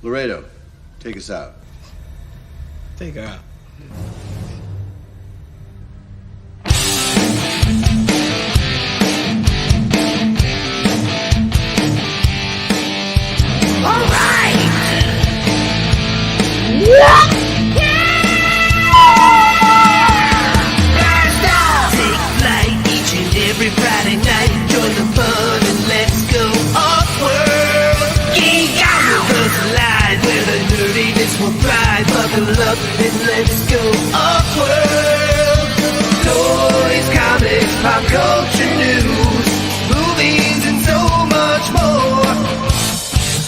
Laredo, take us out. Take her out. All right. What? Blast off. Take flight each and every Friday night. Join the fun and let's go off-world. Geek out. Because live where the nerdiness will thrive. Buckle up and let's go off-world. Toys, comics, pop culture news, movies, and so much more.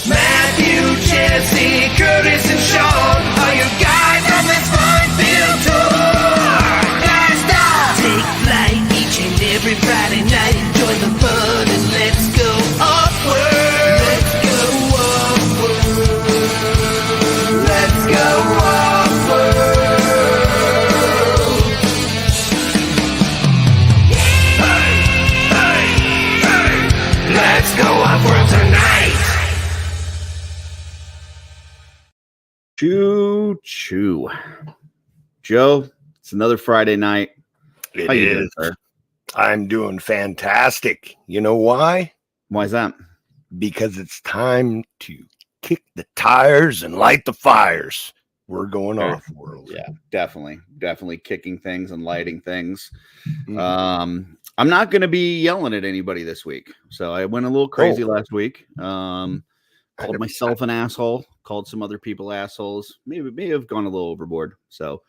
Matthew, Jesse, Curtis, and Sean are your guides on this fun-filled tour. Blast off! Take flight each and every Friday night. Join the fun and let's go off-world. Let's go off-world. Let's go off-world. Hey, hey, hey! Let's go off-world tonight. Choo choo. Joe, it's another Friday night. It How you is. doing, sir? I'm doing fantastic. You know why? Why is that? Because it's time to kick the tires and light the fires. We're going Sure. off world. Yeah, definitely kicking things and lighting things. Mhm. I'm not going to be yelling at anybody this week, so I went a little crazy last week. Called myself an asshole, called some other people assholes. Maybe have gone a little overboard. So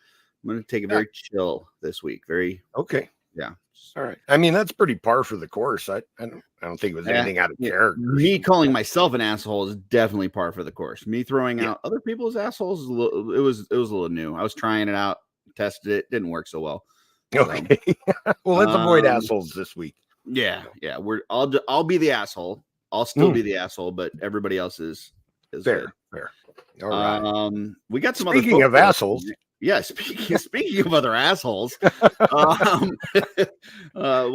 I'm going to take it very chill this week. Very Okay. yeah. All right. I mean, that's pretty par for the course. I don't think it was anything out of character. Me calling myself an asshole is definitely par for the course. Me throwing out other people's assholes, it was a little new. I was trying it out, tested it, didn't work so well. Okay. Well, let's avoid assholes this week. Yeah. I'll be the asshole. I'll still be the asshole, but everybody else is Fair. good. All right. We got some Speaking other of assholes. Yeah, speaking of other assholes. Well,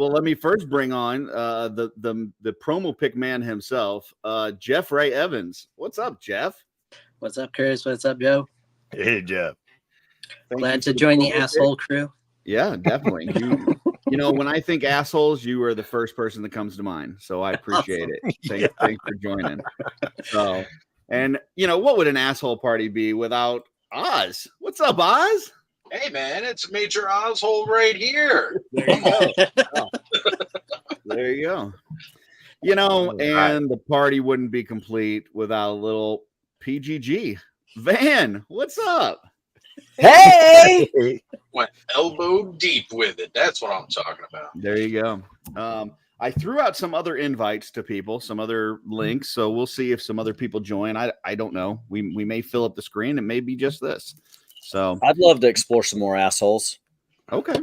let me first bring on the promo pick man himself, Jeff Ray Evans. What's up, Jeff? What's up, Chris? What's up, Joe? Hey, Jeff. Glad to join the asshole crew. Yeah, definitely. You know, when I think assholes, you are the first person that comes to mind. So I appreciate it. Thanks for joining. So, and you know, what would an asshole party be without Oz? What's up, Oz? Hey, man, it's Major Ozhole right here. There you go. There you go. You know, and the party wouldn't be complete without a little PGG. Van, what's up? Hey! Went elbow deep with it. That's what I'm talking about. There you go. I threw out some other invites to people, some other links. So we'll see if some other people join. I don't know. We may fill up the screen. It may be just this. So I'd love to explore some more assholes. Okay.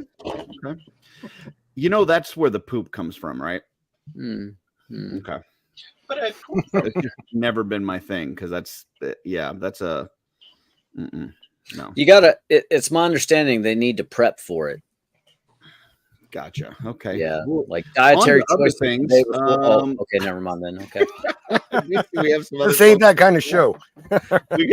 You know, that's where the poop comes from, right? Okay. But It's just never been my thing because that's a no. You gotta. It's my understanding they need to prep for it. Gotcha. Okay. Yeah, Well, like dietary on to other choices. things, Okay, never mind then. Okay. we have some other This ain't folks. that kind of show. We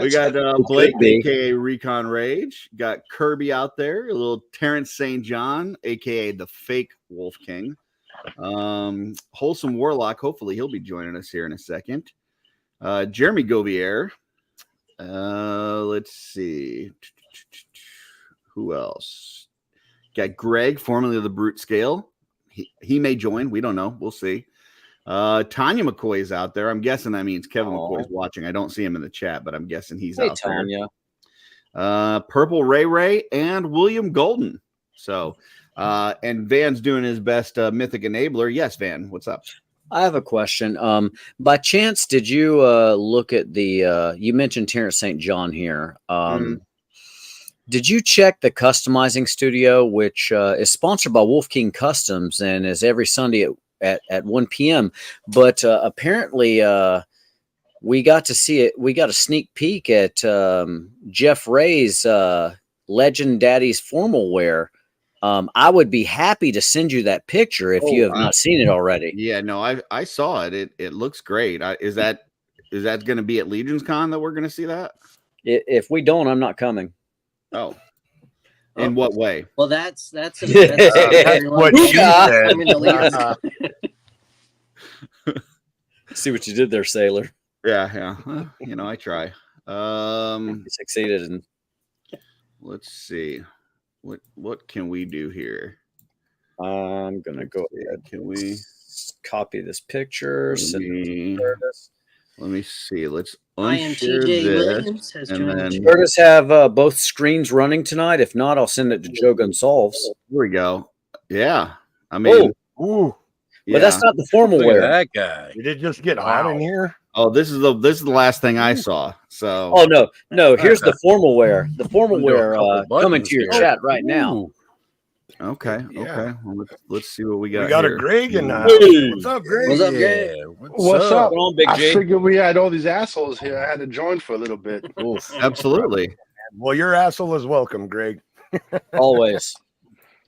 got Blake, could be. aka Recon Rage. Got Kirby out there. A little Terrence St. John, aka the fake Wolf King. Wholesome Warlock. Hopefully he'll be joining us here in a second. Jeremy Govier. Let's see. Who else? Got Greg, formerly of the Brute Scale. He may join. We don't know. We'll see. Tanya McCoy is out there. I'm guessing that means Kevin McCoy's watching. I don't see him in the chat, but I'm guessing he's out Tanya. there. Purple Ray and William Golden. So, and Van's doing his best Mythic Enabler. Yes, Van, what's up? I have a question. By chance, did you look at the? You mentioned Terrence St. John here. Did you check the customizing studio, which is sponsored by Wolf King Customs and is every Sunday at 1 p.m. But apparently, we got to see it. We got a sneak peek at Jeff Ray's Legend Daddy's formal wear. I would be happy to send you that picture if you have not seen it already. Yeah, no, I saw it. It looks great. Is that going to be at Legion's Con that we're going to see that? If we don't, I'm not coming. Oh, in what way? Well, that's That's what she said. See what you did there, Sailor. Yeah. Well, I try. You succeeded. And let's see. What can we do here? I'm gonna go ahead. Can we copy this picture? Let me see. Let's IMTJ unshare Williams this. has And joined. then Curtis have both screens running tonight. If not, I'll send it to Joe Gonsalves. here we go. Yeah. I mean, Ooh, But that's not the formal Look at wear. that guy. did it just get hot in here? oh, this is the last thing I saw. So Oh no! Here's the formal wear. The formal Undo a wear couple coming buttons to your here. chat right now. Ooh, okay. Yeah. Well, let's see what we got. we got here. a Greg in the house. Hey. What's up, Greg? What's up, Yeah. Greg? What's up? up? Come on, Big I J. figured we had all these assholes here. I had to join for a little bit. Oof. Absolutely. Well, your asshole is welcome, Greg. Always.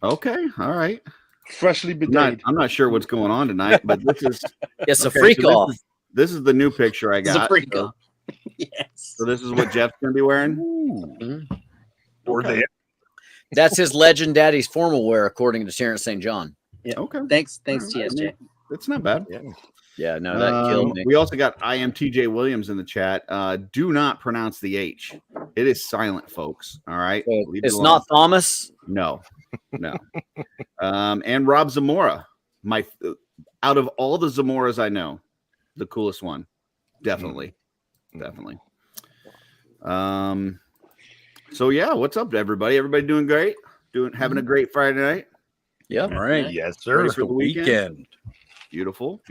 Okay. All right. Freshly bidet. I'm not sure what's going on tonight, but this is It's a okay, freak so off. This is the new picture I It's got. a freak so, off. Yes. so this is what Jeff's gonna be wearing. Or Okay. That's his Legend Daddy's formal wear, according to Terrence St. John. Okay. Thanks, All right, I TSJ. mean, it's not bad. Yeah, no, that killed me. We also got IMTJ Williams in the chat. Do not pronounce the H. It is silent, folks. All right. So Leave it it's alone. not Thomas. No. And Rob Zamora, out of all the Zamoras I know, the coolest one. Definitely. So yeah, what's up, everybody? Everybody doing great? Having a great Friday night? Yep. All right. Yes, sir. Ready for the Weekend. Beautiful.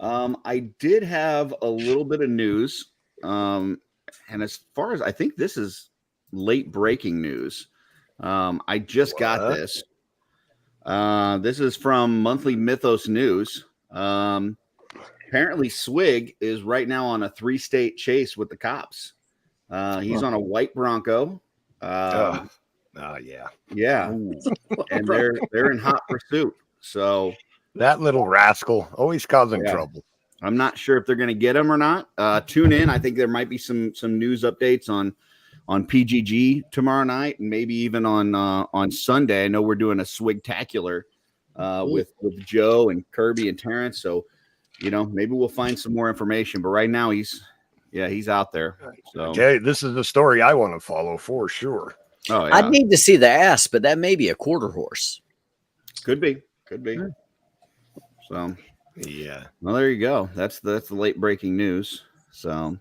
I did have a little bit of news. And as far as I think this is late breaking news. I just got What? this. This is from Monthly Mythos News. Apparently Swig is right now on a 3-state chase with the cops. He's on a white Bronco. Yeah. Yeah. And they're in hot pursuit. So That little rascal always causing Yeah. trouble. I'm not sure if they're going to get him or not. Tune in. I think there might be some news updates on PGG tomorrow night, and maybe even on Sunday. I know we're doing a Swigtacular with Joe and Kirby and Terrence. So, maybe we'll find some more information. But right now he's out there. So Okay, this is the story I want to follow for sure. oh yeah, I'd need to see the ass, but that may be a quarter horse. could be. So Yeah. well, there you go. That's the late breaking news. So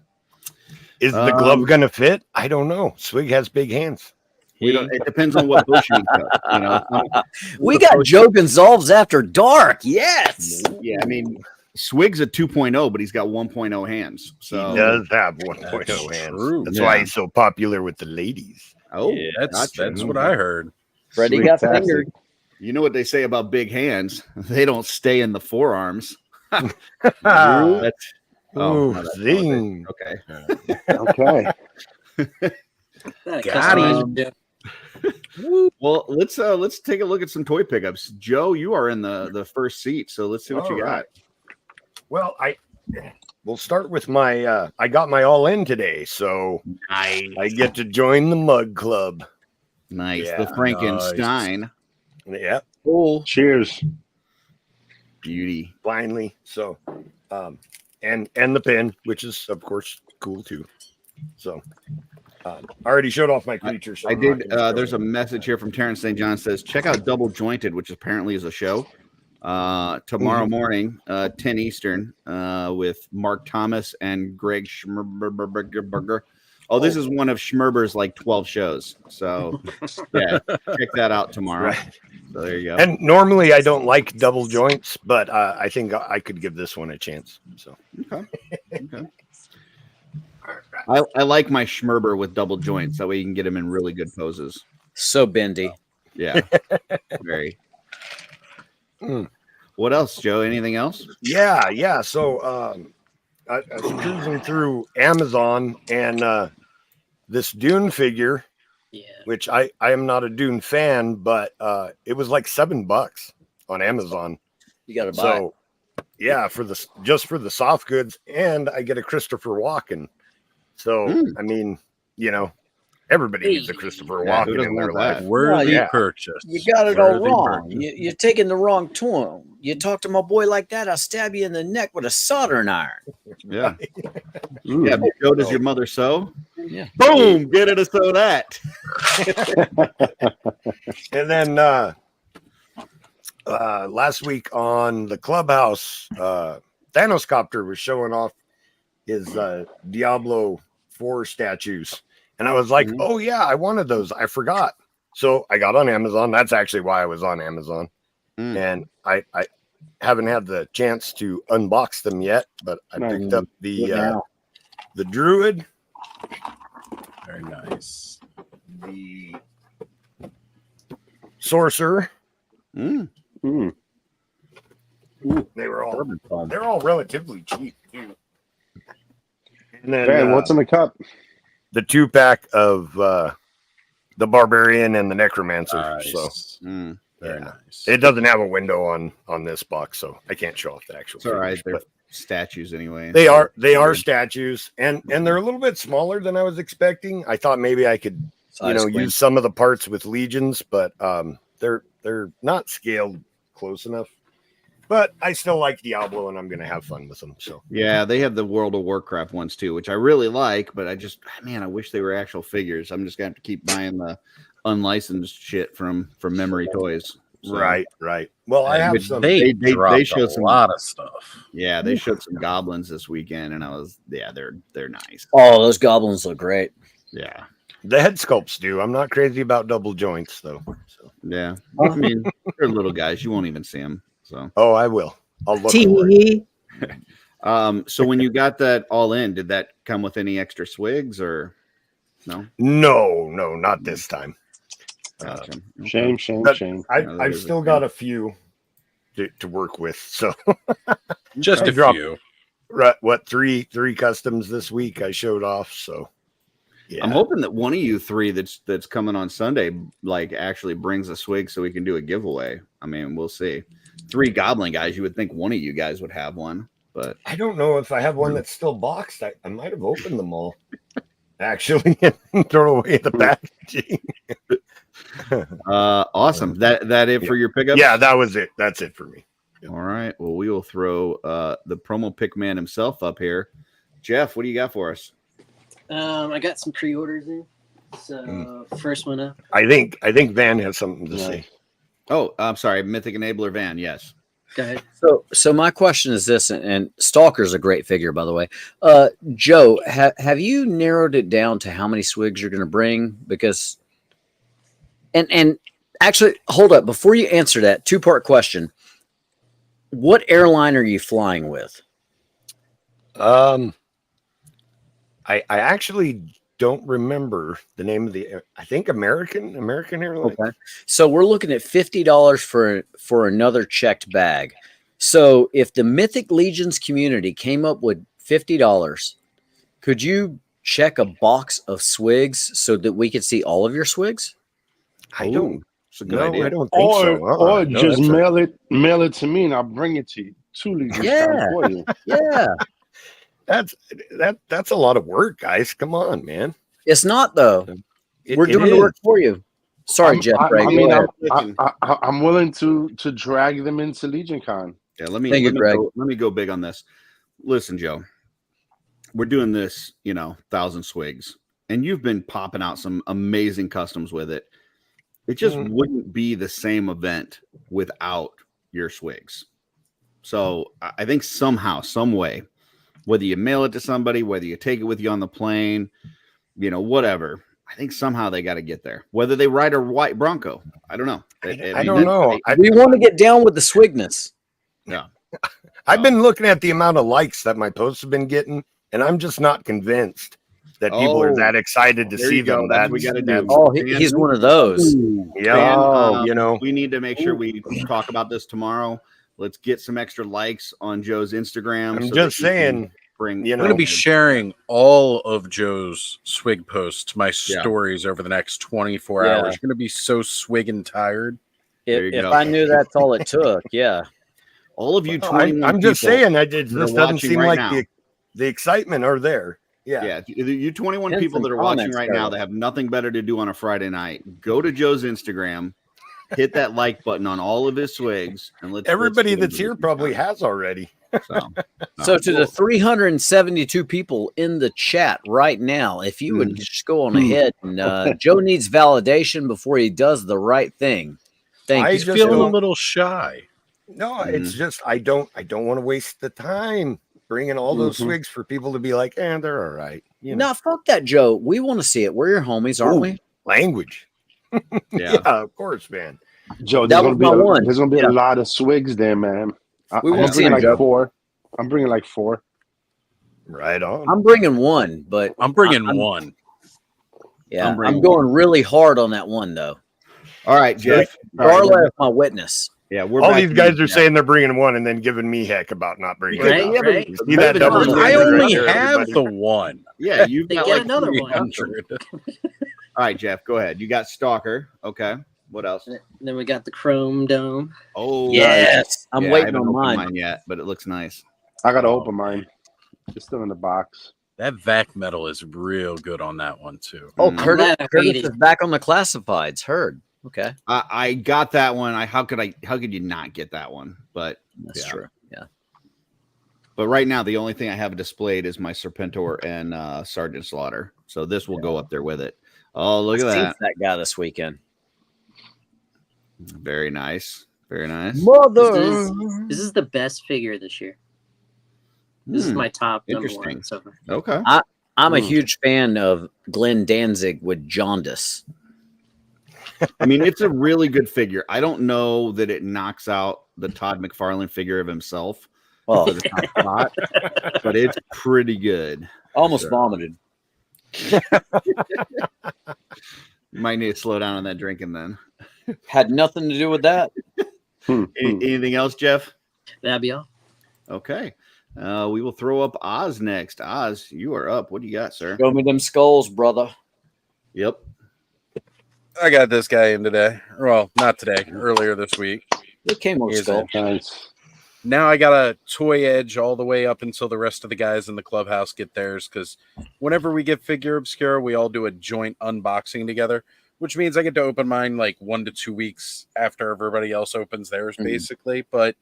Is the glove going to fit? I don't know. Swig has big hands. it depends on what bush he cut. We got Joe Gonsalves after dark. Yes. Yeah, I mean, Swig's a 2.0, but he's got 1.0 hands. So He does have 1.0 hands. true. That's Yeah. why he's so popular with the ladies. oh, Yeah, that's gotcha. what I heard. Freddie got Swigtastic. fingered. You know what they say about big hands? They don't stay in the forearms. Ah, That's ooh, no, that's zing. okay. Okay. Got him. Well, let's take a look at some toy pickups. Joe, you are in the first seat, so let's see what All you got. right. Well, we'll start with my I got my all in today, so I get to join the mug club. Nice, Yeah, the Frankenstein Yeah, Cool. Cheers. beauty. finally. So and the pin, which is of course cool too. So I already showed off my creatures. So I I'm not did. gonna show There's a them. message here from Terrence St. John says, check out Double Jointed, which apparently is a show. Tomorrow morning, 10 Eastern, with Mark Thomas and Greg Schmerber. Oh, this is one of Schmerber's like 12 shows. So yeah, check that out tomorrow. Right. So there you go. And normally I don't like double joints, but I think I could give this one a chance. So Okay. I like my Schmerber with double joints. That way you can get him in really good poses. So bendy. Yeah. Very. Mm. What else, Joe? Anything else? yeah. So I was cruising through Amazon and this Dune figure, which I am not a Dune fan, but it was like $7 on Amazon. You got to buy. So yeah, for the soft goods, and I get a Christopher Walken. So I mean, everybody needs a Christopher Walken in their life. Worthy Yeah. purchase. You got it all Worthy wrong. purchase. You're taking the wrong tone. You talk to my boy like that, I'll stab you in the neck with a soldering iron. Yeah. Yeah. Joe, does your mother sew? Yeah. Boom. Get her to sew that. And then last week on the Clubhouse, Thanos Copter was showing off his Diablo 4 statues. And I was like, oh, yeah, I wanted those. I forgot. So I got on Amazon. That's actually why I was on Amazon. And I haven't had the chance to unbox them yet, but I picked up the Druid. Very nice. The Sorcerer. Mm. They're all relatively cheap. And then Van, what's in the cup? the 2-pack of the Barbarian and the Necromancer. Nice. So Very nice. it doesn't have a window on this box, so I can't show off the actual. It's all right. figures, They're but statues anyway. they are statues, and they're a little bit smaller than I was expecting. I thought maybe I could use some of the parts with legions, but they're not scaled close enough. But I still like Diablo, and I'm going to have fun with them. So Yeah, they have the World of Warcraft ones too, which I really like. But I wish they were actual figures. I'm just going to have to keep buying the unlicensed shit from Memory Toys. So, right. Well, I have Which some. They dropped showed a lot of stuff. Yeah, they showed some goblins this weekend, and they're nice. Oh, those goblins look great. Yeah, The head sculpts do. I'm not crazy about double joints though. So. yeah. I mean, they're little guys. You won't even see them. So, Oh, I will. I'll look for it. so when you got that all in, did that come with any extra swigs or no? No, not this time. Gotcha. Shame. But Shame. I've still got a few to work with. So Just I a dropped- few. right, what three customs this week I showed off. So yeah, I'm hoping that one of you three that's coming on Sunday like actually brings a swig so we can do a giveaway. I mean, we'll see. 3 goblin guys, you would think one of you guys would have one, but I don't know if I have one that's still boxed. I might have opened them all actually and throw away the packaging. awesome. That it for your pickup? Yeah, that was it. That's it for me. All right. Well, we will throw the promo pick man himself up here. Jeff, what do you got for us? I got some pre-orders in. So first one up. I think Van has something to say. Oh, I'm sorry, Mythic Enabler Van. Yes. Go ahead. So my question is this, and Stalker's a great figure, by the way. Joe, have you narrowed it down to how many swigs you're going to bring? Because, and actually, hold up before you answer that 2-part question. What airline are you flying with? I actually don't remember the name of I think American Airlines. Okay. So we're looking at $50 for another checked bag. So if the Mythic Legions community came up with $50, could you check a box of swigs so that we could see all of your swigs? I don't. It's a good No, idea. I don't think so. Or No, just that's mail it to me and I'll bring it to you. 2 Legion Yeah. for you. Yeah. That's a lot of work, guys. Come on, man. It's not, though. We're It doing the is. work for you. Sorry, Jeff. Craig, I mean, go ahead. I'm willing to drag them into Legion Con. Yeah, let me Greg. let me go big on this. Listen, Joe, we're doing this, 1,000 swigs, and you've been popping out some amazing customs with it. It just wouldn't be the same event without your swigs. So I think somehow, some way, whether you mail it to somebody, whether you take it with you on the plane, whatever, I think somehow they got to get there. Whether they ride a white Bronco, I don't know. I don't know. We want to get down with the swigness. Yeah. I've been looking at the amount of likes that my posts have been getting, and I'm just not convinced that people are that excited to there see you go. them. That's what we gotta do. Oh, he's one of those. Yeah. And, we need to make sure we talk about this tomorrow. Let's get some extra likes on Joe's Instagram. I'm so just that he saying, bring. You I'm know, going to be sharing all of Joe's swig posts to my stories over the next 24 Yeah. hours. You're going to be so swig and tired. There you If go. I knew that's all it took, yeah. All of you 21 I'm just people saying that that it are just doesn't watching seem right like now. the excitement are there. Yeah. Yeah, you 21 Pin people some that are watching comments, right now Curtis. that have nothing better to do on a Friday night, go to Joe's Instagram, hit that like button on all of his swigs, and let's Everybody get that's into here this probably time. has already. So to the 372 people in the chat right now, if you would just go on ahead and Joe needs validation before he does the right thing. Thank I you. He's just feeling a don't- little shy. No, it's just I don't want to waste the time bringing all those swigs for people to be like, they're all right. You know, No, fuck that, Joe. We want to see it. We're your homies, aren't we? language. Yeah. Of course, man. Joe, That was my one. there's gonna be Yeah. a lot of swigs there, man. We I'm won't see bringing him, Joe. like 4. I'm bringing like 4. Right on. I'm bringing one, but I'm bringing one. Yeah, bringing I'm going really hard on that one though. All right, Jeff. Darla is my witness. Yeah, we're all back these to guys you, are Jeff. saying they're bringing one and then giving me heck about not bringing Right, it. right. You see that double Maybe I standard right only there, have everybody? the one. Yeah, you've They got get like another one. 300. All right, Jeff, go ahead. You got Stalker. Okay. What else? Then we got the Chrome Dome. Oh, Yes, I'm yeah, I waiting haven't on opened mine. yet, but it looks nice. I gotta open mine. It's still in the box. That vac metal is real good on that one too. Oh, Mm. Curtis, glad I Curtis waited. is back on the classifieds. Heard. Okay, I got that one. How could you not get that one? But that's yeah. true. Yeah. But right now, the only thing I have displayed is my Serpentor and Sergeant Slaughter. So this will go up there with it. Oh, look at I seen that. that guy this weekend. Very nice. Very nice. Mother. This is the best figure this year. This is my top number Interesting. one so far. Okay. I'm a huge fan of Glenn Danzig with jaundice. I mean, it's a really good figure. I don't know that it knocks out the Todd McFarlane figure of himself. Well, For the top spot, but it's pretty good. almost So- vomited. Might need to slow down on that drinking then. Had nothing to do with that. Anything else, Jeff? That'd be all. Okay. We will throw up Oz next. Oz, you are up. What do you got, sir? Show me them skulls, brother. Yep. I got this guy in today. Well, not today. Earlier this week. It came with Here's skull. Nice. Now I got a toy edge all the way up until the rest of the guys in the clubhouse get theirs, because whenever we get Figure Obscura, we all do a joint unboxing together, which means I get to open mine like 1 to 2 weeks after everybody else opens theirs, basically. But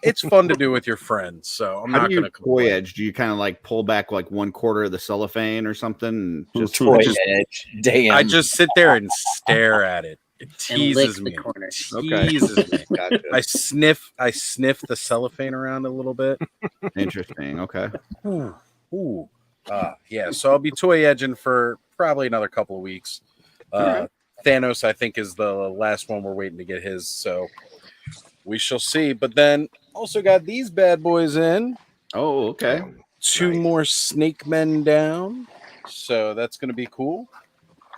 it's fun to do with your friends, so I'm How not do you going to toy complain. edge? Do you kind of like pull back like 1/4 of the cellophane or something? And just Toy edge. Damn. I just sit there and stare at it. It And lick teases the me. corners. Okay. Teases me. Gotcha. I sniff the cellophane around a little bit. Interesting. Okay. Ooh. Yeah, so I'll be toy edging for probably another couple of weeks. Alright. Thanos, I think, is the last one we're waiting to get his, so we shall see. But then also got these bad boys in. Oh, okay. 2 more Snake Men down, so that's going to be cool.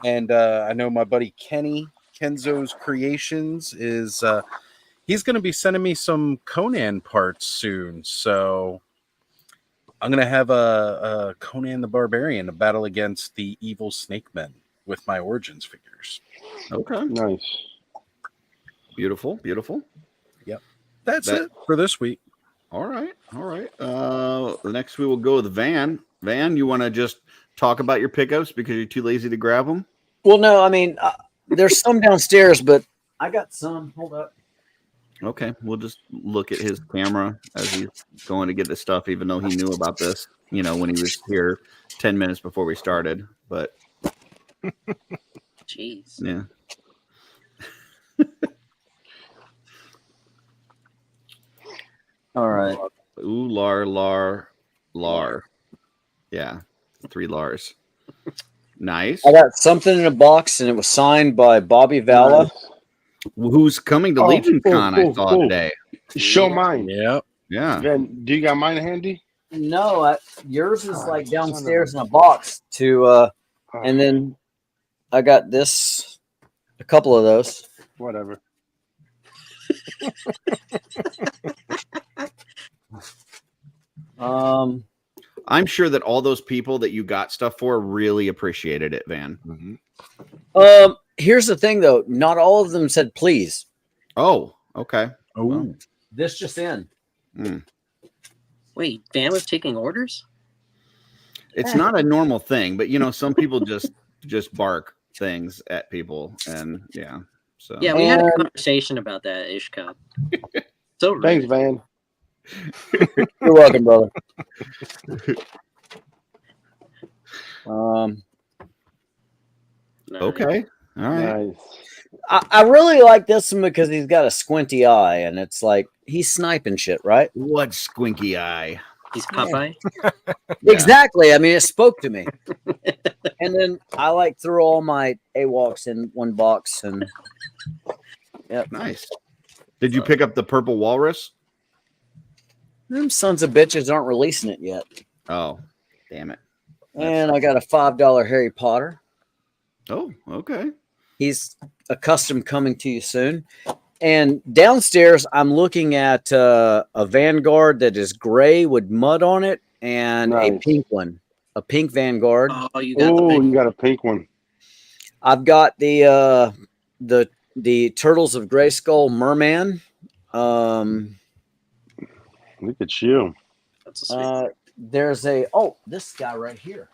And I know my buddy Kenzo's Creations is he's going to be sending me some Conan parts soon, so I'm going to have a Conan the Barbarian to battle against the evil Snake Men with my Origins figures. Okay. Nice. Beautiful. Beautiful. That's it for this week. All right. All right. Next we will go with Van. Van, you want to just talk about your pickups because you're too lazy to grab them? Well, no, I mean, there's some downstairs, but I got some. Hold up. Okay. We'll just look at his camera as he's going to get the stuff, even though he knew about this, when he was here 10 minutes before we started. But Jeez. yeah. All right. Ooh, lar. Yeah. 3 Lars. Nice. I got something in a box, and it was signed by Bobby Valla. Nice. Who's coming to Oh, Legion cool, Con, I cool, saw cool. today. Show mine. Yep. Yeah. Ben, do you got mine handy? No, yours is like downstairs in a box. And then I got this, a couple of those. Whatever. I'm sure that all those people that you got stuff for really appreciated it, Van. Here's the thing, though. Not all of them said please. Oh, okay. Oh, Well, This just in. Wait, Van was taking orders? it's not a normal thing, but some people just bark things at people, and yeah. So Yeah, we had a conversation about that, Ishka. So rude. Thanks, Van. You're welcome, brother. Nice. okay, all right. Nice. I really like this one because he's got a squinty eye, and it's like he's sniping shit, right? What squinky eye? He's Popeye. Exactly. I mean, it spoke to me. And then I threw all my AWOCs in one box, and Nice. Did you pick up the purple walrus? them sons of bitches aren't releasing it yet. Oh, damn it. And I got a $5 Harry Potter. Oh, okay. He's a custom coming to you soon. And downstairs, I'm looking at a Vanguard that is gray with mud on it, and a Nice. pink one, a pink Vanguard. Oh, you got the Oh, big you got a pink one. I've got the Turtles of Grayskull Merman. Look at you. That's a sweet There's this guy right here.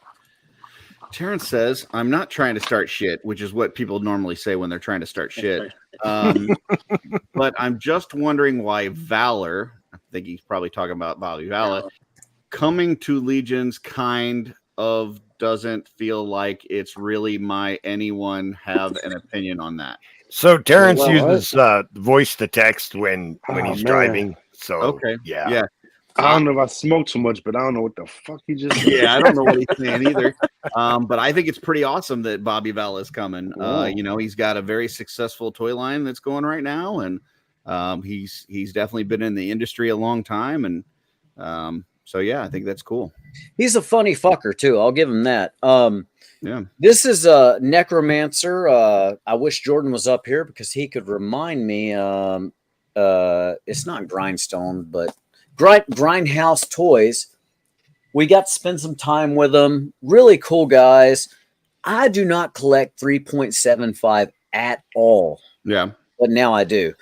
Terrence says, I'm not trying to start shit, which is what people normally say when they're trying to start shit. But I'm just wondering why Valor, I think he's probably talking about Bobby Valor, coming to Legions kind of doesn't feel like it's really anyone have an opinion on that. So Terrence Well, uses voice to text when Oh, he's man. driving. So Okay. yeah. I don't know if I smoke too much, but I don't know what the fuck he just said. Yeah, I don't know what he's saying either. But I think it's pretty awesome that Bobby Val is coming. Cool. He's got a very successful toy line that's going right now, and he's definitely been in the industry a long time, and so yeah, I think that's cool. He's a funny fucker too. I'll give him that. Yeah. This is a Necromancer. I wish Jordan was up here because he could remind me. It's not Grindstone, but Grindhouse Toys. We got to spend some time with them. Really cool guys. I do not collect 3.75 at all. Yeah. But now I do.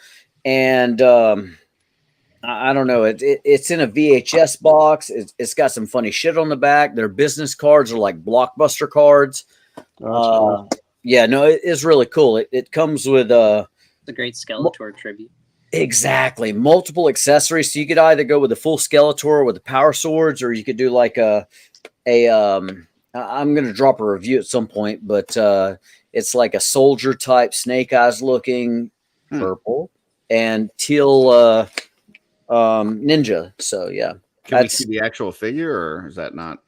And I don't know. It's in a VHS box. It's got some funny shit on the back. Their business cards are like Blockbuster cards. Yeah, no, it is really cool. It comes with the great Skeletor tribute. exactly multiple accessories. So you could either go with the full Skeletor with the power swords, or you could do like I'm going to drop a review at some point, but it's like a soldier type Snake Eyes looking purple and teal ninja. So yeah. Can we see the actual figure, or is that not?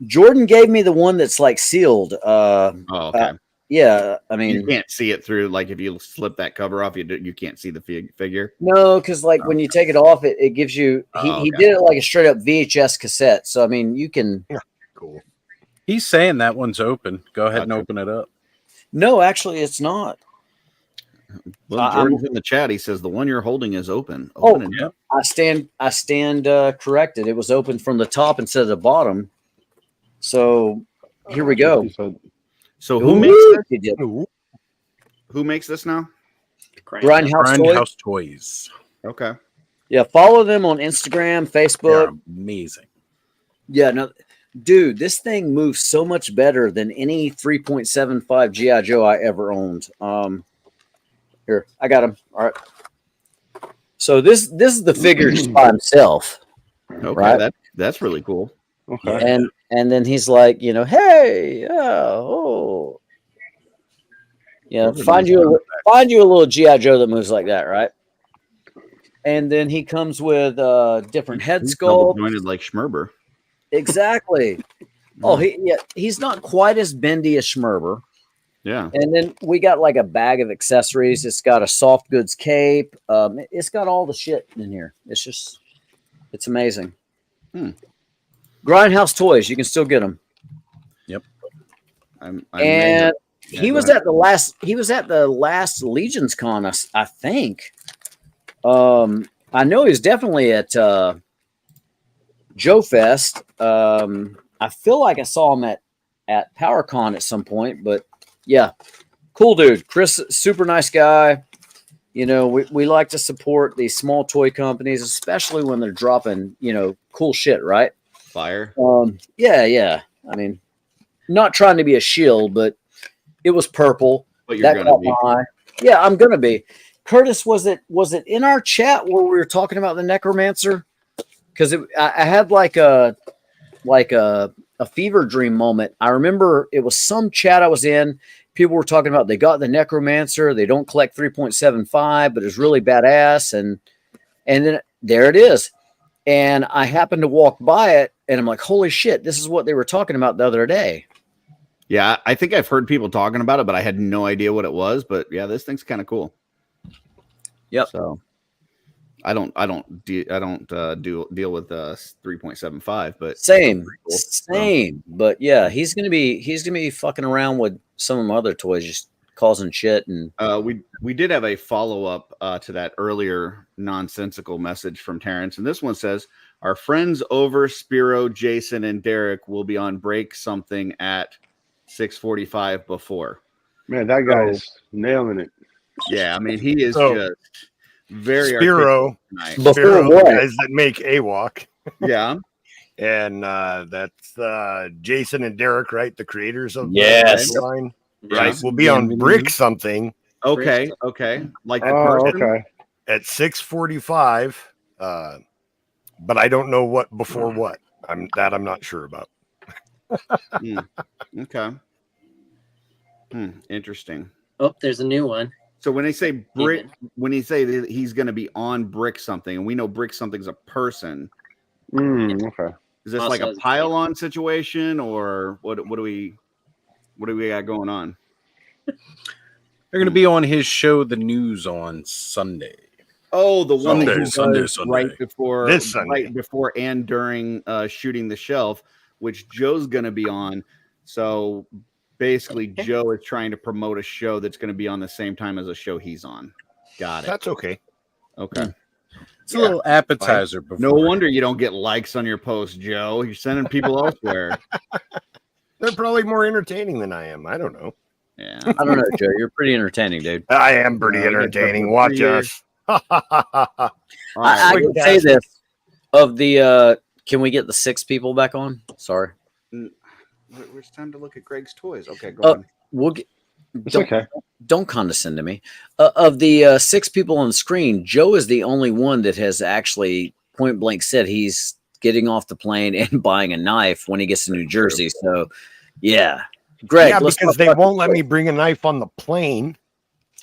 Jordan gave me the one that's like sealed. Okay. Yeah, I mean, you can't see it through. Like if you slip that cover off, you can't see the figure. no, because like when you take it off, it gives you. He did it like a straight up VHS cassette. So I mean, you can. Cool. He's saying that one's open. Go ahead and open it up. No, actually, it's not. Well, Jordan's in the chat. He says the one you're holding is open. Yeah. I stand corrected. It was open from the top instead of the bottom. So here we go. So who makes this? Ooh. Who makes this now? Grindhouse Toys. Okay. Yeah, follow them on Instagram, Facebook. They're amazing. Yeah, no, dude, this thing moves so much better than any 3.75 GI Joe I ever owned. Here, I got him. All right. So this is the figure just by himself. Okay, right? that's really cool. Okay. And then he's like, hey, find you a little GI Joe that moves like that, right? And then he comes with different head sculpt. Jointed like Schmerber. Exactly. He's not quite as bendy as Schmerber. Yeah. And then we got like a bag of accessories. It's got a soft goods cape. It's got all the shit in here. It's amazing. Grindhouse Toys. You can still get them. Yep. He was at the last Legions Con, I think. I know he's definitely at Joe Fest. I feel like I saw him at PowerCon at some point, but yeah, cool dude. Chris, super nice guy. You know, we like to support these small toy companies, especially when they're dropping, you know, cool shit, right? Fire. Yeah. I mean, not trying to be a shield, but it was purple. But you're That gonna caught be. my eye. Yeah, I'm gonna be. Curtis, was it in our chat where we were talking about the necromancer? Because I had like a fever dream moment. I remember it was some chat I was in. People were talking about they got the necromancer. They don't collect 3.75, but it's really badass. And then there it is. And I happened to walk by it, and I'm like, holy shit, this is what they were talking about the other day. Yeah, I think I've heard people talking about it, but I had no idea what it was. But yeah, this thing's kind of cool. Yep. So I don't deal with 3.75, but Same. cool. But yeah, he's gonna be fucking around with some of my other toys, just causing shit. And we did have a follow-up to that earlier nonsensical message from Terrence, and this one says our friends over Spiro, Jason, and Derek will be on break something at 6:45 before. Man, that guy is nailing it. Yeah, I mean he is So, just very Spiro, tonight. Spiro, what? the guys that make AWOC. Yeah. And that's Jason and Derek, right? The creators of Yes. the line. Yeah. Right. We'll be on Brick something Okay. Like the Oh, person. okay. at 6:45. But I don't know what before what. I'm not sure about. Okay. Interesting. Oh, there's a new one. So when they say brick, when he say that he's going to be on brick something, and we know brick something's a person, Okay. is this Also like a has a pile-on situation, or what do we got going on? They're going to be on his show, The News, on Sunday. Oh, the one that he Sunday. does right before This Sunday. right before and during shooting the shelf, which Joe's going to be on. So basically, Joe is trying to promote a show that's going to be on the same time as a show he's on. Got it. That's okay. Okay. It's a little appetizer. Before. No wonder you don't get likes on your post, Joe. You're sending people elsewhere. They're probably more entertaining than I am. I don't know. Yeah. I don't know, Joe. You're pretty entertaining, dude. I am pretty Yeah, I got entertaining. something Watch for you. us. I Quick can say cast. this of the. Can we get the 6 people back on? Sorry, It's time to look at Greg's toys. Okay, go on. we'll get. It's okay. Don't condescend to me. Of the 6 people on the screen, Joe is the only one that has actually point blank said he's getting off the plane and buying a knife when he gets to New Jersey. So, yeah, Greg. Yeah, let's because talk they about- won't let me bring a knife on the plane.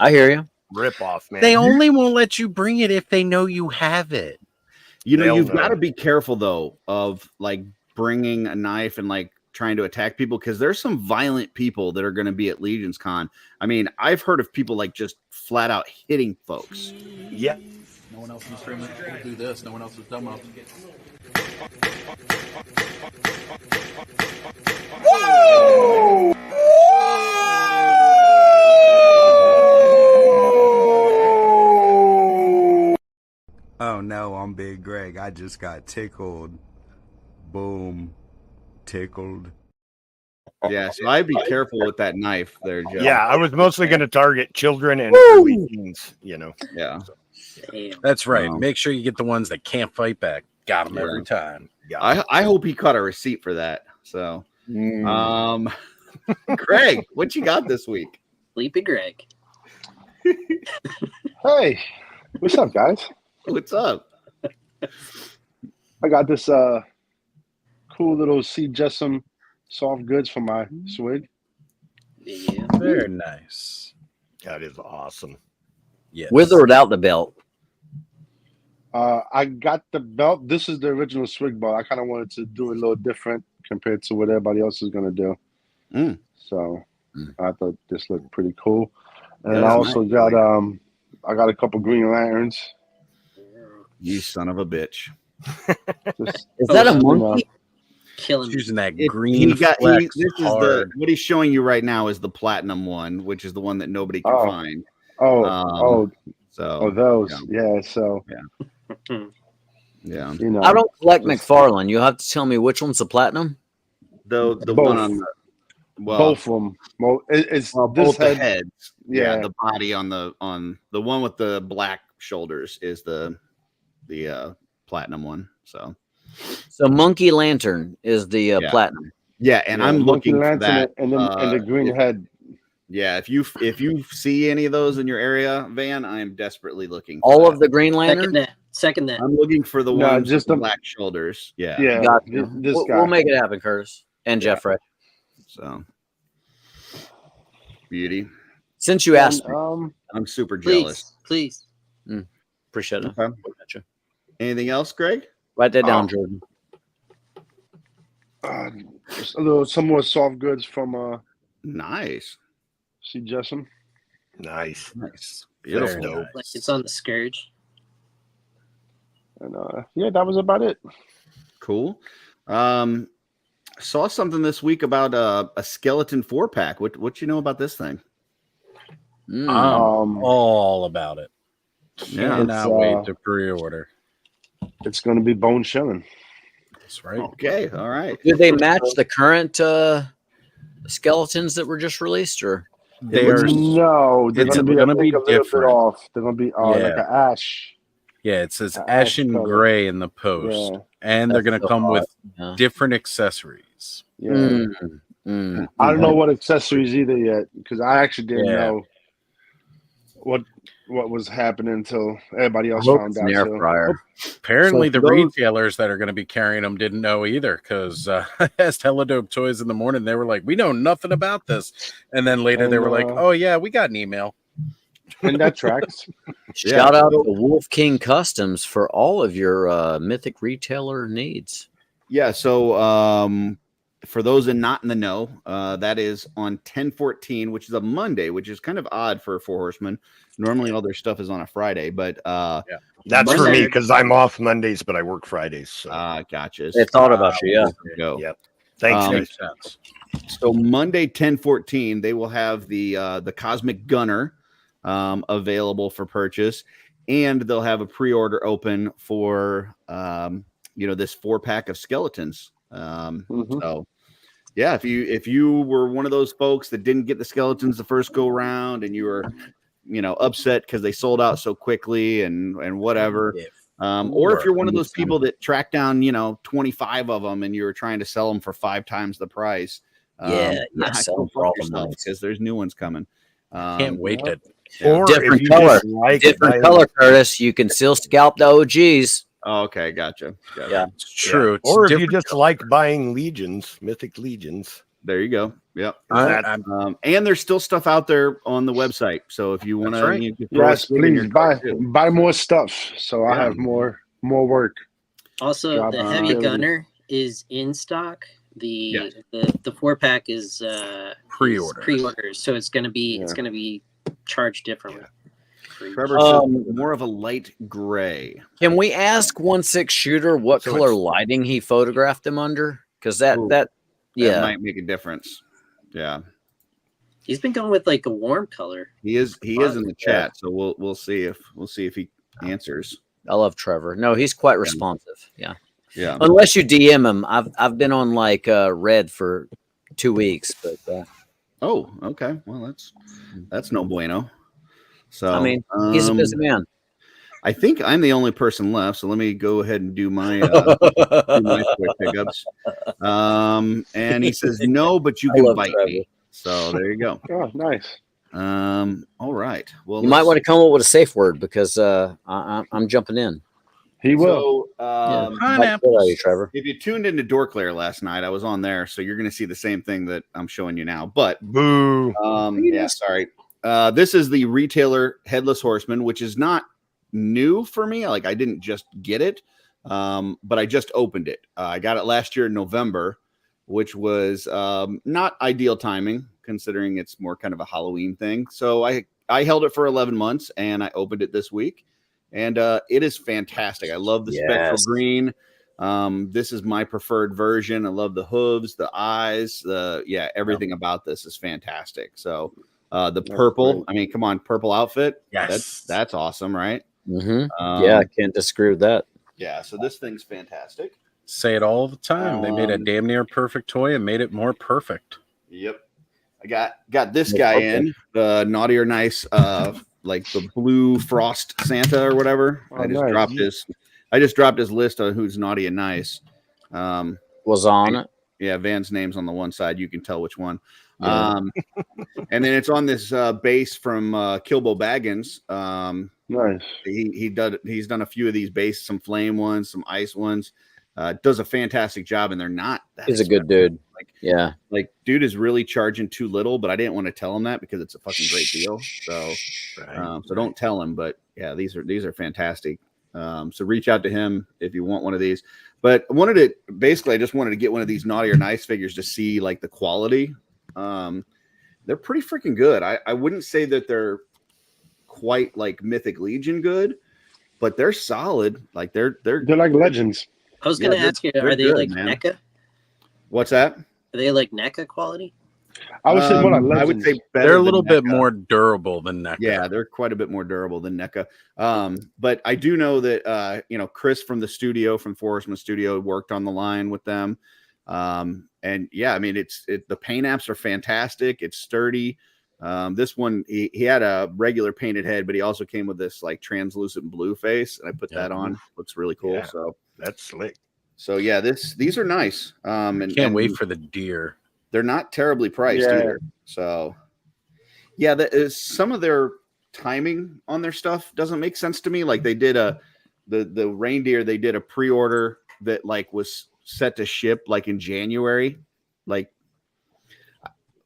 I hear you. Rip off, man. They only won't let you bring it if they know you have it. You know, They'll you've know. got to be careful though of like bringing a knife and like trying to attack people because there's some violent people that are going to be at Legion's Con. I mean, I've heard of people like just flat out hitting folks. Yeah. No one else in the stream will do this. No one else is dumb enough. Oh no, I'm Big Greg. I just got tickled. Boom. Tickled. Yeah, so I'd be careful with that knife there, Joe. Yeah, I was mostly going to target children and early teens, you know. Yeah. Damn. That's right. Make sure you get the ones that can't fight back. Got them every time. Yeah. I hope he caught a receipt for that. So, Greg, what you got this week? Sleepy Greg. Hey, what's up, guys? What's up? I got this cool little C. Jessam soft goods for my swig. Yeah. Very nice. That is awesome. Yes. With or without the belt. I got the belt. This is the original swig belt. I kind of wanted to do it a little different compared to what everybody else is going to do. So I thought this looked pretty cool. And Yeah, I that's also nice. got I got a couple Green Lanterns. You son of a bitch. Is that a monkey? Killing me. Using that He green got flex this is hard. what he's showing you right now is the platinum one, which is the one that nobody can find. Oh, So those. Yeah. So Yeah. You know, I don't collect McFarlane. You'll have to tell me which one's the platinum. The Both. one on the both of them. It's well, this both the head. heads. Yeah. Yeah. The body on the one with the black shoulders is the platinum one. So Monkey Lantern is the platinum. Yeah, and Yeah, I'm Monkey looking for Lantern that. and the green head. Yeah, if you see any of those in your area, Van, I am desperately looking. All of the Green Lantern. Second that. I'm looking for the No, ones just with the the- black shoulders. Yeah. Yeah, Gotcha. this guy. We'll make it happen, Curtis and Jeffrey. So beauty. Since you asked me, I'm super Please, jealous. please. appreciate it. Okay. Gotcha. Anything else, Greg? Write that down, Jordan. Just some more soft goods from Nice. C. Jessom. Nice. Beautiful. Very nice. Like it's on the Scourge. And yeah, that was about it. Cool. Saw something this week about a skeleton 4-pack. What you know about this thing? All about it. Yeah. Cannot wait to pre-order. It's going to be bone chilling. That's right. Okay. All right. Did they match the current skeletons that were just released, or They're No, they're it's going to be, gonna I think, be a little bit different. off. They're going to be like an ash. yeah, it says ash ashen color. gray in the post, Yeah. and they're That's gonna so come with yeah. different accessories. Yeah. I don't know what accessories either yet because I actually didn't know what was happening until everybody else found out. Air So. fryer. Apparently, So the those- retailers that are going to be carrying them didn't know either. Because I asked Hella Dope Toys in the morning, they were like, "We know nothing about this," and then later they And, were like, "Oh yeah, we got an email." And that tracks. Shout out to Wolf King Customs for all of your mythic retailer needs. Yeah. So for those not in the know, that is on 10/14, which is a Monday, which is kind of odd for Four Horsemen. Normally, all their stuff is on a Friday, but That's for Monday- me because I'm off Mondays, but I work Fridays. So. gotcha. They thought about you, yeah. Go. Yep. Thanks, guys. Makes sense. So Monday 10/14, they will have the Cosmic Gunner available for purchase, and they'll have a pre-order open for this 4-pack of skeletons. So yeah, if you were one of those folks that didn't get the skeletons the first go round and you were upset because they sold out so quickly and whatever, or if you're one of those people that track down 25 of them and you're trying to sell them for 5 times the price, sell them for all the money because there's new ones coming. Can't wait to. Or Different if you color. just like Different it, color, Curtis. You can still scalp the OGs. Oh, okay, gotcha. Yeah, It's true. It's or if you different just like buying legions, mythic legions. There you go. Yep. I'm- And there's still stuff out there on the website. So if you want That's right. to, Yes, please buy more stuff so I Yeah. have more work. Also, Job the heavy ability. gunner is in stock. The 4-pack is Pre-order. pre-orders, so it's gonna be charged differently. Trevor said more of a light gray. Can we ask 1/6 shooter what So color it's- lighting he photographed them under? Because that That yeah, might make a difference. Yeah, He's been going with like a warm color. he is in the chat, so we'll see if he answers. I love Trevor. No, he's quite responsive. Yeah. Yeah. Unless you DM him, I've been on like red for 2 weeks, but Oh, okay. Well, that's no bueno. So I mean, he's a busy man. I think I'm the only person left, so let me go ahead and do my quick pickups. And he says no, but you I can love bite Trevor. me. So there you go. Oh, nice. All right. Well, You might want to come up with a safe word because I'm jumping in. He will. So, What are you, Trevor? if you tuned into Dorklair last night, I was on there, so you're going to see the same thing that I'm showing you now. But Boo. yeah, sorry. This is the retailer Headless Horseman, which is not new for me. Like I didn't just get it, but I just opened it. I got it last year in November, which was not ideal timing considering it's more kind of a Halloween thing. So I held it for 11 months and I opened it this week, and it is fantastic. I love the spectral green. This is my preferred version. I love the hooves, the eyes, everything about this is fantastic. So the purple, I mean, come on, purple outfit. Yes. That's awesome, right? Yeah, I can't disagree with that. Yeah, so this thing's fantastic. Say it all the time. They made a damn near perfect toy and made it more perfect. Yep. I got this guy in the Naughty or Nice, like the blue frost Santa or whatever. Oh, I just nice. dropped his list on who's naughty and nice. Was on it. Yeah, Van's name's on the one side. You can tell which one. Yeah. And then it's on this base from Kilbo Baggins. Nice. He's done a few of these bases, some flame ones, some ice ones. Does a fantastic job, and they're not that He's a good dude. Like, like dude is really charging too little, but I didn't want to tell him that because it's a fucking great deal. So, so don't tell him. But yeah, these are fantastic. So reach out to him if you want one of these. But I just wanted to get one of these Naughty or Nice figures to see like the quality. They're pretty freaking good. I wouldn't say that they're quite like Mythic Legion good, but they're solid. Like they're like legends. I was going to ask you, are they good, like man. NECA? What's that? Are they like NECA quality? I would say more like legends. I would say better They're a than little bit NECA. more durable than NECA. Yeah, they're quite a bit more durable than NECA. But I do know that Chris from the studio, from Forestman Studio, worked on the line with them. And yeah, I mean, the paint apps are fantastic. It's sturdy. This one, he had a regular painted head, but he also came with this like translucent blue face, and I put that on. Looks really cool. Yeah, so that's slick. So yeah, these are nice. And Can't wait for the deer. They're not terribly priced either. So yeah, some of their timing on their stuff doesn't make sense to me. Like they did the reindeer, they did a pre-order that like was set to ship like in January. Like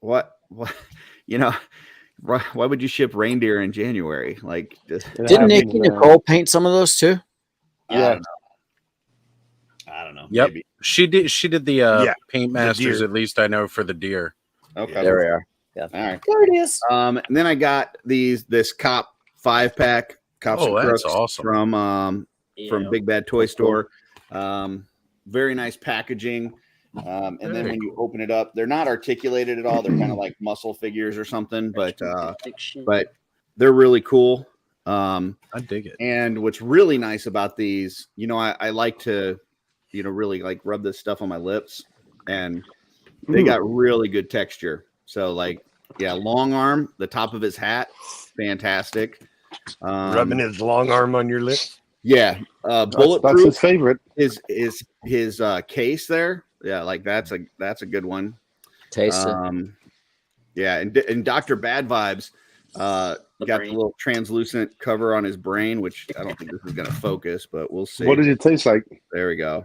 what why would you ship reindeer in January? Like Didn't Nikki Nicole paint some of those too? Yeah. I don't know. Yep. Maybe. She did the paint masters, deer. at least I know, for the deer. Okay. There we are. Yeah. All right. There it is. And then I got this Cop 5-pack Cops and that's Crooks awesome. from Big Bad Toy Store. Very nice packaging. And then when you open it up, they're not articulated at all. They're kind of like muscle figures or something, but they're really cool. I dig it. And what's really nice about these, I like to, really like rub this stuff on my lips, and they got really good texture. So like, yeah, long arm, the top of his hat, fantastic. Rubbing his long arm on your lips. Yeah. Bulletproof. That's his favorite. His case there. Yeah. Like that's a good one. Taste it. Yeah. And Dr. Bad Vibes, got the little translucent cover on his brain, which I don't think this is going to focus, but we'll see. What does it taste like? There we go.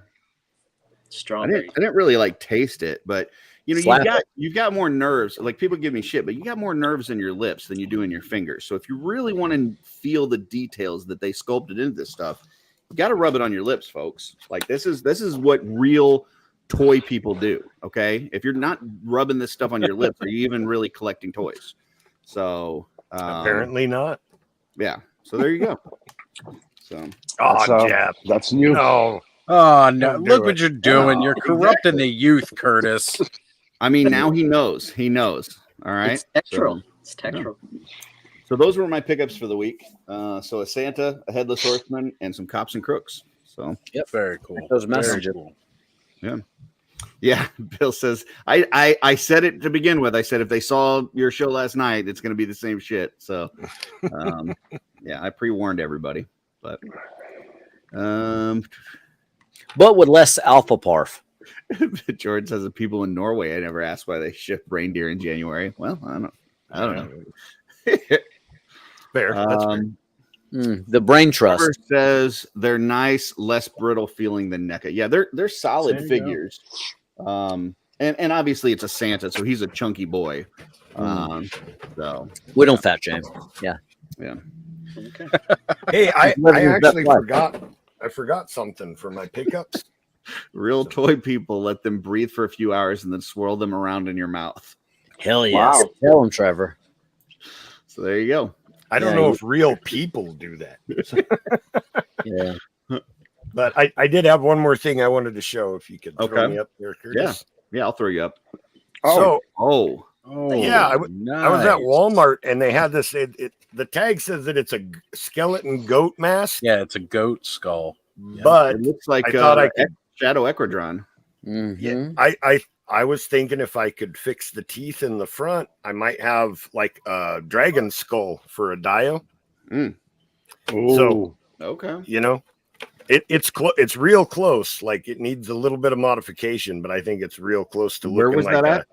Strawberry. I didn't really like taste it, but you've got more nerves. Like people give me shit, but you got more nerves in your lips than you do in your fingers. So if you really want to feel the details that they sculpted into this stuff, you got to rub it on your lips, folks. Like this is what real toy people do. Okay, if you're not rubbing this stuff on your lips, are you even really collecting toys? So apparently not. Yeah. So there you go. So Jap. That's new. No. Oh no! Don't Look do what it. you're doing. You're corrupting the youth, Curtis. I mean, now he knows. He knows. All right. It's textural. It's textural. So those were my pickups for the week. So a Santa, a Headless Horseman, and some Cops and Crooks. So Very cool. Those Very messages. cool. yeah. Yeah. Bill says, I said it to begin with. I said, if they saw your show last night, it's going to be the same shit. So yeah, I pre-warned everybody, but with less alpha parf. George says the people in Norway, I never asked why they ship reindeer in January. Well, I don't know. Fair. That's fair. The brain trust Trevor says they're nice, less brittle feeling than NECA. Yeah, they're solid figures. And obviously it's a Santa, so he's a chunky boy. So we don't fat shame. Yeah. Okay. Hey, I actually forgot something for my pickups. real toy people, let them breathe for a few hours and then swirl them around in your mouth. Hell yes. Wow. Tell him, Trevor. So there you go. I don't know if real people do that. Yeah. But I did have one more thing I wanted to show, if you could throw me up there, Curtis. Yeah, I'll throw you up. Oh, yeah. I was at Walmart and they had this. The tag says that it's a skeleton goat mask. Yeah, it's a goat skull. But it looks like I thought I could Shadow Equidron. Mhm. Yeah, I was thinking if I could fix the teeth in the front, I might have like a dragon skull for a dio. So okay, you know, it's real close. Like it needs a little bit of modification, but I think it's real close to Where looking was like that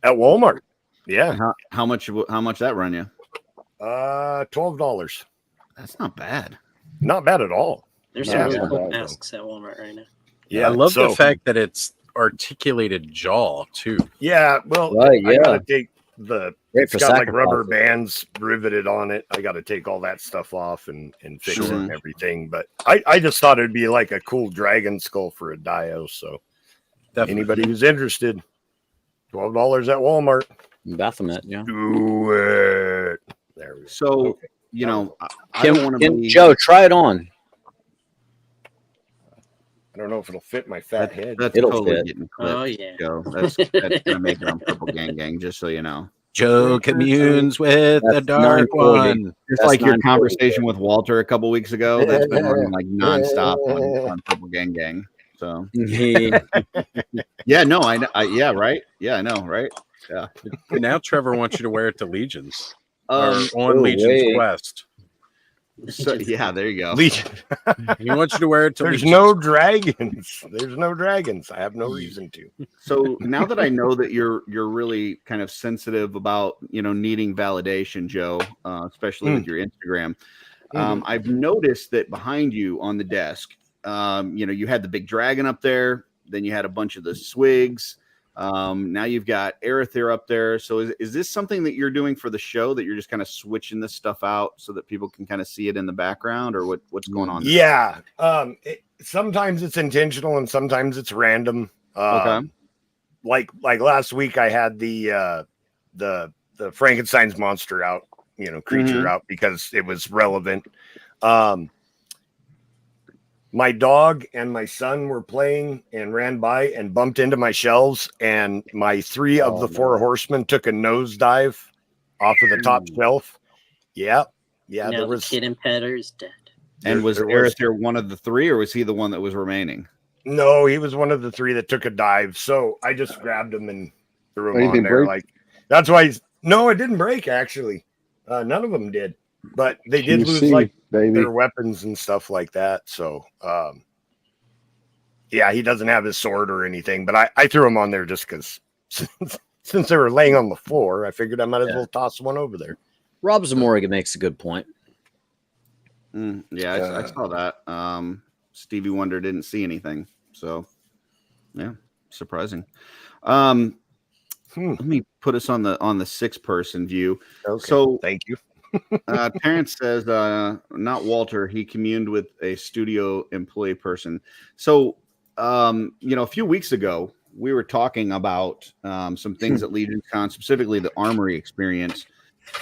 at Walmart. Yeah. How much that run you? $12. That's not bad. Not bad at all. There's Yeah, some really not cool bad, though. masks at Walmart right now. Yeah, I love the so- fact that it's articulated jaw too. Yeah, well, Right, I yeah. gotta take Great it's for got like sacrifice. rubber bands riveted on it. I gotta take all that stuff off and fix it Sure. and everything. But I just thought it'd be like a cool dragon skull for a dio. So Definitely. anybody who's interested, $12 at Walmart. Baphomet, yeah. Do it. There we go. So Okay. you know, I don't want to Can be Joe try it on? I don't know if it'll fit my fat head. That's It'll totally fit. getting clipped. Oh yeah. Joe. That's gonna make it on Purple Gang, just so you know. Joe communes with the That's dark 940. one. Just That's like your 940. conversation with Walter a couple weeks ago, that's been running like nonstop on Purple Gang. So yeah, no, yeah, right, yeah, I know, right, yeah. Now Trevor wants you to wear it to Legions. Um, Or on oh, Legion's wait. Quest. so, yeah, there you go. Legion. He wants you to wear it to There's Legion's no dragons. There's no dragons. I have no reason to. So now that I know that you're really kind of sensitive about needing validation, Joe, especially with your Instagram, I've noticed that behind you on the desk, you had the big dragon up there, then you had a bunch of the swigs. Now you've got Arethyr up there. So is this something that you're doing for the show, that you're just kind of switching this stuff out so that people can kind of see it in the background, or what's going on there? Yeah. Sometimes it's intentional and sometimes it's random. Okay. Like last week I had the Frankenstein's monster out, creature out because it was relevant. My dog and my son were playing and ran by and bumped into my shelves, and my 3 of the 4 horsemen took a nosedive off of the top shelf. Yeah. Yeah. Now There the was kitten petter is dead. And was there was- Arethyr one of the 3, or was he the one that was remaining? No, he was one of the 3 that took a dive. So I just grabbed him and threw him on Anything there. break? Like that's why no, it didn't break actually. None of them did, but they did lose like baby. their weapons and stuff like that. So yeah, he doesn't have his sword or anything, but I threw him on there just because since they were laying on the floor, I figured I might as well toss one over there. Rob Zamora makes a good point. Yeah, I saw that. Stevie Wonder didn't see anything, so yeah, surprising. Let me put us on the 6-person view. Okay, so thank you. Terrence says, not Walter. He communed with a studio employee person. So, a few weeks ago, we were talking about some things at LegionCon, specifically the armory experience.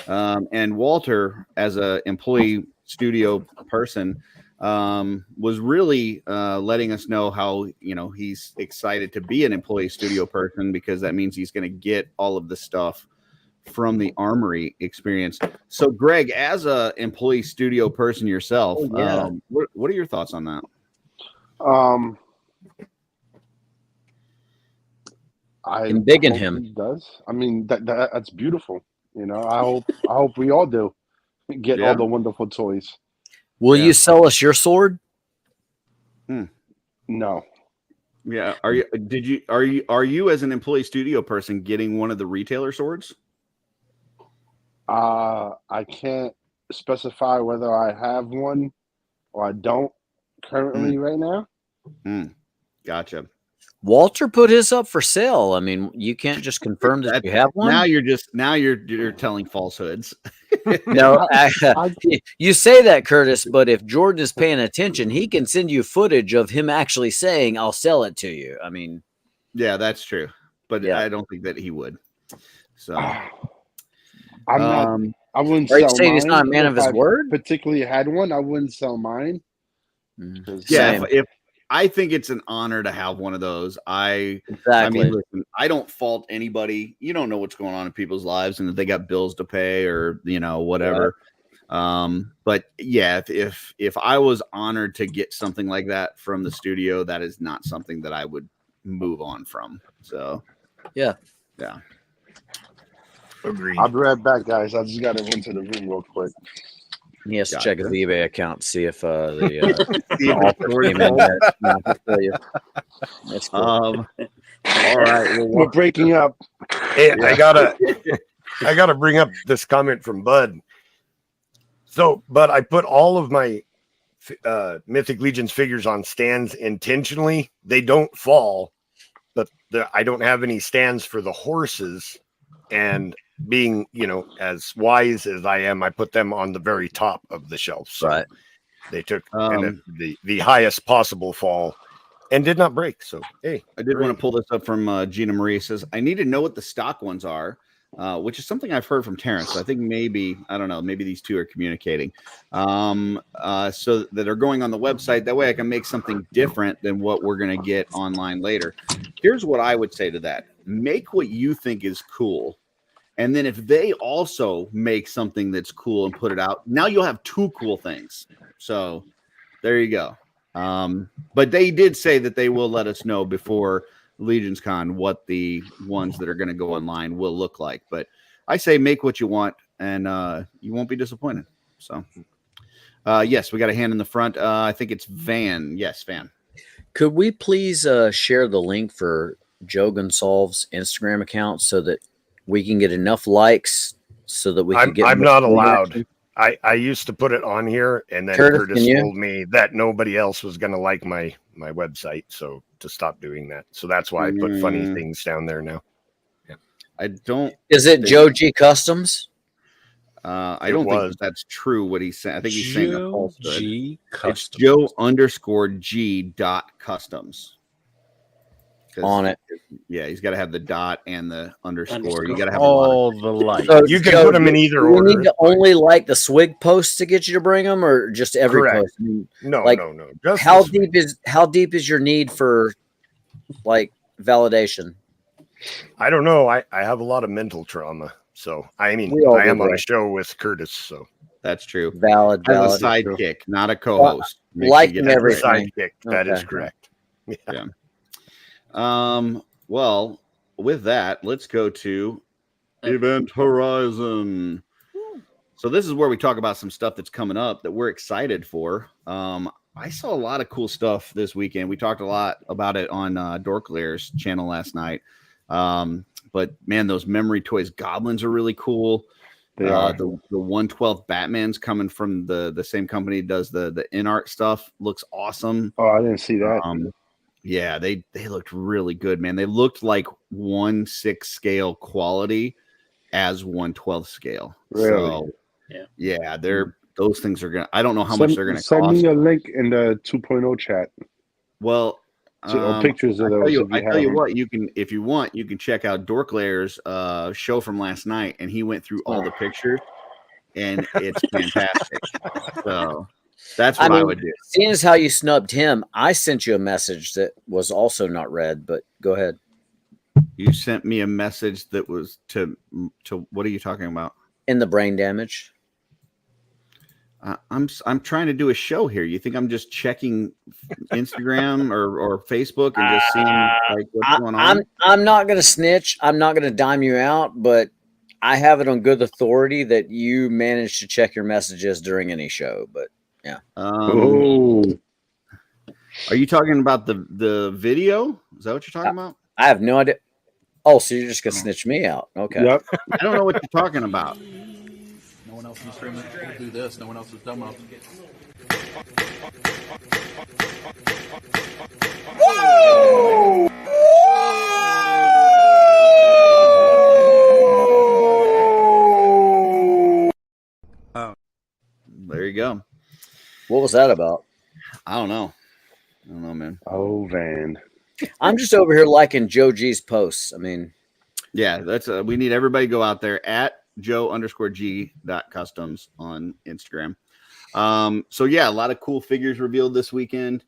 And Walter, as a employee studio person, was really letting us know how he's excited to be an employee studio person, because that means he's going to get all of the stuff from the armory experience. So Greg, as a employee studio person yourself, what are your thoughts on that? I Embiggen hope him. he does. I mean, that's beautiful. I hope we all do get all the wonderful toys. Will you sell us your sword? No. Yeah. Are you as an employee studio person getting one of the retailer swords? I can't specify whether I have one or I don't currently right now. Gotcha. Walter put his up for sale. I mean, you can't just confirm that you have one. Now you're telling falsehoods. No, you say that, Curtis, but if Jordan is paying attention, he can send you footage of him actually saying, "I'll sell it to you." I mean, yeah, that's true, but Yeah. I don't think that he would. So I'm not. I wouldn't Are you sell saying mine. he's not a man of If his I word? Particularly had one, I wouldn't sell mine. yeah, if I think it's an honor to have one of those. I mean, listen, I don't fault anybody. You don't know what's going on in people's lives, and if they got bills to pay or whatever. But yeah, if I was honored to get something like that from the studio, that is not something that I would move on from. So yeah. Agreed. I'll be right back, guys. I just got to run to the room real quick. He has to Gotcha. check his eBay account to see if the See if it's offer worth came in it. yet. No, I'll tell you. That's cool. All right. Well, We're breaking up. Hey, I gotta bring up this comment from Bud. So, but I put all of my Mythic Legions figures on stands intentionally. They don't fall, but I don't have any stands for the horses. And being, as wise as I am, I put them on the very top of the shelf. So Right. they took the highest possible fall and did not break. So, hey, I did want to pull this up from Gina Marie. It says, I need to know what the stock ones are, which is something I've heard from Terrence. So I think maybe these two are communicating. So that they're going on the website. That way I can make something different than what we're going to get online later. Here's what I would say to that. Make what you think is cool. And then if they also make something that's cool and put it out, now you'll have two cool things. So there you go. But they did say that they will let us know before Legions Con what the ones that are going to go online will look like. But I say make what you want, and you won't be disappointed. So, yes, we got a hand in the front. I think it's Van. Yes, Van. Could we please share the link for Joe Gonsalves' Instagram account so that we can get enough likes so that we can get. I'm not allowed. I used to put it on here, and then Curtis told me that nobody else was going to like my website, so to stop doing that. So that's why I put funny things down there now. Yeah, I don't. Is it Joe G Customs? I don't think that's true. What he's saying, I think he's saying a falsehood. G Customs. It's Joe_G.Customs. On it. Yeah, he's got to have the dot and the underscore. You got to have all the likes. So you can put them in either order. You need to only like the swig posts to get you to bring them, or just every post? I mean, no. Just how deep is your need for like validation? I don't know. I have a lot of mental trauma, so I am on a show with Curtis, so that's true. Valid. As a sidekick, not a co-host. Liking everything. Sidekick. That is correct. Yeah. Well, with that, let's go to Event Horizon. So this is where we talk about some stuff that's coming up that we're excited for. I saw a lot of cool stuff this weekend. We talked a lot about it on Dorklair's channel last night. But man, those Memory Toys goblins are really cool. The 1/12 Batman's coming from the same company does the in-art stuff. Looks awesome. Oh, I didn't see that. Yeah, they looked really good, man. They looked like 1/6 scale quality as 1/12 scale. Really? So, yeah, those things are gonna. I don't know how much they're gonna cost. Send me a link in the 2.0 chat. Well, pictures of those. I tell you what, you can, if you want, you can check out Dorklair's show from last night, and he went through all the pictures, and it's fantastic. So. That's what I would do. Seeing as how you snubbed him, I sent you a message that was also not read, but go ahead. You sent me a message that was to what are you talking about? In the brain damage. I'm trying to do a show here. You think I'm just checking Instagram or Facebook and just seeing like what's going on? I'm not going to snitch. I'm not going to dime you out, but I have it on good authority that you managed to check your messages during any show, but yeah. Are you talking about the video? Is that what you're talking about? I have no idea. Oh, so you're just gonna snitch me out? Okay. Yep. I don't know what you're talking about. No one else in the stream will do this. No one else is dumb enough. There you go. What was that about? I don't know, man. Oh, Van. I'm just over here liking Joe G's posts. I mean, yeah, that's we need everybody to go out there at Joe_G.Customs on Instagram. So yeah, a lot of cool figures revealed this weekend.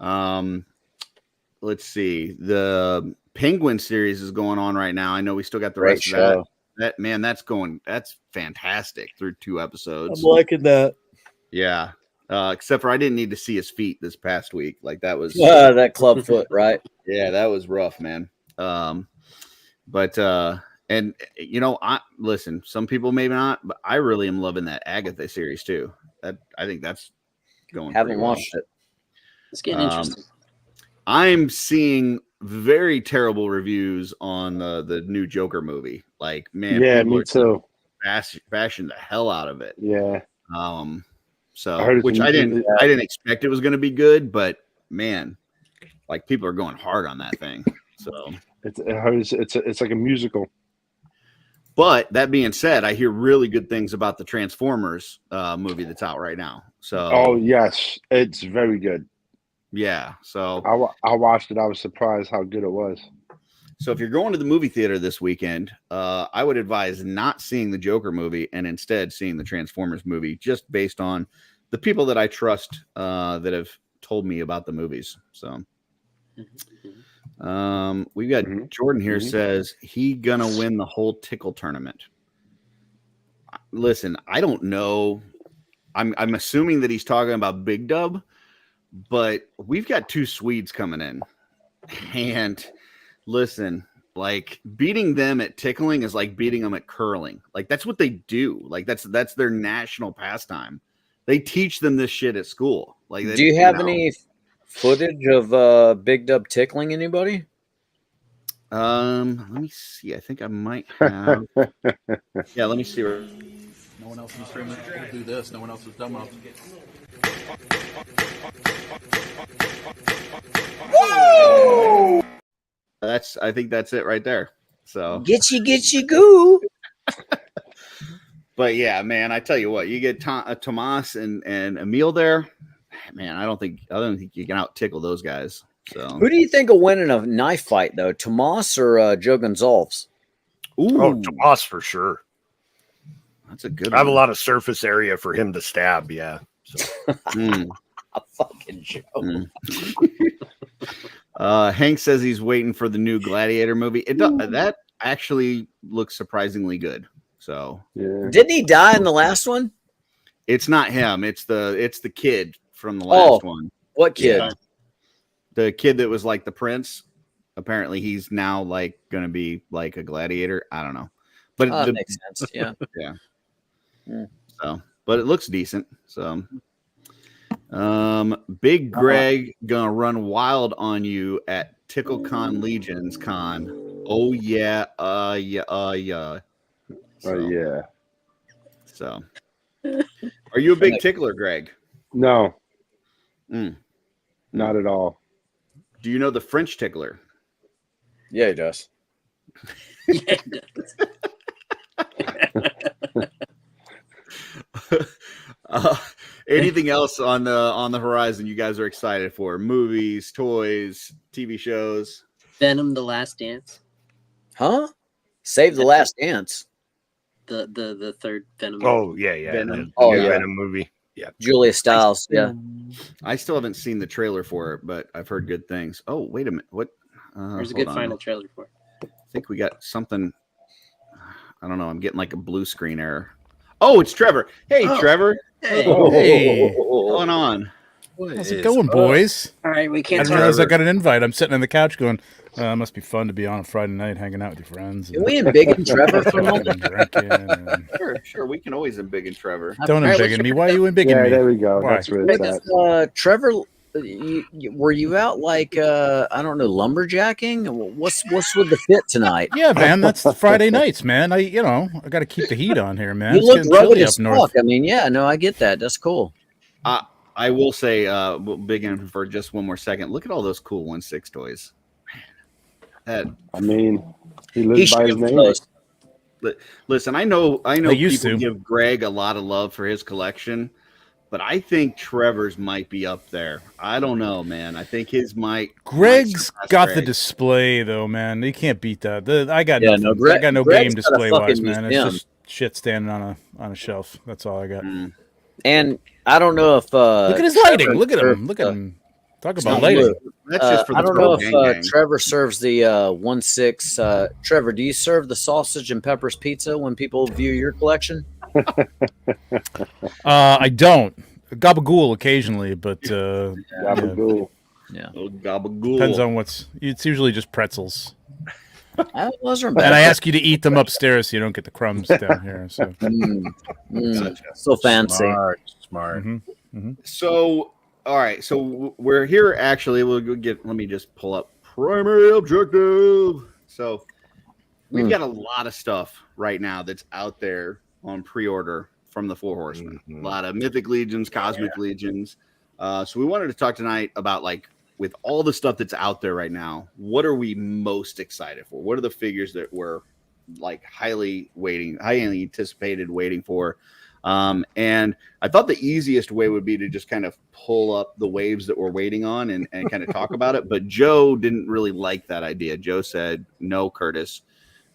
Let's see, the Penguin series is going on right now. I know we still got the rest of that That's fantastic through 2 episodes. I'm liking that. Yeah. Except for I didn't need to see his feet this past week. Like that was that club foot, right? Yeah, that was rough, man. But and I listen, some people maybe not, but I really am loving that Agatha series too. I think that's going. Haven't watched it. It's getting interesting. I'm seeing very terrible reviews on the new Joker movie. Like, man, yeah, me too. Bashing the hell out of it. Yeah. So which I didn't expect it was going to be good, but man, like people are going hard on that thing. So it's like a musical. But that being said, I hear really good things about the Transformers movie that's out right now. So yes, it's very good. Yeah, so I watched it. I was surprised how good it was. So if you're going to the movie theater this weekend, I would advise not seeing the Joker movie and instead seeing the Transformers movie, just based on the people that I trust that have told me about the movies. So we've got Jordan here says he gonna win the whole tickle tournament. Listen, I don't know. I'm assuming that he's talking about Big Dub. But we've got 2 Swedes coming in, and listen, like beating them at tickling is like beating them at curling. Like that's what they do. Like that's their national pastime. They teach them this shit at school. Like, do you have any footage of Big Dub tickling anybody? Let me see. I think I might have. Yeah, let me see. No one else in the stream will do this. No one else is dumb enough. Woo! I think that's it right there. So get you goo. But yeah, man, I tell you what, you get Tomas and Emil there, man. I don't think you can out tickle those guys. So who do you think will win in a knife fight though, Tomas or Joe Gonzalez? Ooh, Tomas for sure. That's a good. I have a lot of surface area for him to stab. Yeah. So. A fucking joke. Hank says he's waiting for the new Gladiator movie. That actually looks surprisingly good. So didn't he die in the last one? It's not him. It's the kid from the last one. What kid? Yeah. The kid that was like the prince. Apparently, he's now like going to be like a gladiator. I don't know, but that makes sense. Yeah, yeah. So, but it looks decent. So. Big Greg gonna run wild on you at TickleCon Legions Con. Oh yeah, yeah. So, yeah. So, are you a big tickler, Greg? No, not at all. Do you know the French tickler? Yeah, he does. Yeah, he does. Anything else on the horizon you guys are excited for? Movies, toys, TV shows? Venom: The Last Dance. Huh? Save the Last Dance. The third Venom. Oh yeah. Venom. Venom movie. Yeah. Julia Stiles. Yeah. I still haven't seen the trailer for it, but I've heard good things. Oh, wait a minute. What? There's a good final trailer for it. I think we got something. I don't know. I'm getting like a blue screen error. Oh, it's Trevor. Hey, Trevor. Hey. Hey. What's going on? How's it going, boys? All right, we I can't didn't realize I got an invite. I'm sitting on the couch going, it must be fun to be on a Friday night hanging out with your friends. Can we embiggen Trevor for a moment? Sure. We can always embiggen Trevor. Don't embiggen me. Why are you embiggen me? There we go. Why? That's where it's at. Trevor, were you out like I don't know, lumberjacking? What's with the fit tonight? Yeah, man, that's Friday nights, man. I got to keep the heat on here, man. You It's look getting rugged chilly as up north. fuck. I mean, yeah, no, I get that. That's cool. I will say, big in for just one more second. Look at all those cool 1/6 toys. Man, I mean, he lives by his name. Listen, I know used people to. give Greg a lot of love for his collection, but I think Trevor's might be up there. I don't know, man. I think his might. Greg's might got Greg. the display though, man. You can't beat that. I got Yeah, nothing. no, Greg- I got no Greg's game got a display wise, fucking man. museum. It's just shit standing on a shelf. That's all I got. And I don't know if Look at his lighting. Look at him. Look at him. Talk It's about not lighting. blue. That's just for the I don't know pro gang if gang. Trevor serves the 1-6. Trevor, do you serve the sausage and peppers pizza when people view your collection? I don't. Gabagool occasionally, but Gabagool. Yeah. Oh, gabagool. Depends on what's. It's usually just pretzels. Those are And bad. I ask you to eat them upstairs so you don't get the crumbs down here. So, so fancy. Smart. So, all right. So we're here. Actually, we'll go get. Let me just pull up primary objective. So we've got a lot of stuff right now that's out there on pre-order from the Four Horsemen. A lot of Mythic Legions, Cosmic Legions. So we wanted to talk tonight about, like, with all the stuff that's out there right now, what are we most excited for? What are the figures that we're like highly anticipated, waiting for? And I thought the easiest way would be to just kind of pull up the waves that we're waiting on and kind of talk about it. But Joe didn't really like that idea. Joe said, "No, Curtis,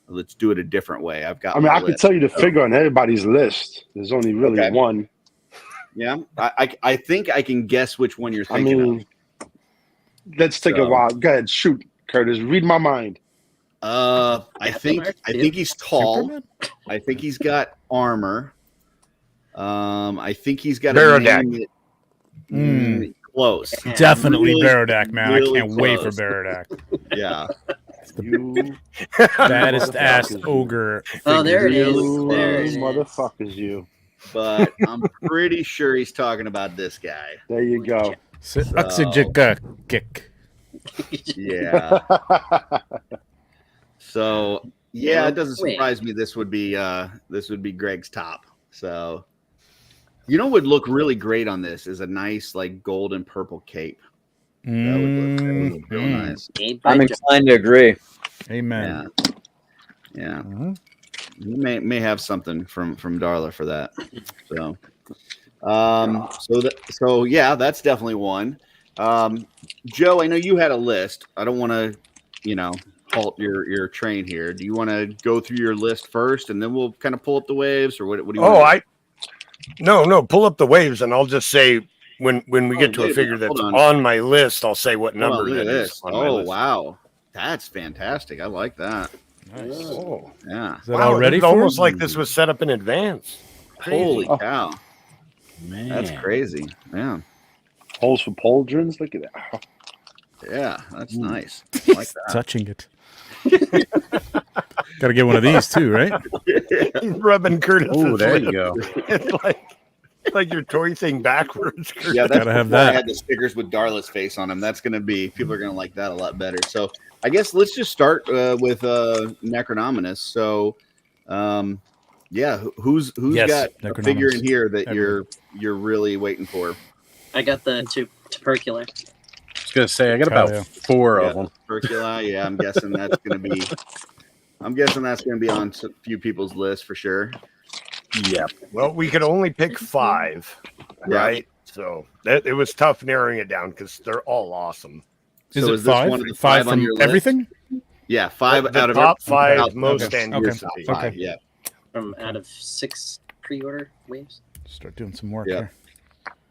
let's do it a different way." I've got. I mean, I could tell you the figure on everybody's list. There's only really one. Yeah, I think I can guess which one you're thinking of. Let's take a while. Go ahead, shoot, Curtis. Read my mind. I think he's tall. Superman? I think he's got armor. I think he's got Barodak. a name close. Definitely Really, Barodak, man. really I can't wait for close. Barodak. Yeah. You Baddest ass ogre. Oh, there it is. Really There it is. motherfuckers, you. But I'm pretty sure he's talking about this guy. There you go. Kick. Yeah. So yeah, it doesn't surprise me. This would be Greg's top. So, you know, what would look really great on this is a nice like gold and purple cape. That would look real nice. I'm inclined to agree. Amen. Yeah. You may have something from Darla for that. So, so yeah, that's definitely one. Joe, I know you had a list. I don't want to, halt your train here. Do you want to go through your list first, and then we'll kind of pull up the waves, or what do you? want No, pull up the waves, and I'll just say when we get to a figure that's on my list, I'll say what number that is. Oh wow, that's fantastic! I like that. Nice. Oh yeah, is that all ready? It's almost like this was set up in advance. Crazy. Holy cow, man, that's crazy. Yeah, holes for pauldrons. Look at that. Yeah, that's nice. I like that. Touching it. Got to get one of these too, right? He's rubbing Curtis. Oh, there you go. It's like your toy thing backwards. Curtis. Yeah, that's gotta have before I that. had the stickers with Darla's face on them. That's gonna be people are gonna like that a lot better. So I guess let's just start with Necronominus. So yeah, who's got a figure in here that you're really waiting for? I got the tubercular. I was gonna say I got about 4 of them. Tubercula, yeah, I'm guessing that's gonna be on a few people's list for sure. Yeah. Well, we could only pick 5, right? So it was tough narrowing it down because they're all awesome. Is So it is this 5? one of the 5 5 on from your list? everything? Yeah, 5 The out of top 5 out- most okay. anticipated. Top 5, Okay. yeah. From out of 6 pre-order waves. Start doing some work Yeah. here.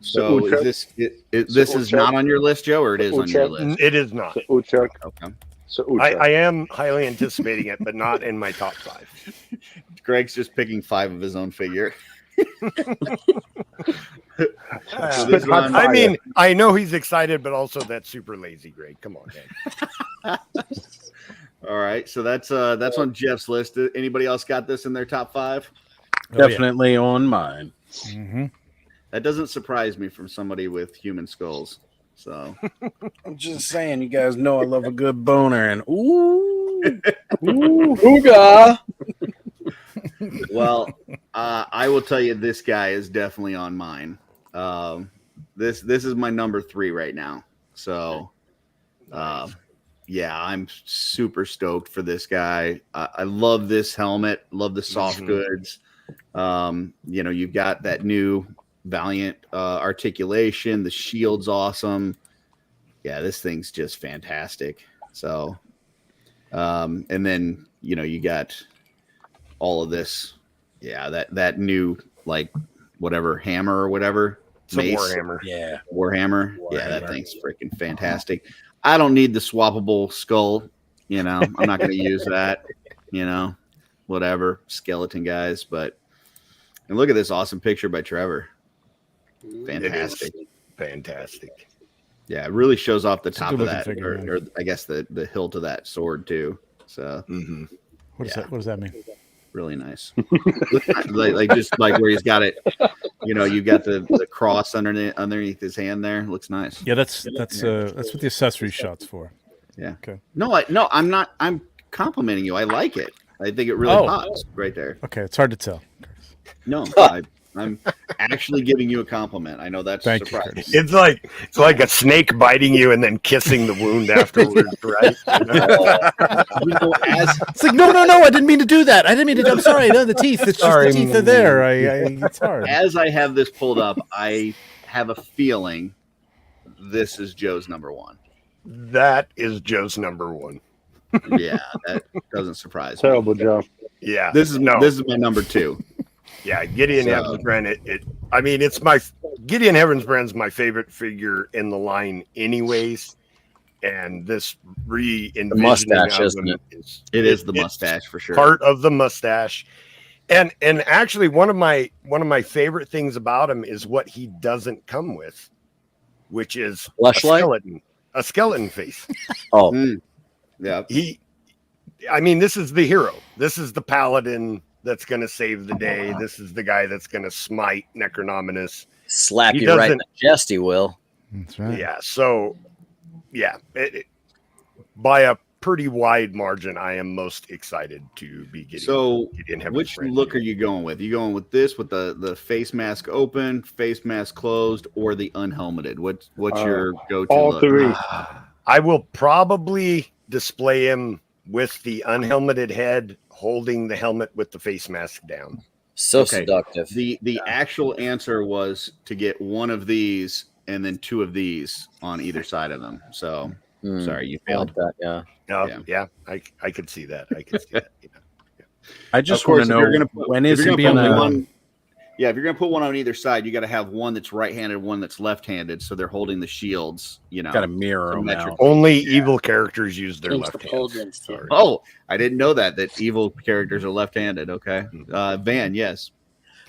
So is this is not on your list, Joe, or it is on your list? It is not. Uchuk. Okay. So I am highly anticipating it, but not in my top 5. Greg's just picking 5 of his own figure. I mean, I know he's excited, but also that's super lazy, Greg. Come on, man. All right, so that's on Jeff's list. Anybody else got this in their top 5? Definitely on mine. Mm-hmm. That doesn't surprise me from somebody with human skulls. So I'm just saying, you guys know I love a good boner, and Ooga. well, I will tell you, this guy is definitely on mine. This is my number 3 right now. So, yeah, I'm super stoked for this guy. I love this helmet. Love the soft goods. You've got that new Valiant articulation. The shield's awesome. Yeah, this thing's just fantastic. So, and then you got all of this. Yeah, that new like whatever hammer or whatever. It's a Warhammer. Yeah. Warhammer. Yeah, that thing's freaking fantastic. I don't need the swappable skull. You know, I'm not going to use that. You know, whatever, skeleton guys. But and look at this awesome picture by Trevor. Fantastic. Fantastic. Yeah, it really shows off the It's a top of good-looking that, figure, man. or I guess the hilt of that sword too. So What does that mean? really nice. like just like where he's got it. You know, you got the cross underneath his hand there. Looks nice. Yeah, that's what the accessory shot's for. Yeah. Okay. No, I'm not. I'm complimenting you. I like it. I think it really pops right there. Okay, it's hard to tell. No, I'm actually giving you a compliment. I know that's Thank you, surprising. Curtis. It's like a snake biting you and then kissing the wound afterwards, right? You know, It's like no, I didn't mean to do that. I didn't mean to. I'm sorry. No, the teeth. It's just the teeth are there. It's hard. As I have this pulled up, I have a feeling this is Joe's number one. That is Joe's number one. Yeah, that doesn't surprise me. Terrible, Joe. Yeah, This is my number two. Yeah, Gideon Heavensbrand. I mean, it's Gideon Heavensbrand's my favorite figure in the line, anyways. And this The mustache, isn't it? It is the mustache for sure. Part of the mustache, and actually one of my favorite things about him is what he doesn't come with, which is a skeleton face. Yeah. I mean, this is the hero. This is the paladin that's going to save the day. This is the guy that's going to smite Necronominus. Slap you right in the chest, he will. That's right. Yeah. So, yeah, by a pretty wide margin, I am most excited to be getting. So, which look are you going with? You going with this with the face mask open, face mask closed, or the unhelmeted? What's your go-to? All look? three. I will probably display him with the unhelmeted head, holding the helmet with the face mask down. So seductive. The actual answer was to get one of these and then two of these on either side of them. So sorry, you failed. Like that, Yeah, I could see that. I could see that. Yeah. I just want to know when is he being one. Yeah, if you're going to put one on either side, you got to have one that's right-handed, one that's left-handed, so they're holding the shields. You know, got to mirror them out. Only evil characters use their left hands. Oh, I didn't know that evil characters are left-handed. Okay, Van, yes.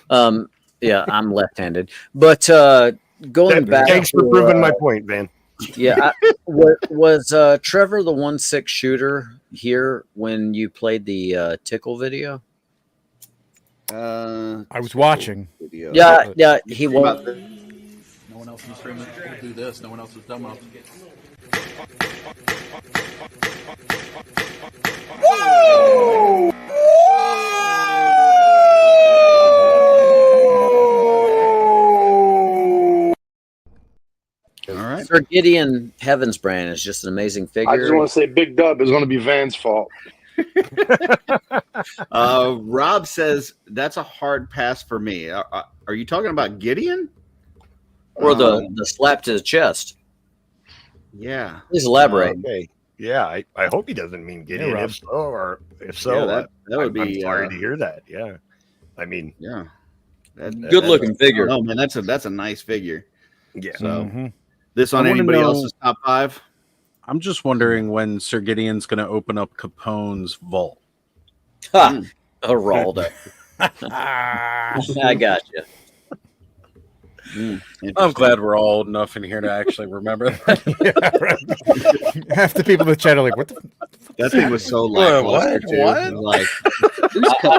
Yeah, I'm left-handed, but going back. Thanks for proving my point, Van. Yeah, was Trevor the 1/6 shooter here when you played the tickle video? I was watching. Yeah, he was. No one else in the stream will do this. No one else is dumb enough. All right. Sir Gideon Heavensbrand is just an amazing figure. I just want to say Big Dub is going to be Van's fault. Rob says that's a hard pass for me. Are you talking about Gideon? Or the slap to the chest? Yeah. Please elaborate. Okay. Yeah, I hope he doesn't mean Gideon. Rob. If so, that would be. I'm sorry to hear that. Yeah, I mean, yeah, good looking figure. Oh man, that's a nice figure. Yeah. So this on anybody else's top five? I'm just wondering when Sir Gideon's going to open up Capone's vault. Ha! Geraldo. I got you. I'm glad we're all old enough in here to actually remember that. Yeah, right. Half the people in the chat are like, "What the?" That thing was so lackluster too. What? Like,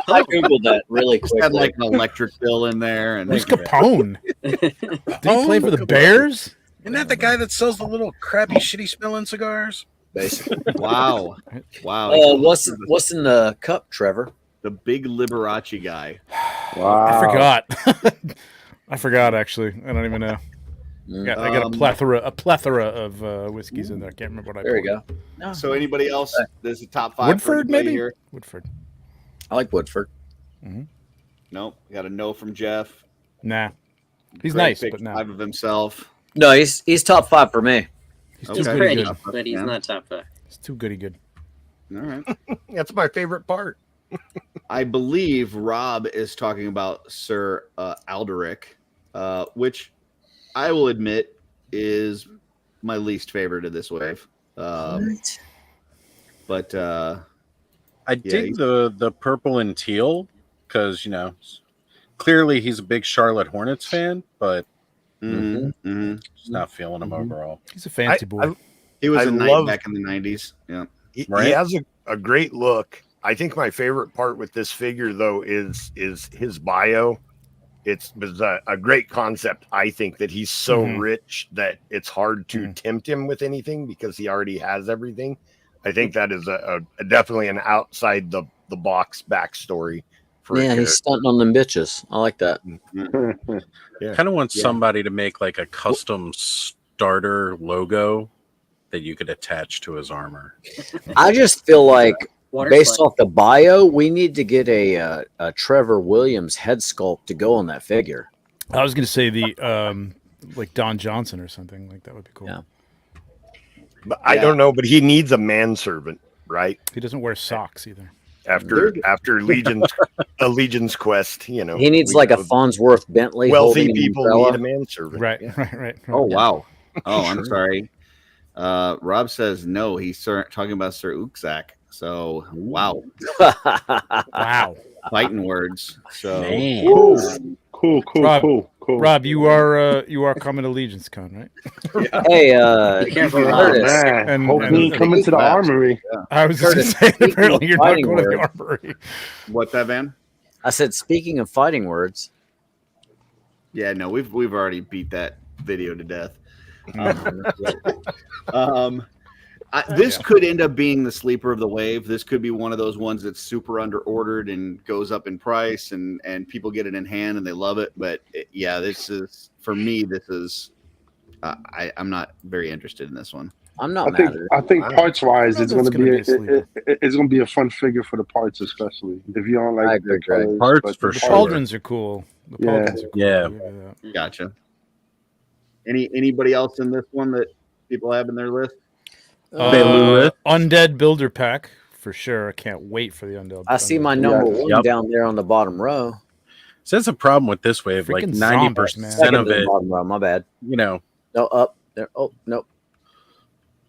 I googled that really quickly. had like an electric bill in there, and Who's Capone? Did he play for the Bears? Isn't that the guy that sells the little crappy, shitty smelling cigars? Basically. wow. What's in the cup, Trevor? The big Liberace guy. Wow. I forgot. I forgot actually. I don't even know. I got a plethora of whiskeys in there. I can't remember what I. There you go. No. So anybody else? There's a top five. Woodford, maybe. Here? Woodford. I like Woodford. Nope. Got a no from Jeff. Nah, he's Greg nice, picked but no. 5 of himself. No, he's top 5 for me. He's He's too pretty, good. but he's not top 5. He's too goody good. All right. That's my favorite part. I believe Rob is talking about Sir Alderic, which I will admit is my least favorite of this wave. But I dig the purple and teal because clearly he's a big Charlotte Hornets fan, but just not feeling him overall. He's a fancy boy. He was I a knight love- back in the 90s. Yeah, He Right? has a great look. I think my favorite part with this figure, though, is his bio. It's a great concept. I think that he's so rich that it's hard to tempt him with anything because he already has everything. I think that is a definitely an outside the box backstory. For Yeah, he's stunting on them bitches. I like that. Kind of want somebody to make like a custom starter logo that you could attach to his armor. I just feel like, Water based slide. off the bio, we need to get a Trevor Williams head sculpt to go on that figure. I was going to say the like Don Johnson or something like that would be cool. Yeah. But I don't know, but he needs a manservant, right? He doesn't wear socks either. After Legion's quest, He needs like a Farnsworth Bentley. wealthy holding an people umbrella. need a manservant. Right, Yeah. right. Oh wow. Oh, I'm sorry. Rob says no. He's talking about Sir Ukzak. So wow. Wow. Fighting words. So Cool. Rob, you are coming to Legion's Con, right? Hey, careful, Curtis. And- Hopefully, and- coming to the armory. I was just going to say, Speaking apparently of you're not fighting going to the words. armory. What's that, Van? I said, speaking of fighting words, Yeah, no, we've already beat that video to death. This could end up being the sleeper of the wave. This could be one of those ones that's super under ordered and goes up in price, and people get it in hand and they love it. But this is, for me, this is I'm not very interested in this one. I'm not I think mad at it. I think parts wise, it's going to be a sleeper. it's going to be a fun figure for the parts, especially if you don't I like agree, the Greg. colors. Parts but for the The sure. pauldrons are cool. The Yeah. pauldrons are cool. Yeah. I'll give you that. Gotcha. Anybody else in this one that people have in their list? Undead Builder Pack for sure. I can't wait for the Undead. I see Undead my Builder number Pack. one Yep. down there on the bottom row. So that's a problem with this wave. Like Freaking 90% zombies, Second of to the it, bottom row. My bad. no, Up there. Oh no,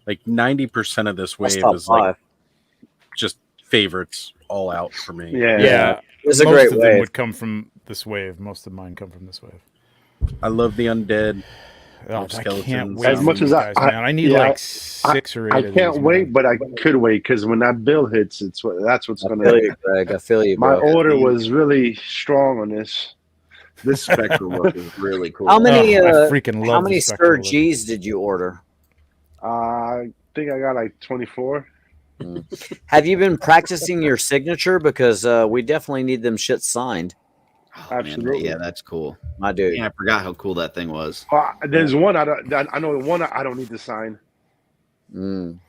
like 90% of this that's wave top is like five. just favorites all out for me. Yeah, It's a most great of them wave. would come from this wave. Most of mine come from this wave. I love the undead. Oh, I skeletons. can't wait. As for much these as guys, man. I need like 6 or 8. I of can't these, wait, man. but I could wait because when that bill hits, that's what's I going feel to. you, Greg. I feel you, My bro. order was really strong on this. This Spectre look is really cool. How many? I freaking love How many the Sir spectral look. G's did you order? I think I got like 24. Have you been practicing your signature? Because we definitely need them shit signed. Oh, man, Absolutely. yeah, that's cool. I do. Yeah, I forgot how cool that thing was. There's one I know one I don't need to sign. Mm. And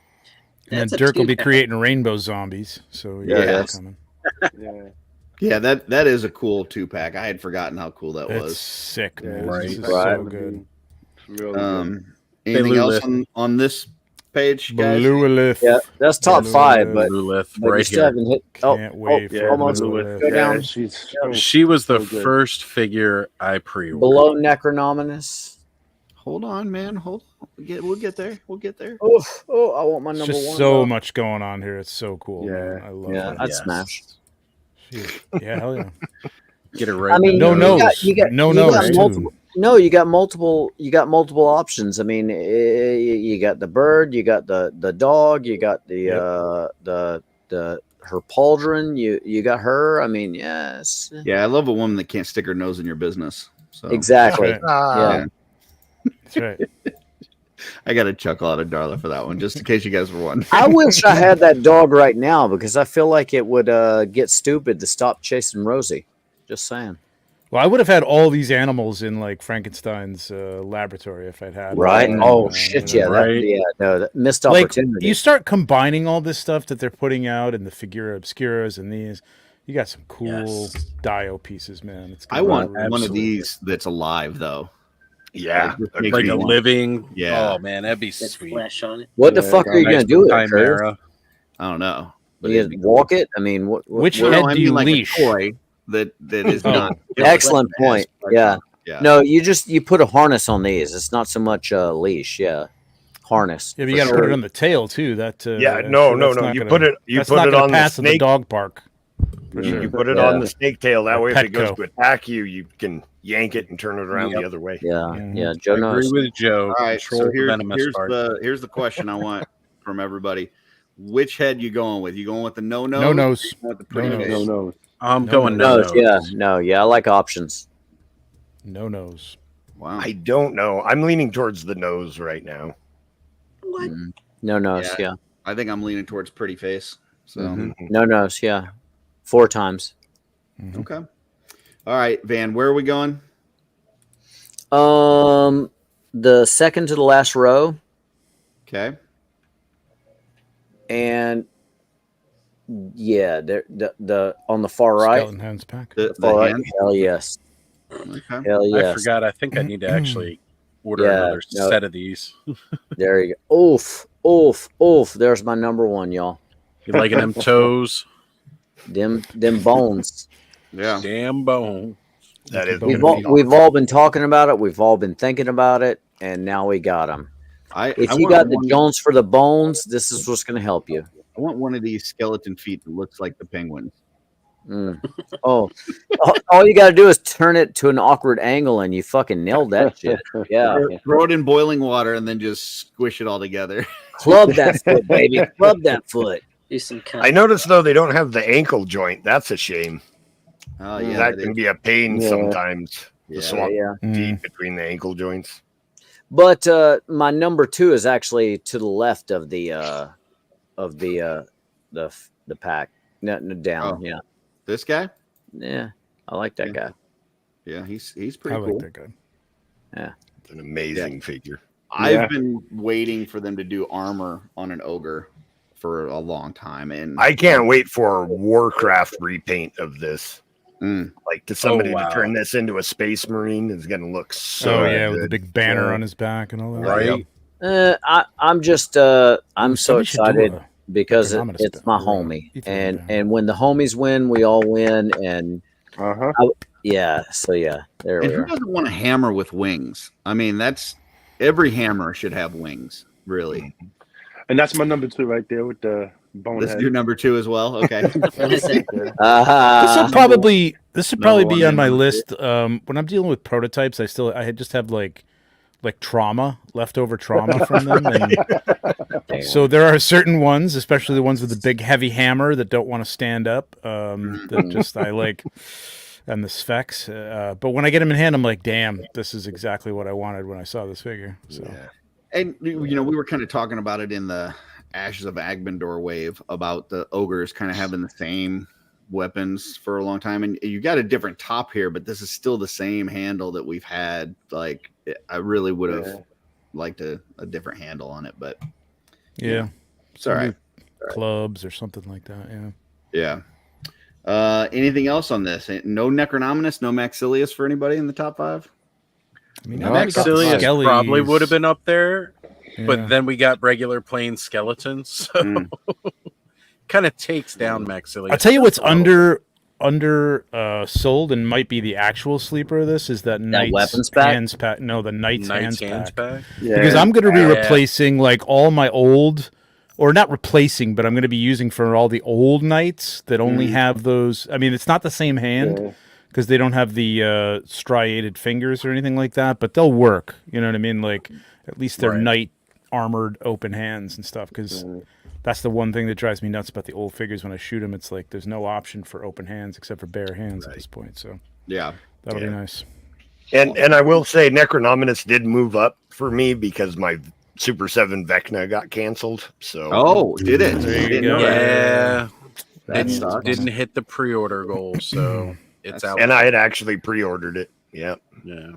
then That's a Dirk will be two-pack. creating rainbow zombies. So yeah, Yes. coming. Yeah. Yeah, that is a cool 2-pack. I had forgotten how cool that It's was. sick, Yeah, man. this Right. This is Right. so good. Really good. Anything Blue else Lith. on this page, guys? Bluelith. Yeah, that's top Blue five, Lith. but, Lulith, but you right still here. haven't hit. Can't wait Yeah, for almost Bluelith. go down she's She was the So good. first figure I pre-ordered. below Necronominus. Hold on, man. Hold on. We'll get there. We'll get there. Oh, I want my It's number just one. so though. much going on here. It's so cool. Yeah. Man. I love Yeah, it. I'd Yes. smash. Jeez. Yeah, hell yeah. Get it right. I mean, in No the nose. nose. You got No you nose, got too. multiple. No, you got multiple. You got multiple options. I mean, you got the bird, you got the dog, you got the her pauldron. You got her. I mean, yes, Yeah, I love a woman that can't stick her nose in your business. So exactly. That's Yeah. That's right. I got a chuckle out of Darla for that one, just in case you guys were wondering. I wish I had that dog right now because I feel like it would get stupid to stop chasing Rosie. Just saying. Well, I would have had all these animals in like Frankenstein's laboratory if I'd had Right? them. Oh shit! Yeah, Right. that missed Like opportunity. you start combining all this stuff that they're putting out and the Figura Obscuras and these, you got some cool Yes. Dio pieces, man. It's I gonna want be one of Absolutely. these that's alive, though. Yeah. Like, makes Like me a want- living. Yeah. Oh man, that'd be That's sweet. flesh on it. What the Yeah, fuck are you Nice gonna do with it? Curtis? chimera. I don't know. But You it'd be gonna walk it? I mean, what Which cool. head No, I do you mean like leash? a toy that is Oh. not. Excellent point. Yeah. Yeah. No, you put a harness on these. It's not so much a leash. Yeah, harness. Yeah, but you got to put it on the tail too. That no. That's You not put gonna- it. You that's put not it gonna on the pass in the snake. dog park. For You sure. put it Yeah. on the snake tail. That Or way, if it goes Petco. to attack you, you can yank it and turn it around the other way. Yeah, yeah. Joe I knows. agree with Joe. All right, Control so the venomous part. here's the question I want from everybody. Which head you going with? You going with the no nose? No nose. With the pretty No face? nose. No. I'm No going nose. no. Yeah, no, yeah. I like options. No nose. Wow. I don't know. I'm leaning towards the nose right now. What? No nose. Yeah. I think I'm leaning towards pretty face. So No nose. Yeah. 4 times. okay. All right, Van. Where are we going? The second to the last row, Okay. and yeah, the on the far right. Skeleton hands pack. The Far right. hand? Hell yes. Okay. Hell I yes. forgot. I think I need to actually order Yeah, another no. set of these. There you go. Oof. Oof. Oof. There's my number one, y'all. You liking them toes? Them bones. Yeah. Damn bone. That is. We've all been talking about it. We've all been thinking about it, and now we got them. If you want got the one- Jones for the bones, this is what's going to help you. I want one of these skeleton feet that looks like the penguin. Mm. Oh, all you got to do is turn it to an awkward angle, and you fucking nailed that shit. Yeah, Throw it in boiling water and then just squish it all together. club that foot, baby. Club that foot. Do some I noticed though they don't have the ankle joint. That's a shame. Oh yeah, that can be a pain Yeah. sometimes. Yeah. The swamp Yeah. deep between the ankle joints. But my number 2 is actually to the left of the pack. No, down. Oh. Yeah, This guy? yeah. I like that guy. Yeah, he's I pretty like cool. that guy. Yeah. It's an amazing figure. I've been waiting for them to do armor on an ogre for a long time, and I can't wait for a Warcraft repaint of this. Mm. Like to somebody wow. to turn this into a space marine is going to look so. Oh yeah, with the good. big banner Yeah. on his back and all that. Right? I'm just I'm Ooh, so somebody should do excited a because Economist it's my or, homie, Ethan and down. and when the homies win, we all win, and Uh-huh. yeah. So yeah, there And we who are. doesn't want a hammer with wings? I mean, that's every hammer should have wings, really. And that's my number 2 right there with the bone This is head. your number 2 as well. Okay. This will Uh-huh. probably number be one on and my number list. When I'm dealing with prototypes, I just have like trauma, leftover trauma from them, and so there are certain ones, especially the ones with the big heavy hammer that don't want to stand up. That just I like, and the specs. But when I get them in hand, I'm like, damn, this is exactly what I wanted when I saw this figure. So And you know, we were kind of talking about it in the Ashes of Agbendor wave about the ogres kind of having the same weapons for a long time, and you got a different top here, but this is still the same handle that we've had. Like, I really would have liked a different handle on it, but yeah, it's all right. clubs or something like that. Yeah. Yeah. Anything else on this? No Necronominus, no Maxilius for anybody in the top 5? I mean, No, Maxilius Skellies. probably would have been up there, Yeah. but then we got regular plain skeletons, so kind of takes down Maxilius. I'll tell you what's just a little under sold and might be the actual sleeper of this is that Knight's weapons pack? hands pack. No, the Knight's, Knight's hands hands pack. back. Because I'm going to be Yeah. replacing like all my old, or not replacing, but I'm going to be using for all the old Knights that only have those. I mean, it's not the same hand because they don't have the striated fingers or anything like that, but they'll work. You know what I mean? Like at least they're Right. Knight armored open hands and stuff because. That's the one thing that drives me nuts about the old figures. When I shoot them, it's like there's no option for open hands except for bare hands at this point. So Yeah. that'll be nice. And I will say Necronominus did move up for me because my Super 7 Vecna got canceled. So Oh, did it? There you I didn't go. know that. Yeah, That it sucks. didn't hit the pre-order goal, so it's out. and I had actually pre-ordered it. Yeah. Yeah,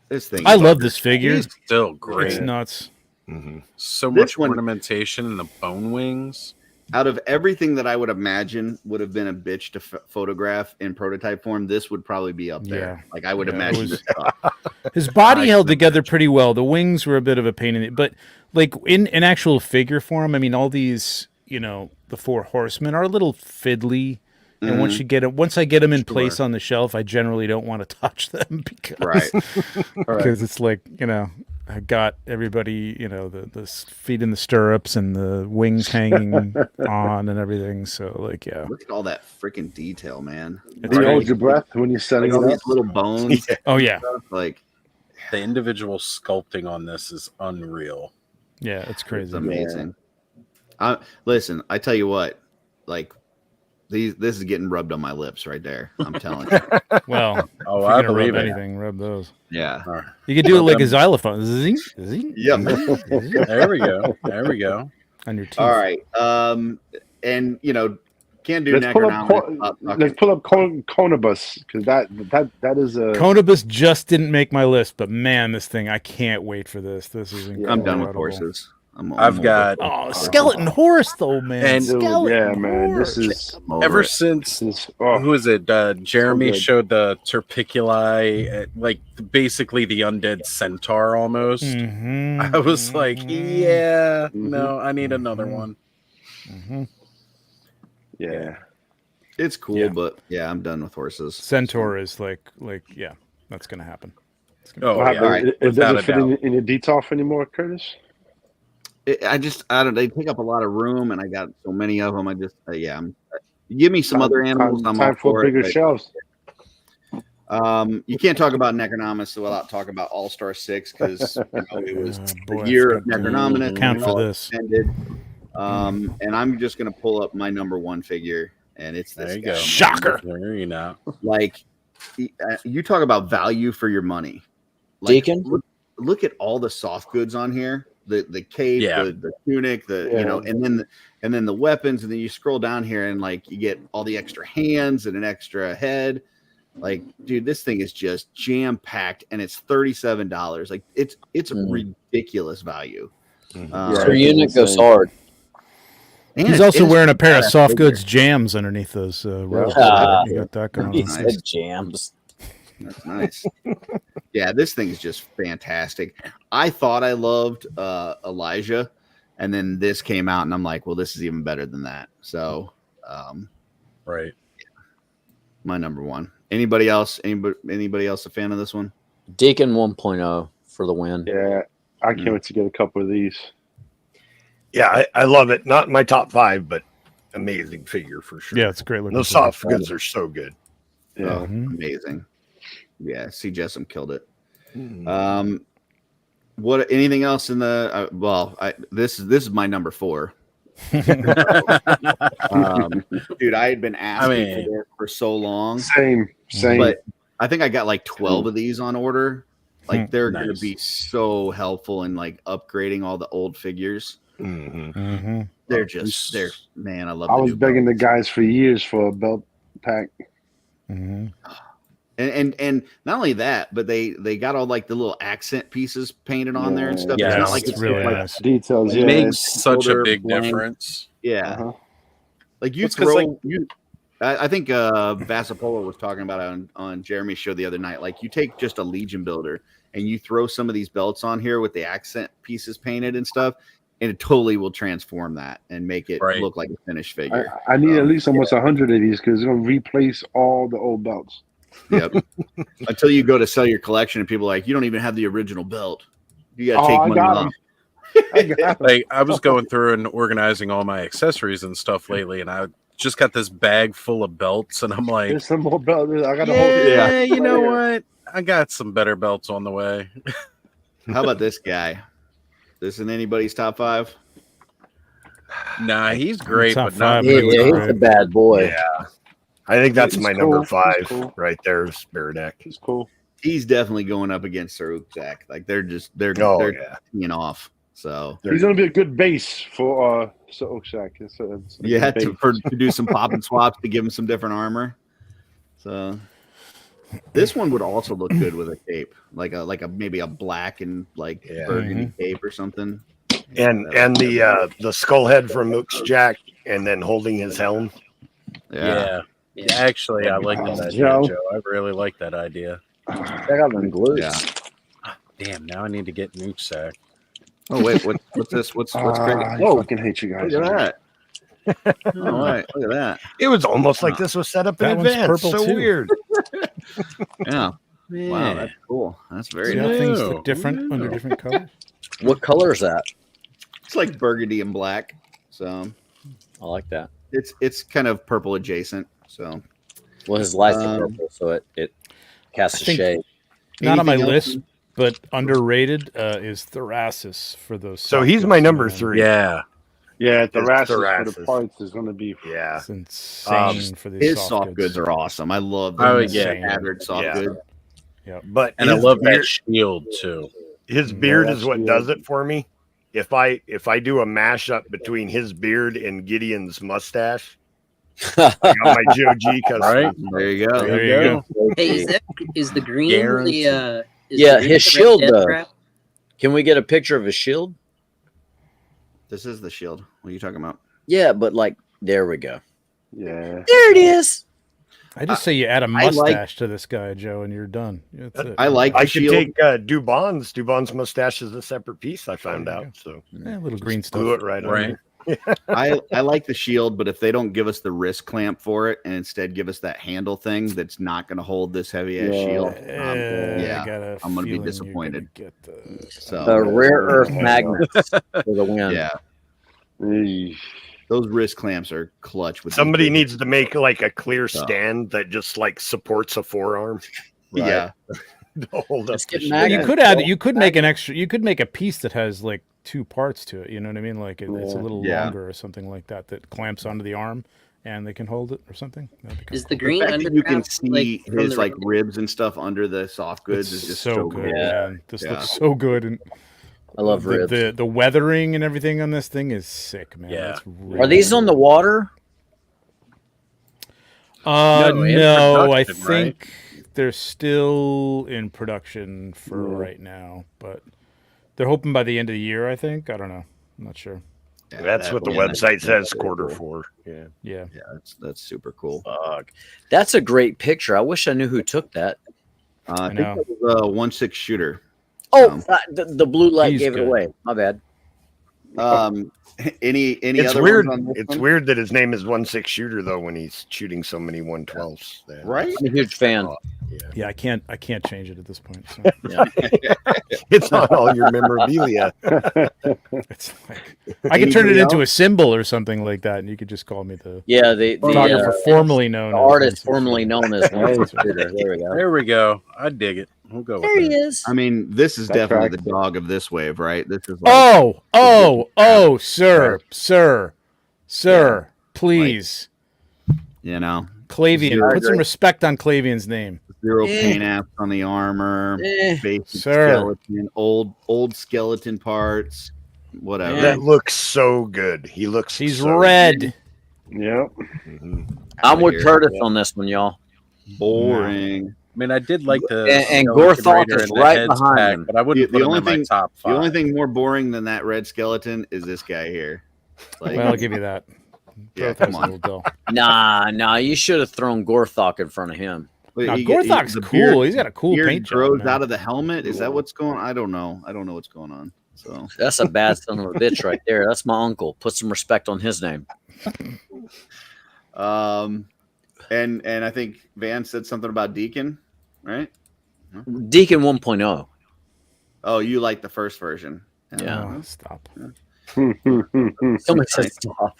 This thing. I is love buggers. this figure. he's still great. It's nuts. So This much one- ornamentation in the bone wings. Out of everything that I would imagine would have been a bitch to photograph in prototype form, this would probably be up there. Yeah. Like I would Yeah, it imagine was- this stuff. His body I held can together pretty well. The wings were a bit of a pain in it, but like in actual figure form, I mean, all these, the 4 horsemen are a little fiddly And once I get them in place on the shelf, I generally don't want to touch them because it's like, I got everybody, the feet in the stirrups and the wings hanging on and everything. So like, yeah. Look at all that freaking detail, man. Do you hold your breath when you're setting all it up? these little bones. Oh yeah. Like the individual sculpting on this is unreal. Yeah, it's crazy. It's amazing. Listen, I tell you what, like this is getting rubbed on my lips right there. I'm telling you. Well, if you're I gonna believe rub it. anything, rub those. Yeah. You could do it like a xylophone. Zing, zing. Yep. There we go. There we go. On your teeth. All right. And can't do Let's pull up Conibus, because that is a Conibus just didn't make my list, but man, this thing, I can't wait for this. This is incredible. I'm done with horses. I've got skeleton horse though, man. And skeleton man, horse. this is ever since who is it? Jeremy showed the Terpiculi, like basically the undead centaur almost. I was like, no, I need another one. Yeah, it's cool, but I'm done with horses. Centaur is like, yeah, that's gonna happen. It doesn't fit in your detolf anymore, Curtis. I don't. They take up a lot of room, and I got so many of them. I just, give me some other animals. I'm time all for bigger shelves. You can't talk about Necronominus without talking about All Star 6 because it was the year of Necronominus. Count for this. And I'm just gonna pull up my number one figure, and it's this. There you guy. go. Shocker! There you know. Like, you talk about value for your money. Like, Deacon, look at all the soft goods on here. The cape, the tunic, and then the weapons, and then you scroll down here and like you get all the extra hands and an extra head. Like, dude, this thing is just jam packed, and it's $37. Like, it's a ridiculous value. Your unit goes hard. And He's also wearing a pair of soft goods jams underneath those robes. You got that going on. He said jams. That's nice. Yeah, this thing is just fantastic. I thought I loved Elijah, and then this came out, and I'm like, well, this is even better than that. So, right. My number one. Anybody else? Anybody else a fan of this one? Deacon 1.0 for the win. Yeah, I can't wait to get a couple of these. Yeah, I love it. Not in my top 5, but amazing figure for sure. Yeah, it's a great looking. Those soft goods are so good. Yeah, amazing. Yeah, C. Jessom killed it. What? Anything else in the? This is my number 4. Dude, I had been asking for this for so long. Same. But I think I got like 12 of these on order. Like they're going to be so helpful in like upgrading all the old figures. They're just man. I love. I was begging the guys for years for a belt pack. And not only that, but they got all like the little accent pieces painted on there and stuff. Yeah, it's not like it's really like nice. Details. It makes such a shoulder big blank. difference. Yeah, like you It's 'cause, throw like- you. I think Vasapola was talking about it on Jeremy's show the other night. Like you take just a Legion builder and you throw some of these belts on here with the accent pieces painted and stuff, and it totally will transform that and make it look like a finished figure. I need at least almost 100 of these because it's going to replace all the old belts. Yep. Until you go to sell your collection and people are like, you don't even have the original belt. You got to take money off. Like I was going through and organizing all my accessories and stuff lately, and I just got this bag full of belts, and I'm like, There's some more belts. I got yeah, you know what? I got some better belts on the way. How about this guy? This in anybody's top 5? Nah, he's great, Top but not. five, Yeah, he's a bad boy. Yeah. I think that's He's my cool. number 5 He's cool. right there, Spare Deck. It's cool. He's definitely going up against Sarukzak. Like they're teeing off. So He's going to be a good base for Oaksack. to do some pop and swaps to give him some different armor. So this one would also look good with a cape, like a maybe a black and like burgundy cape or something. And the skull head from Mook's Jack, and then holding his helm. Yeah. Actually, I like that idea, Joe. Joe. I really like that idea. Check out them glutes. Yeah. Damn, now I need to get Nuke Sack. Oh wait, what's this? What's great? I Whoa, fucking hate you guys. look at that! All right, look at that. It was almost like this was set up in That one's advance. purple, So too. weird. Yeah. Yeah. Wow, that's cool. That's very See how nice. things look different under different colors? What color is that? It's like burgundy and black. So I like that. it's kind of purple adjacent. So Well, his lights are purple, so it casts a think- shade. Not on my Anything else? list, but underrated is Therasis for those. So soft he's goods, my number man. 3. Yeah, the It's rashes for Therasis. the parts is going to be. Yeah. It's insane for these His soft, soft goods are awesome. I love Oh, them. yeah. Average soft Yeah. goods. But And I his love beard, that shield too. his beard Yeah, is what that's does weird. it for me. If I do a mashup between his beard and Gideon's mustache, I got my Joe G custom. Right? There you go. There you go. Hey, is the green Guaranteed. the is Yeah, the green his the Red shield, Death Trap? Can we get a picture of his shield? This is the shield. What are you talking about? Yeah, but like, there we go. Yeah. There it is. I just say you add a I like- mustache to this guy, Joe, and you're done. That's it. I like the I could shield. take Dubon's. Dubon's mustache is a separate piece. I found There you out. So a little green stuff. glue it right on. Right. there. I like the shield, but if they don't give us the wrist clamp for it and instead give us that handle thing that's not going to hold this heavy ass Yeah. shield, I yeah, got a I'm gonna be feeling you're disappointed. gonna Get the... so The rare earth magnets for the win. yeah, Eesh. those wrist clamps are clutch. With Somebody these needs to make like a clear So. stand that just like supports a forearm. big- yeah. To hold up Let's the get shit. Well, you magnets. could add. You could make an extra. You could make a piece that has like 2 parts to it. You know what I mean? Like it's a little Yeah. longer or something like that that clamps onto the arm, and they can hold it or something. That'd be kinda Is the cool. The green fact that you can undertrap, see from his the like Red Death? ribs and stuff under the soft goods It's is just so good, cool. man. This Yeah. looks so good, and I love ribs. the weathering and everything on this thing is sick, man. Yeah. It's really Are these on the water? No, in No, I production, right? think they're still in production for Yeah. right now, but they're hoping by the end of the year. I think. I don't know. I'm not sure. Yeah, That's that- what the yeah, website says. very Quarter cool. 4. Yeah. Yeah. Yeah, that's super cool. Fuck. That's a great picture. I wish I knew who took that. I I think know. that was a 1.6 shooter. Oh, the blue light He's gave good. it away. My bad. Any It's other weird. ones on this It's one? weird that his name is 1/6 shooter though when he's shooting so many 112s. Yeah. Right? I'm a huge fan. Yeah, I can't change it at this point. So. It's on all your memorabilia. It's like I could turn it into a symbol or something like that, and you could just call me the Yeah, the photographer formerly known the as artist 1/6 formerly shooter. known as 1/6 shooter. There we go. There we go. I dig it. We'll go with There he that. is. I mean, this is That definitely tracks. the dog of this wave, right? This is like, Oh, sir, please, you know, Clavian, Zero. put some respect on Clavian's name. zero Eh. paint apps on the armor, Eh. basic Sir. skeleton, old skeleton parts, whatever. Yeah. That looks so good. He looks. He's so red. Yep. Mhm. I'm Outta with here. Curtis on this one, y'all. Boring. I mean, I did like the And skeleton Gorthok Raider is and the right heads behind pack, him. but I wouldn't The put him only in my thing- top 5. The only thing more boring than that red skeleton is this guy here. Like, Well, I'll give you that. Yeah, Both come has a on. little dull. Nah. You should have thrown Gorthok in front of him. Now, he- Gorthok's the cool. beard- He's got a cool beard paint job. grows man. out of the helmet. Is that what's going on? I don't know. I don't know what's going on. So That's a bad son of a bitch right there. That's my uncle. Put some respect on his name. and I think Van said something about Deacon, right? Deacon 1.0. Oh, you like the first version. Yeah. Oh, stop. Somebody said stop.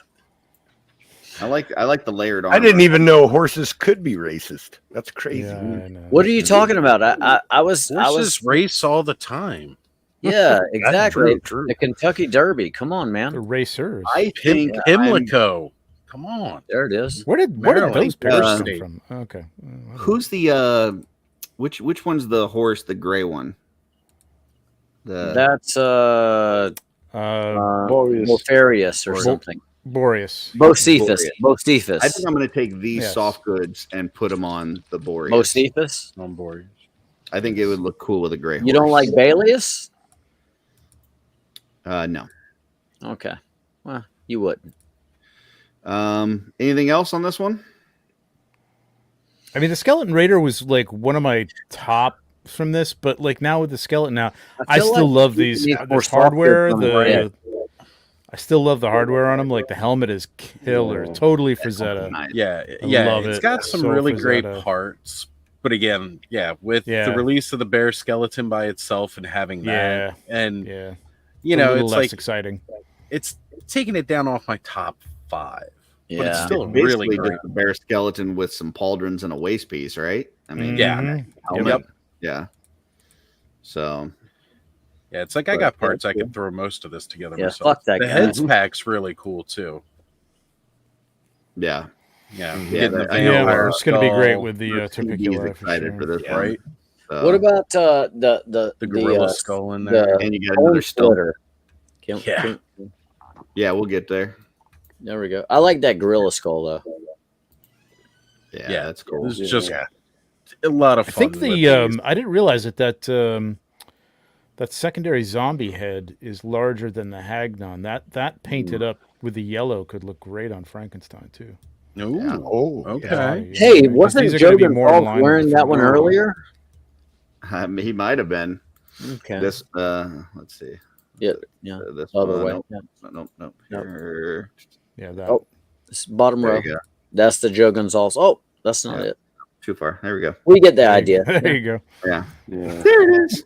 I like the layered armor. I didn't even know horses could be racist. That's crazy. Yeah, I know. What are you talking about? I was Horses race all the time. yeah, exactly. true. The Kentucky Derby. Come on, man. They're racers. I think I'm- Pimlico. Come on. There it is. Where did Maryland, those pictures come State. from? Okay. who's the which one's the horse, the gray one? That's Boreas. Bofarius or something. Boreas. Bocephus. Bocephus. I think I'm going to take these Yes. soft goods and put them on the Boreas. Bocephus. On board. I think it would look cool with a gray horse. You don't like Balius? No. Okay. Well, you wouldn't. Anything else on this one? I mean, the Skeleton Raider was like one of my top from this, but like now with the skeleton, now I feel still like love you these need more this hardware. software from The I still love the hardware on them. Like the helmet is killer, totally Frazetta. Yeah, I yeah, love it's it. got some So really great Frazetta. parts. But again, with the Yeah. release of the bear skeleton by itself and having that, and yeah, you a know, little it's less like exciting. it's taking it down off my top 5. But it's Yeah. still It's really basically great. just a bear skeleton with some pauldrons and a waist piece, right? I mean, Mhm. helmet. Yeah. So Yeah, it's like I But got parts that's I cool. could throw most of this together Yeah, myself. fuck that the guy. heads pack's really cool too. yeah. Yeah, Yeah, getting the I know, vampire it's going to be great skull, with the TD is Torpicula for excited sure. for this right? one. What about the gorilla skull in there? And you got another skull. splitter? Yeah. Yeah, we'll get there. There we go. I like that gorilla skull though. Yeah, that's cool. This is just a lot of I fun. think the I didn't realize that that secondary zombie head is larger than the Hagnon. That painted up with the yellow could look great on Frankenstein too. Ooh, Oh, okay. Yeah, Hey, because wasn't these are Joe gonna be more in Gonzalez line with wearing the that one front. earlier? He might have been. Okay. This let's see. Yeah, yeah. This Other one. way. Nope. Yeah. Nope. Nope. Here. Yeah, that. Oh, it's bottom There row. you go. That's the Joe Gonzalez. Oh, that's not it. Too far. There we go. We get the idea. There you go. Yeah. There it is.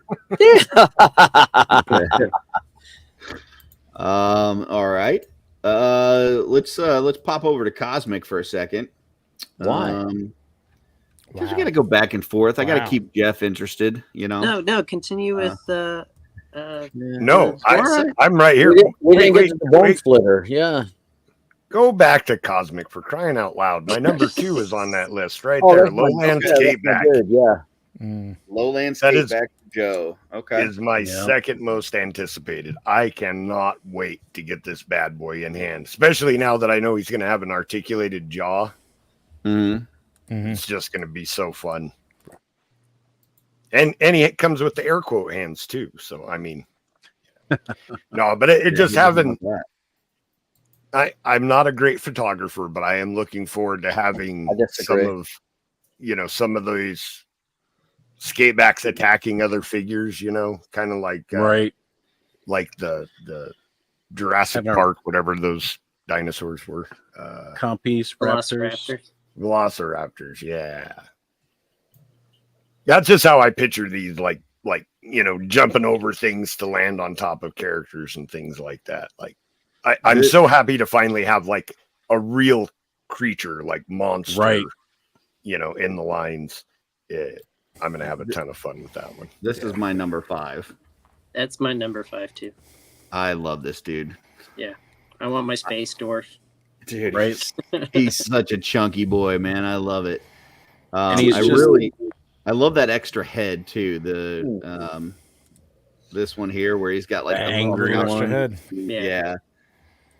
All right. Let's pop over to Cosmic for a second. Why? Because we got to go back and forth. I got Wow. to keep Jeff interested. You know. No, continue with No, Alright. I'm right here. We didn't Wait, get to the bone wait. splitter. Yeah. Go back to Cosmic for crying out loud. My number 2 is on that list right Oh, there. that's my- Lowland okay, that's Skate my Back dude, yeah. Lowland That skate is- back to Joe. Okay. is my Yeah. second most anticipated. I cannot wait to get this bad boy in hand, especially now that I know he's going to have an articulated jaw. Mm-hmm. It's just going to be so fun. And he comes with the air quote hands too. So I mean, no, but it just having. I'm not a great photographer, but I am looking forward to having I disagree. some of those skatebacks attacking other figures. Kind of like like the Jurassic Have our- Park, whatever those dinosaurs were. Compies, raptors. Velociraptors, yeah. That's just how I picture these, like jumping over things to land on top of characters and things like that. Like, I'm so happy to finally have like a real creature, like monster, Right. In the lines. I'm gonna have a ton of fun with that one. This is my number 5. That's my number 5 too. I love this dude. Yeah, I want my space dwarf. Dude, Right. he's such a chunky boy, man. I love it. And he's I love that extra head too. The this one here where he's got like The the angry Extra one. head. Yeah.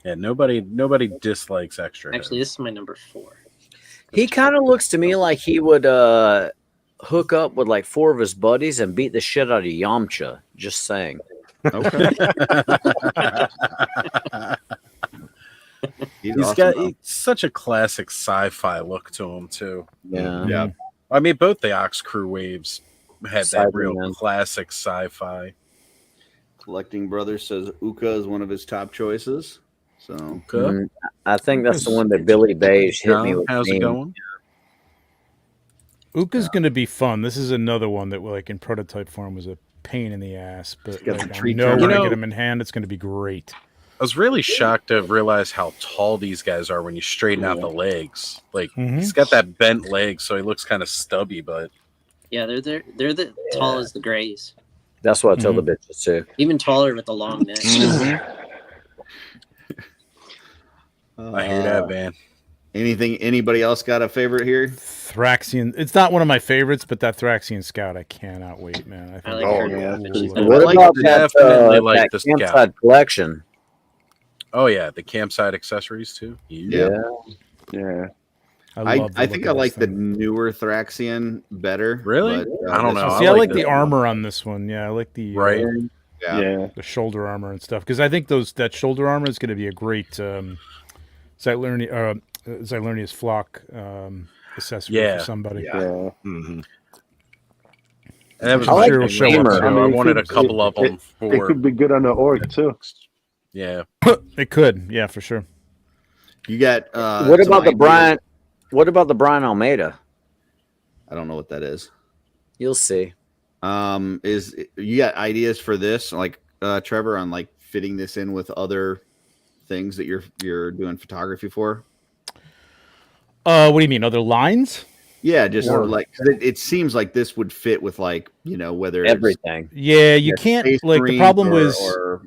Yeah, nobody dislikes extra. Actually, this is my number 4. He kind of looks to me like he would hook up with like 4 of his buddies and beat the shit out of Yamcha. Just saying. Okay. He's awesome, got though. such a classic sci-fi look to him too. Yeah. Yeah. I mean, both the Ox Crew waves had that real Cybermen. classic sci-fi. Collecting Brothers says Uka is one of his top choices. So Mm, I think that's the one that Billy Beige hit me with. How's it me. going? Uka's going to be fun. This is another one that, like in prototype form, was a pain in the ass. But got like, the I tree know trimmer. when You I know- get him in hand, it's going to be great. I was really shocked to realize how tall these guys are when you straighten out the legs. Like he's got that bent leg, so he looks kind of stubby. But Yeah, they're the tall as the Greys. That's what I tell the bitches too. Even taller with the long neck. I hear that, man. Anybody else got a favorite here? Thraxian. It's not one of my favorites, but that Thraxian Scout, I cannot wait, man. I I think like Oh, her. yeah. but she's I What like about the- that, definitely like that the Scout. campsite collection? Oh yeah, the campsite accessories too. Yeah. Yeah. I love the I think look I of like this the thing. newer Thraxian better. Really? but, I don't this know. one- See, I like the the armor on this one. Yeah, I like the Right. Yeah. Yeah. the shoulder armor and stuff because I think that shoulder armor is going to be a great Xylernia's flock accessory Yeah. for somebody. Yeah. Mhm. And that was I my like thing the too. shimmer. I I mean, wanted a it- couple of them It for. could be good on the orc too. Yeah. It could, yeah, for sure. You got what some about the ideas? Brian? What about the Brian Almeida? I don't know what that is. You'll see. Is you got ideas for this, like Trevor, on like fitting this in with other things that you're doing photography for? What do you mean? Other lines? Yeah, just like it seems like this would fit with like whether Everything. Yeah, you can't Space like the Marines problem was or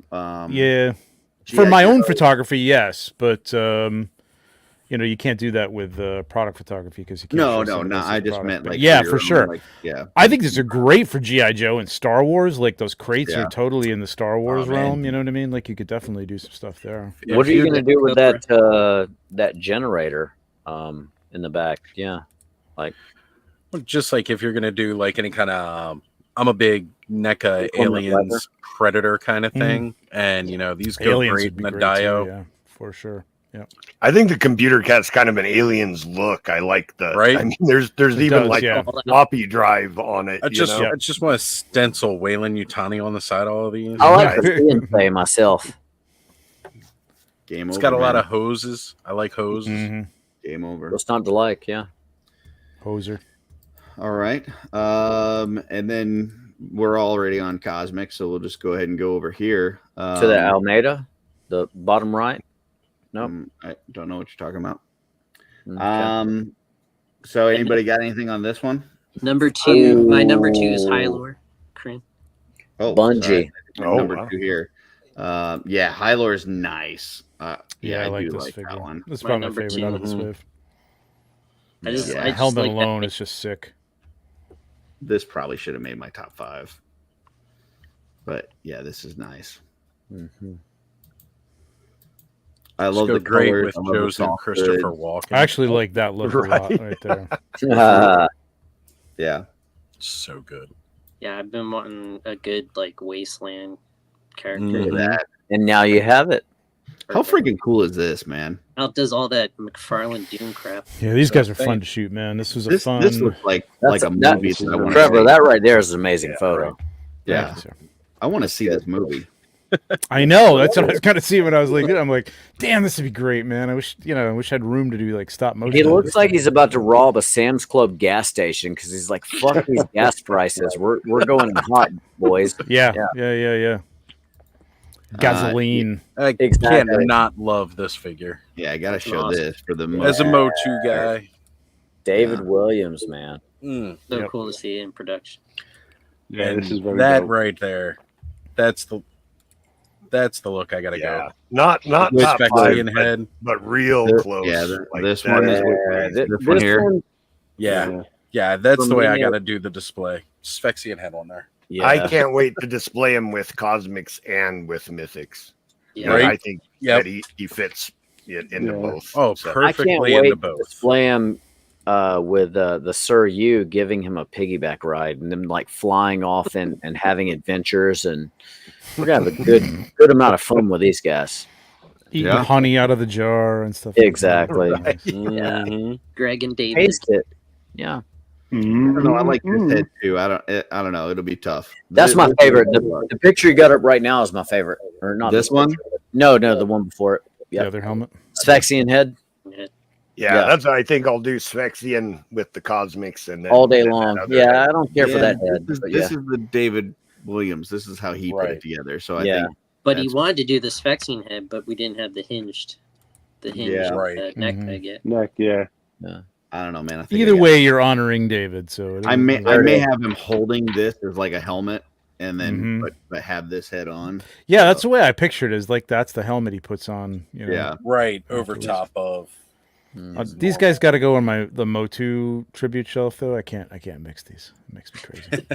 for my own Joe. photography, yes, but you can't do that with product photography because you can't. No. I just meant like yeah, your for own, sure. like, yeah, I think these are great for GI Joe and Star Wars. Like those crates Yeah. are totally in the Star Wars man. realm. You know what I mean? Like you could definitely do some stuff there. What are you going to do with that generator in the back? Yeah, like just like if you're gonna do like any kind of I'm a big NECA Equipment aliens lever. predator kind of thing, and these go Aliens great would be in the great too, Dio. yeah, for sure. Yeah, I think the computer cat's kind of an aliens look. I like the Right? I mean, there's It even does, like yeah. a floppy drive on it. I just want to stencil Wayland Yutani on the side of all of these. I like the gameplay myself. Game It's over. got a lot man. of hoses. I like hoses. Mm-hmm. Game over. What's not to like? Yeah. Hoser. All right. And then we're already on Cosmic, so we'll just go ahead and go over here. To the Almeida, the bottom right. No, I don't know what you're talking about. Okay. So anybody got anything on this one? Number 2. My number 2 is Hylor. Cream. Oh, Bungee. sorry. Number 2 here. Yeah, Hylor is nice. Yeah, I like do this like figure. that one. This is My probably my number favorite out of this two. wave. I just Helmet like alone that. is just sick. This probably should have made my top 5. But yeah, this is nice. Mm-hmm. I love the great colors. with I love the Joe's new soft Christopher goods. Walken. I actually like that look a lot right there. Yeah. So good. Yeah, I've been wanting a good like wasteland character. Look at that. And now you have it. How freaking cool is this, man? Outdoes all that McFarlane Doom crap. Yeah, these guys are fun to shoot, man. This was a This fun. looks like a movie. that I wanna Trevor, see. that right there is an amazing photo. Yeah. Thank you, sir. I want to see this movie. I know. That's what I was kind of seeing when I was like, I'm like, damn, this would be great, man. I wish I had room to do like stop motion. He looks like he's about to rob a Sam's Club gas station because he's like, "Fuck these gas prices. We're going hot, boys." Yeah. Gasoline. I Exactly. can't not love this figure. Yeah, I gotta That's show awesome. this for the As a Mo2 guy. David Williams, man. So cool to see it in production. Yeah, And this is very that dope. right there. That's the look I gotta go. Not With top Spexy 5, and head. but real This- close. yeah, like this that one is is what- this one here. Yeah, that's For the way I me, gotta do the display. Spexy and head on there. Yeah. I can't wait to display him with Cosmics and with Mythics. Yeah. Right? I think Yep. that he fits it into both. Oh, So- I can't perfectly wait into to both. display him with the Sir Yu giving him a piggyback ride and them like flying off and having adventures, and we're gonna have a good amount of fun with these guys. Eating honey out of the jar and stuff. Exactly. Like that. Mhm. Greg and David. Taste it. Yeah. I don't know. I like this head too. I don't know. It'll be tough. That's my This- favorite. The picture you got up right now is my favorite. Or not This one? picture. No, the one before it. The Yeah. other helmet. Sphexian head Yeah, that's what I think I'll do Sphexian with the Cosmics and then all day and that long. other Yeah, head. I don't care for that head. This but is yeah. the David Williams. This is how he put Right. it together. So I Yeah. think But he that's- wanted to do the Sphexian head, but we didn't have the hinged Yeah. Right. neck Mhm. peg yet. Neck, yeah. I don't know, man. I think Either I got- way, you're honoring David. So it I is- may have him holding this as like a helmet, and then Mhm. but have this head on. Yeah, that's the way I pictured it. Is like that's the helmet he puts on. You know? Yeah. Right over top of. These guys got to go on the Mo2 tribute shelf though. I can't mix these. It makes me crazy.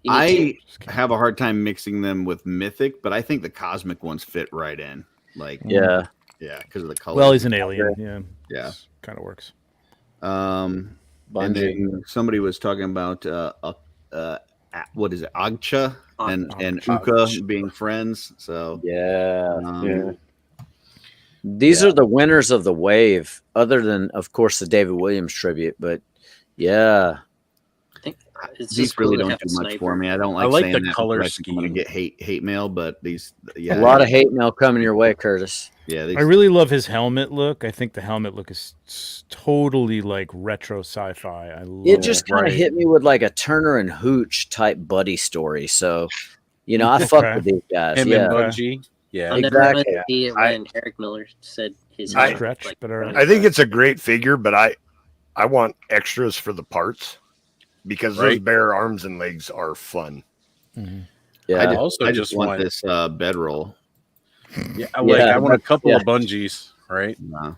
I have a hard time mixing them with Mythic, but I think the Cosmic ones fit right in. Like Yeah. because of the color. Well, he's an alien. Yeah. Yeah. Kind of works. And Bungie. then somebody was talking about what is it, Agcha and Uka being friends. So Yeah. These are the winners of the wave, other than, of course, the David Williams tribute. But yeah, It's these just cool really to don't have do a much sniper. for me. I don't I like like saying the that color because I think I'm gonna scheme. get hate mail, but these A lot of hate mail coming your way, Curtis. Yeah, I really love his helmet look. I think the helmet look is totally like retro sci-fi. I love It just kind of Right. hit me with like a Turner and Hooch type buddy story. So, you know, I fuck with these guys. Him yeah. and Bungie. Yeah. I'll never Exactly. see it when Eric Miller said his I- head Stretch, like but all right. I think it's a great figure, but I want extras for the parts because those Right. bare arms and legs are fun. Yeah. I just want this bedroll. Yeah, I Yeah, want a couple yeah. of bungees, right? No.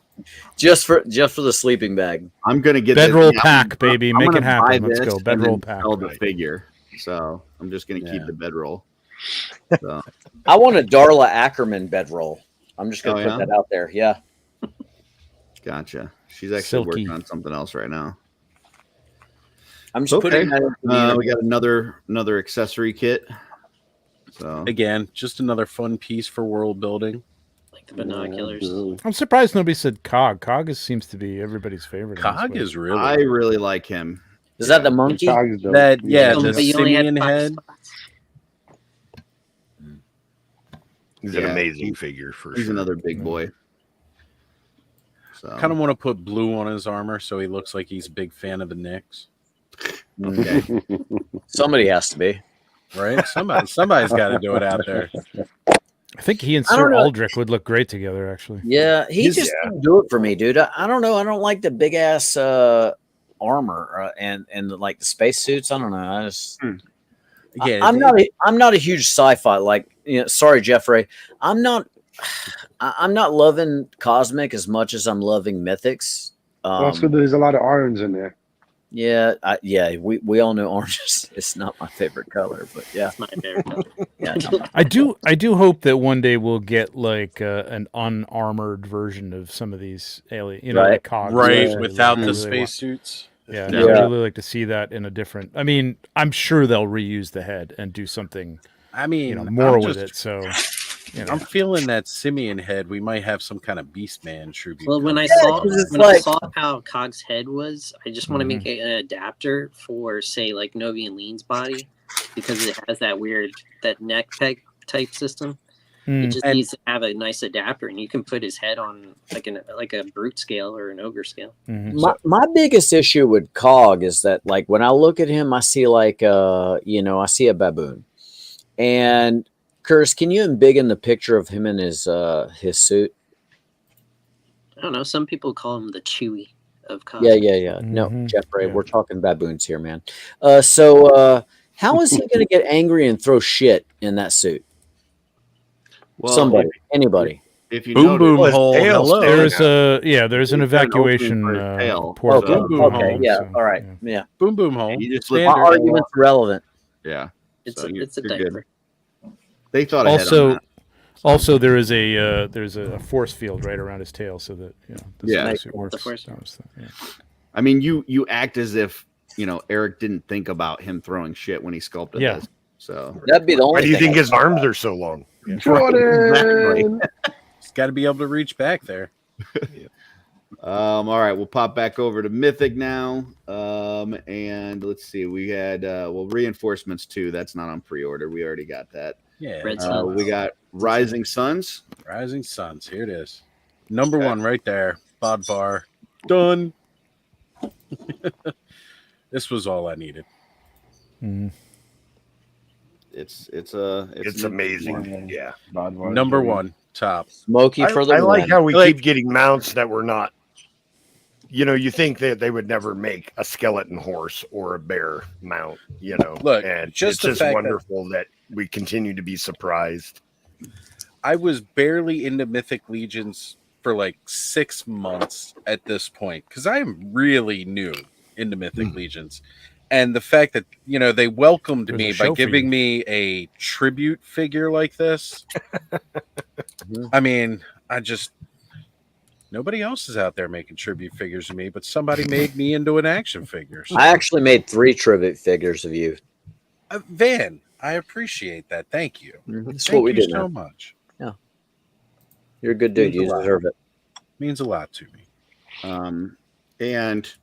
Just for the sleeping bag. I'm gonna get Bedroll this, pack, baby. I'm Make gonna it happen. buy Let's this go. and Bedroll then pack. sell the figure. So I'm just gonna keep the bedroll. So. I want a Darla Ackerman bedroll. I'm just gonna Oh, put yeah? that out there. Yeah. Gotcha. She's actually Silky. working on something else right now. I'm just putting that into the we got another accessory kit. So Again, just another fun piece for world building. like the binoculars. I'm surprised nobody said Cog. Cog seems to be everybody's favorite. in this Cog way. is really. I really like him. Is that the monkey? That yeah, the But you only had simian 5 head. spots. He's Yeah, an amazing figure for He's sure. another big boy. So Kind of want to put blue on his armor so he looks like he's a big fan of the Knicks. Okay. Somebody has to be. Right? Somebody's got to do it out there. I think he and I don't Sir know. Aldrich would look great together, actually. Yeah, he just didn't do it for me, dude. I don't know. I don't like the big ass armor and like the space suits. I don't know. I just Yeah, I'm not a huge sci-fi like. You know, sorry, Jeffrey. I'm not loving Cosmic as much as I'm loving Mythics. Well, that's good that there's a lot of orange in there. Yeah, we all know orange is not my favorite color, but yeah, It's my favorite color. yeah. No. I do hope that one day we'll get like an unarmored version of some of these alien, you know, Right. like Cog. right, I without really the want- spacesuits. Yeah, Yeah. I'd really like to see that in a different. I mean, I'm sure they'll reuse the head and do something, I mean, you know, more I'm with just- it. So, you know. I'm feeling that simian head. We might have some kind of Beastman tribute. Well, when I coming. saw I saw how Cog's head was, I just want to make an adapter for, say, like Novi and Lean's body because it has that neck peg type system. It just needs to have a nice adapter, and you can put his head on like a brute scale or an ogre scale. My biggest issue with Cog is that like when I look at him, I see like I see a baboon. And Curtis, can you embiggen the picture of him in his suit? I don't know. Some people call him the Chewy of Cog. Yeah. No, Jeffrey, we're talking baboons here, man. So how is he going to get angry and throw shit in that suit? Well, Somebody, anybody. If you Boom boom his hole. tail's Hello. There's an He's got an opening evacuation for his tail. port. Okay, boom, boom, okay, hole, yeah, so, all right, yeah. Boom boom hole. You just My look Standard. argument's relevant. Yeah. It's So a you're diaper. good. They thought ahead on Also, that. there is a force field right around his tail, so that the Yeah. spacesuit works. The force That was the- yeah. I mean, you act as if Eric didn't think about him throwing shit when he sculpted Yeah. this. So That'd be the only Why do you thing think his arms are so long? Jordan! He's got to be able to reach back there. all right, we'll pop back over to Mythic now. And let's see, we had reinforcements too. That's not on pre-order. We already got that. Yeah. Red Sun. We got Rising Suns. Rising Suns. Here it is. Number one right there. Bodvar. Done. This was all I needed. It's amazing. Yeah. Number one. Top. Smoky for the I like win. how we Like- keep getting mounts that were not. You think that they would never make a skeleton horse or a bear mount, Look, and just it's the just fact that- wonderful that we continue to be surprised. I was barely into Mythic Legions for like 6 months at this point because I am really new into Mythic Legions. And the fact that, they welcomed There's a me show by for giving you. me a tribute figure like this. I mean, nobody else is out there making tribute figures of me, but somebody made me into an action figure. So, I actually made 3 tribute figures of you. Van, I appreciate that. Thank you. That's Thank what we you do so now. much. You're a good dude. Means a You lot. deserve it. Means a lot to me. And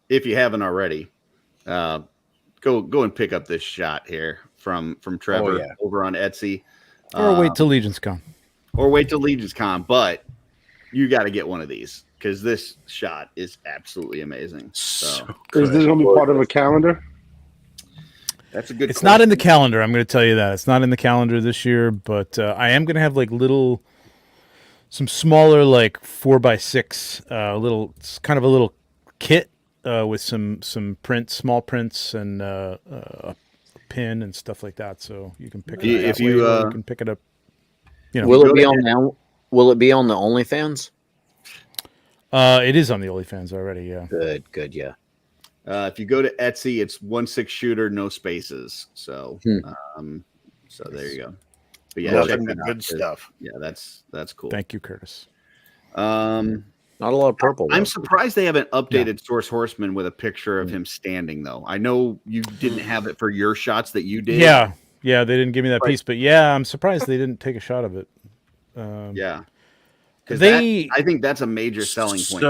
if you haven't already, go and pick up this shot here from Trevor over on Etsy. Or wait till Legion's Con. Or wait till Legion's Con, but you got to get one of these because this shot is absolutely amazing. So is this going to be part of a calendar? That's a good. It's not in the calendar. I'm going to tell you that it's not in the calendar this year, but I am going to have like some smaller like 4x6 little, kind of a little kit with some small prints and a pin and stuff like that. So you can pick it up. If you can pick it up. You know, will it be on now? Will it be on the OnlyFans? It is on the OnlyFans already. Yeah. Good. Yeah. If you go to Etsy, it's 1/6 shooter, no spaces. So, so there you go. But yeah, check that out. Good stuff. Yeah, that's cool. Thank you, Curtis. Not a lot of purple. I'm surprised they haven't updated Source Horseman with a picture of him standing, though. I know you didn't have it for your shots that you did. Yeah, they didn't give me that piece, but yeah, I'm surprised they didn't take a shot of it. Yeah. Because I think that's a major selling point.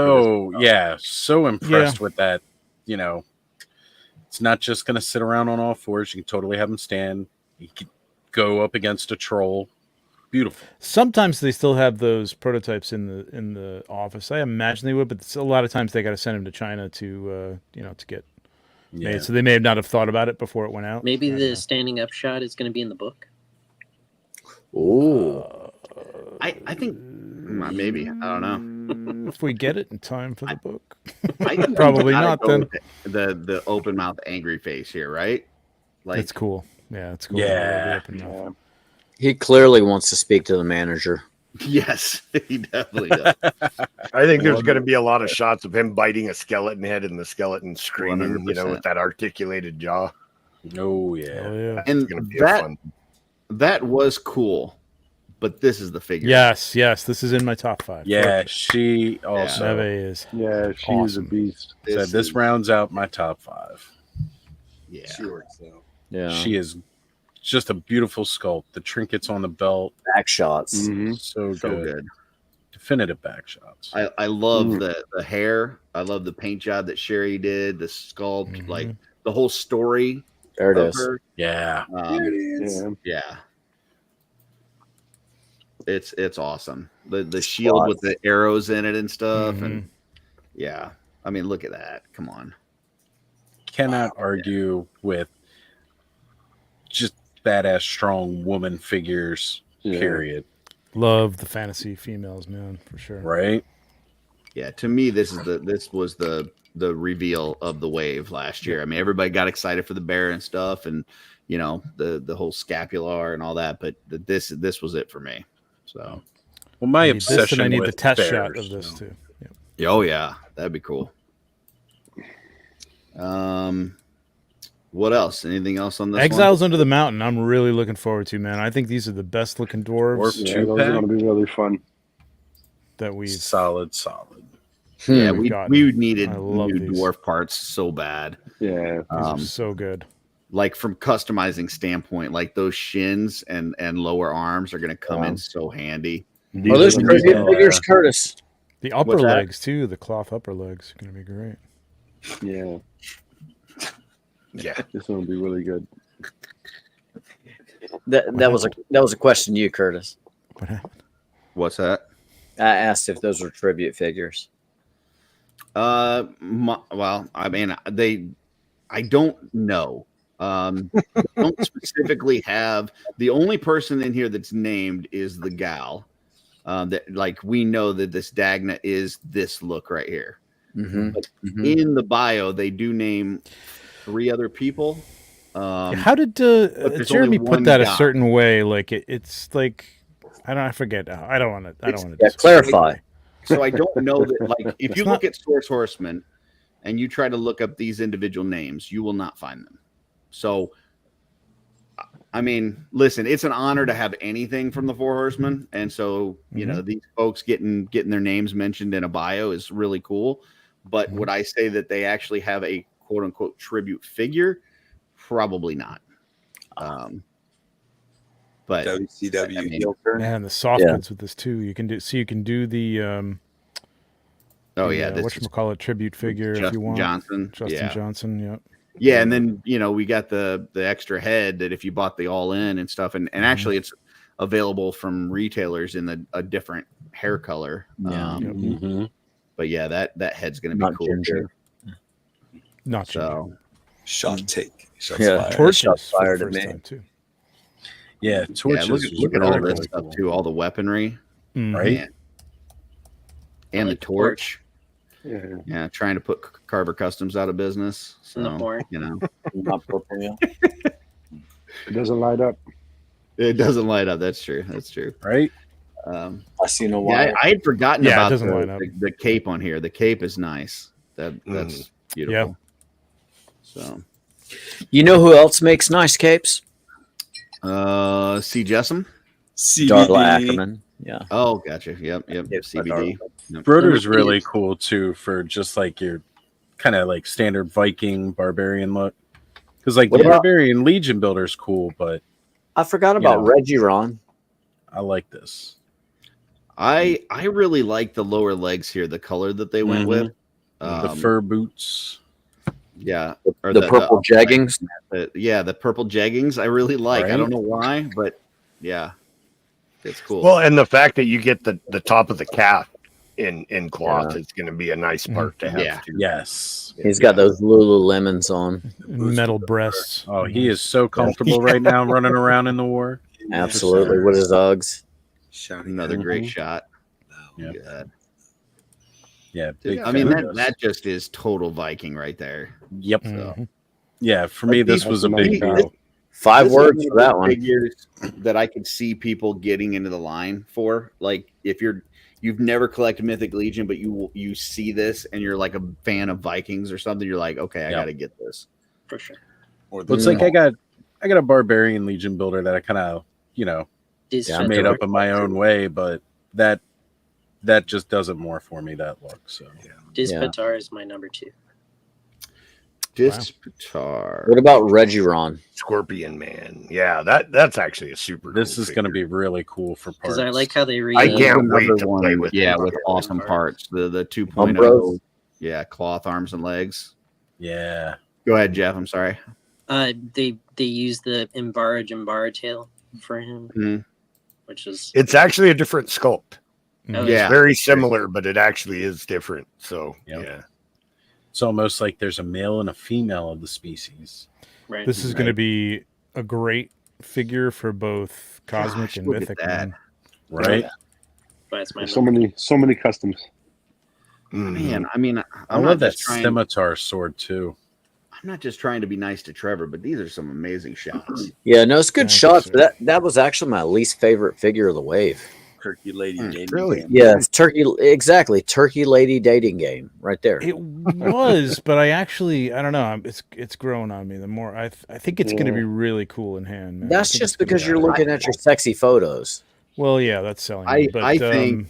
So impressed with that. You know, it's not just going to sit around on all fours. You can totally have him stand. You could go up against a troll. Beautiful. Sometimes they still have those prototypes in the office. I imagine they would, but a lot of times they got to send them to China to to get made. So they may not have thought about it before it went out. Maybe the standing up shot is going to be in the book. Oh, I think maybe, I don't know. If we get it in time for the book. Probably not then. The open mouth angry face here, right? Like it's cool. Yeah, it's cool. Yeah. He clearly wants to speak to the manager. Yes, he definitely does. I think there's going to be a lot of shots of him biting a skeleton head and the skeleton screaming, 100%. with that articulated jaw. Oh yeah. And that was cool. But this is the figure. Yes, this is in my top 5. Yeah, she also is. Yeah, she is a beast. This rounds out my top 5. Yeah, she works though. Yeah, she is just a beautiful sculpt. The trinkets on the belt, back shots, so good. Definitive back shots. I love the hair. I love the paint job that Sherry did. The sculpt, like the whole story. There it is. Her. Yeah, there it is. Yeah. It's awesome. The shield with the arrows in it and stuff, and yeah, I mean, look at that. Come on, cannot argue with just badass, strong woman figures. Period. Love the fantasy females, man, for sure. Right? Yeah. To me, this was the reveal of the wave last year. I mean, everybody got excited for the bear and stuff, and the whole scapular and all that, but this was it for me. So, well, my obsession. I need with the test bears, shot of this too. Yep. Oh yeah, that'd be cool. What else? Anything else on this? Exiles Under the Mountain. I'm really looking forward to, man. I think these are the best looking dwarves. Yeah, those are going to be really fun. That we solid. Yeah, we needed new dwarf parts so bad. Yeah, so good. Like from customizing standpoint, like those shins and lower arms are going to come in so handy. Oh, those figures, Curtis. The upper legs too. The cloth upper legs are going to be great. Yeah. Yeah, this one will be really good. That was a question to you, Curtis. What happened? What's that? I asked if those were tribute figures. Well, I mean, I don't know. Don't specifically have. The only person in here that's named is the gal. That like we know that this Dagna is this look right here. But in the bio, they do name 3 other people. How did Jeremy put that a certain way? Like it's like I forget. I don't want to clarify. So I don't know that. Like if you look at Source Horseman and you try to look up these individual names, you will not find them. So, I mean, listen, it's an honor to have anything from the 4 Horsemen, and so these folks getting their names mentioned in a bio is really cool. But would I say that they actually have a quote unquote tribute figure? Probably not. But WCW, I mean, man, the soft goods with this too. You can do the whatchamacallit tribute figure if you want. Justin Johnson. Yep. Yeah, and then we got the extra head that if you bought the all in and stuff, and actually it's available from retailers in a different hair color. Yeah. But yeah, that head's gonna be cool ginger. too. Not so shot take. Shots Yeah, fired. Torches Shots for the fired at first me. time too. Yeah, torches. look at all this stuff too, all the weaponry, Right? and the like the torch. Yeah. Yeah, trying to put Carver Customs out of business. So And the horn. Not purple, yeah. It doesn't light up. It doesn't light up. That's true. Right? I see no Yeah, wire. I had forgotten Yeah, it about doesn't light up. the cape on here. The cape is nice. That's beautiful. So, You know who else makes nice capes? C. Jessom. Darla Ackerman. Yeah. Oh, gotcha. Yep. CBD. Yep. Broder's really cool too for just like your kind of like standard Viking barbarian look. Because like What the about- barbarian Legion builder's cool, but I forgot about Reggie Ron. I like this. I really like the lower legs here. The color that they went with. The fur boots. Yeah. The purple jeggings. The purple jeggings. I really like. I Right? don't know why, but yeah, it's cool. Well, and the fact that you get the top of the calf in cloth is going to be a nice part to have. Yeah. too. Yes. He's got those Lululemons on. Metal breasts. Oh, he is so comfortable right now running around in the war. Absolutely. With his Uggs. Another great shot. Yeah. God. Yeah. I mean, that just is total Viking right there. Yep. So. Yeah. For me, this was a big battle. 5 This is words one for of that the one. Figures that I could see people getting into the line for. Like if you've never collected Mythic Legion, but you see this and you're like a fan of Vikings or something, you're like, okay, I got to get this for sure. Well, it's like I got a barbarian Legion builder that I kind of made up in my own way, but that just does it more for me, that look. So Dispatar is my number 2. Dispatar. What about Reggie Ron? Scorpion Man. Yeah, that's actually a super. This cool is going to be really cool for parts. Because I like how they read. I can't wait to one, play with. Yeah, them. with awesome parts. The 2.0. Umbros. Yeah, cloth arms and legs. Yeah. Go ahead, Jeff. I'm sorry. They use the Embara tail for him, which is It's actually a different sculpt. Oh, Yeah. It's very similar, but it actually is different. So yeah. It's almost like there's a male and a female of the species. right. This is going to be a great figure for both Cosmic Gosh, and look at Mythic. that. Man. Right? But it's my There's so many customs. Man, I mean, I I'm love not that just trying. scimitar sword too. I'm not just trying to be nice to Trevor, but these are some amazing shots. Yeah, no, it's good Thank you, shots. sir. But that was actually my least favorite figure of the wave. Turkey Lady dating really? game. Yeah, it's Turkey Lady dating game right there. It was, but I don't know. It's growing on me. The more I think it's going to be really cool in hand. Man. That's I think just it's gonna because be you're awesome. looking at your sexy photos. Well, yeah, that's selling. I it,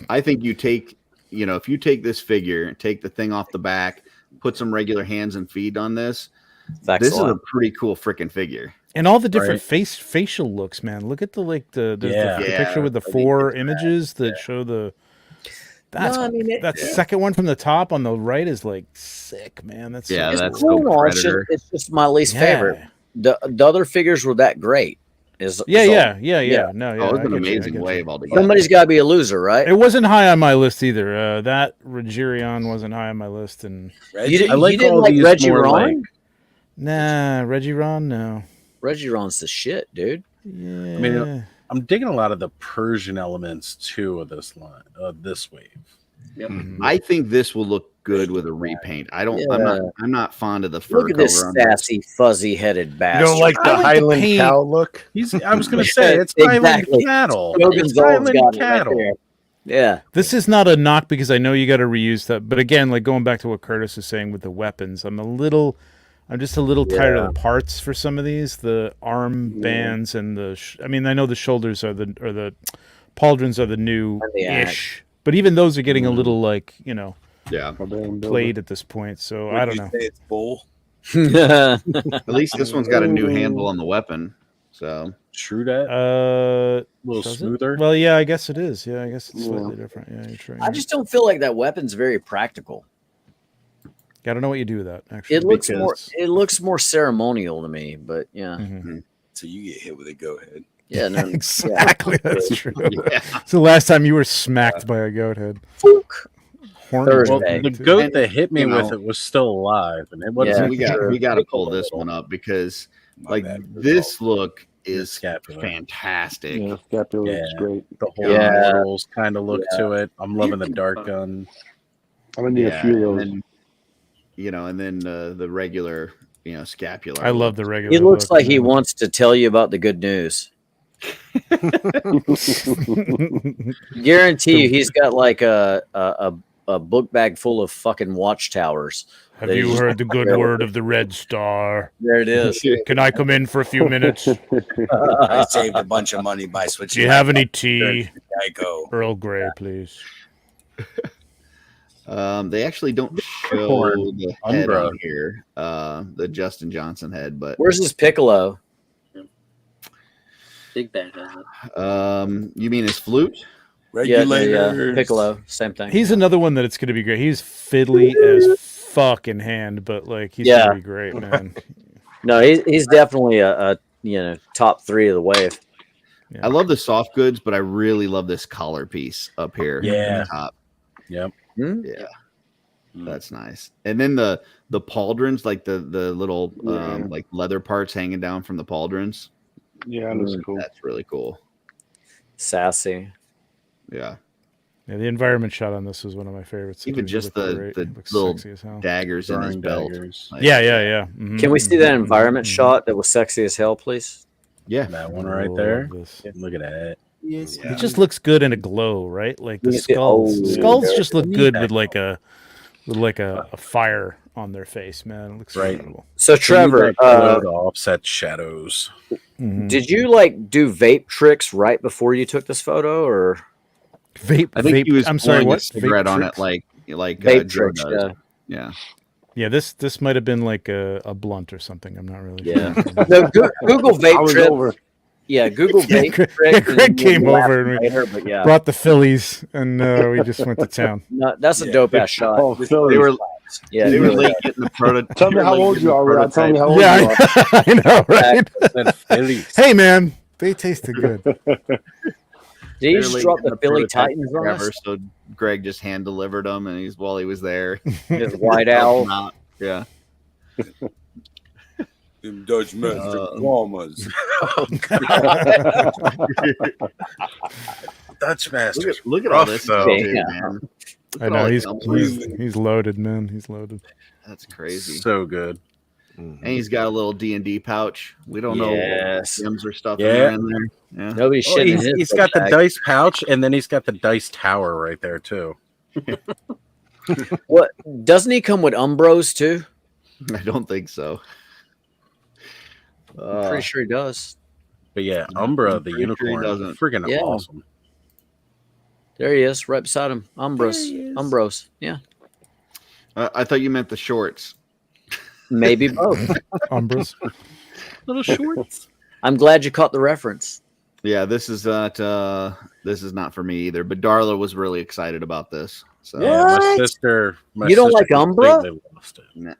I think you take, if you take this figure, take the thing off the back, put some regular hands and feet on this. This is a pretty cool freaking figure. and all the different facial looks, man. Look at the picture with the 4 images that show the. That's No, I mean, that second one from the top on the right is like sick, man. That's so Yeah, cool. that's cool. so It's just, Predator. it's just my least Yeah. favorite. The other figures were that great. Yeah. So- No, yeah. Oh, yeah, it was I an get you, I amazing get you. wave altogether. Somebody's got to be a loser, right? It wasn't high on my list either. That Regirion wasn't high on my list, and You, I like didn't all like these Reggie more Ron? like Regiron, no. Reggie Ron's the shit, dude. Yeah. I mean, I'm digging a lot of the Persian elements too of this line, this wave. Yep. I think this will look good with a repaint. I'm not fond of the fur Look at this cover on this. sassy, fuzzy-headed You bastard. don't like the I like the Highland paint. cow look? I was going to say it's Highland Exactly. cattle. Logan's It's always Highland got it right cattle. there. Yeah. This is not a knock because I know you got to reuse that. But again, like going back to what Curtis is saying with the weapons, I'm just a little tired of the parts for some of these. The arm bands and I know the shoulders are the pauldrons are the new ish, but even those are getting a little like played at this point. So I don't know. Say it's bull. At least this one's got a new handle on the weapon. So True that. A little smoother. Well, yeah, I guess it is. Yeah, I guess it's slightly different. Yeah, you're trying. I just don't feel like that weapon's very practical. I don't know what you do with that. Actually, It looks more ceremonial to me, but yeah. Mm-hmm. So you get hit with a go ahead. Yeah, no, exactly. Yeah. That's true. Yeah. So the last time you were smacked by a goat head. Thursday. The goat that hit me with it was still alive, and it wasn't. we got to pull this one up because this look is fantastic. Yeah, scapula looks great. The whole models kind of look to it. I'm loving the dart gun. I'm gonna need a few of those. And then the regular, scapular. I love the regular. He looks like he wants to tell you about the good news. Guarantee you, he's got like a book bag full of fucking watchtowers. Have you heard the good word of the Red Star? There it is. Can I come in for a few minutes? I saved a bunch of money by switching. Do you have any tea? I go. Earl Grey, please. They actually don't show the head on here, the Justin Johnson head, but where's his Piccolo? Big bad has you mean his flute? Yeah, Piccolo, same thing. He's another one that it's going to be great. He's fiddly as fuck in hand, but like he's going to be great, man. No, he's definitely a top 3 of the wave. Yeah. I love the soft goods, but I really love this collar piece up here. Yeah. On top. Yep. Yeah. That's nice. And then the pauldrons, like the little like leather parts hanging down from the pauldrons. Yeah, that looks cool. That's really cool. Sassy. Yeah. Yeah, the environment shot on this is one of my favorites. Even just the little daggers in his belt. Like, yeah. Mm-hmm. Can we see that environment shot that was sexy as hell, please? Yeah, that one right there. Look at that. Yes, it just looks good in a glow, right? Like the skulls. Skulls just look good with like a fire on their face, man. It looks incredible. So Trevor, to offset shadows. Did you like do vape tricks right before you took this photo, or vape? I think he was. I'm sorry, what? Cigarette on tricks? it, like vape Joe tricks. does. Yeah. This might have been like a blunt or something. I'm not really. Yeah. Sure. No, Google vape trip. Yeah, Google vape trick. Greg came over and later, brought the Phillies, and we just went to town. No, that's a dope ass shot. Oh, They Philly. were. Yeah, They were late getting the prototype. Tell me how old you are, Rod. Tell me how old you are. I know, right? Hey, man, they tasted good. Did he just drop the Philly Titans on us? So Greg just hand delivered them, and while he was there, His white owl. Yeah. Them Dutch Master Walmas. Dutch Master. Look at all this stuff, man. I know he's loaded, man. He's loaded. That's crazy. So good. And he's got a little D&D pouch. We don't know what gems or stuff in there. Yeah. Nobody's shitting his he's got the dice pouch, and then he's got the dice tower right there too. What doesn't he come with Umbros too? I don't think so. I'm pretty sure he does. But yeah, Umbra the unicorn, freaking awesome. There he is, right beside him. Umbros. Yeah. I thought you meant the shorts. Maybe both. Umbros. Little shorts. I'm glad you caught the reference. Yeah, this is not for me either. But Darla was really excited about this. So my sister. You don't like Umbra?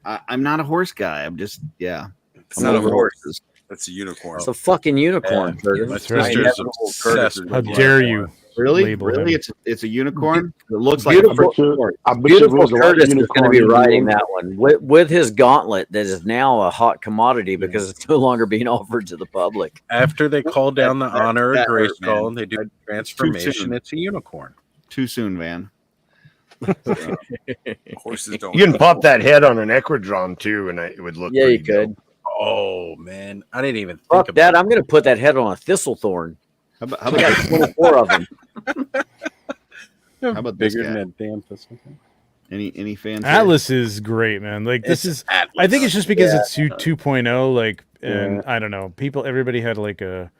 I'm not a horse guy. I'm just It's not a horse. That's a unicorn. It's a fucking unicorn. My sister's obsessed. How dare you? Really? Label It's a unicorn. It looks like Beautiful Curtis is going to be riding that one with his gauntlet that is now a hot commodity because it's no longer being offered to the public. After they call down the honor of hurt, Grayskull man. and they do transformation, it's a unicorn. Too soon, Van. Horses don't. You can pop that head on an Equidron too, and it would look. Yeah, you pretty could. Oh man, I didn't even think Fuck about that. I'm going to put that head on a thistlethorn. How I got 24 of them. How about this bigger guy? than that damn pistol. Any fans? Atlas is great, man. Like this is. Atlas. I think it's just because it's 2.0. Like, and I don't know. Everybody had like a.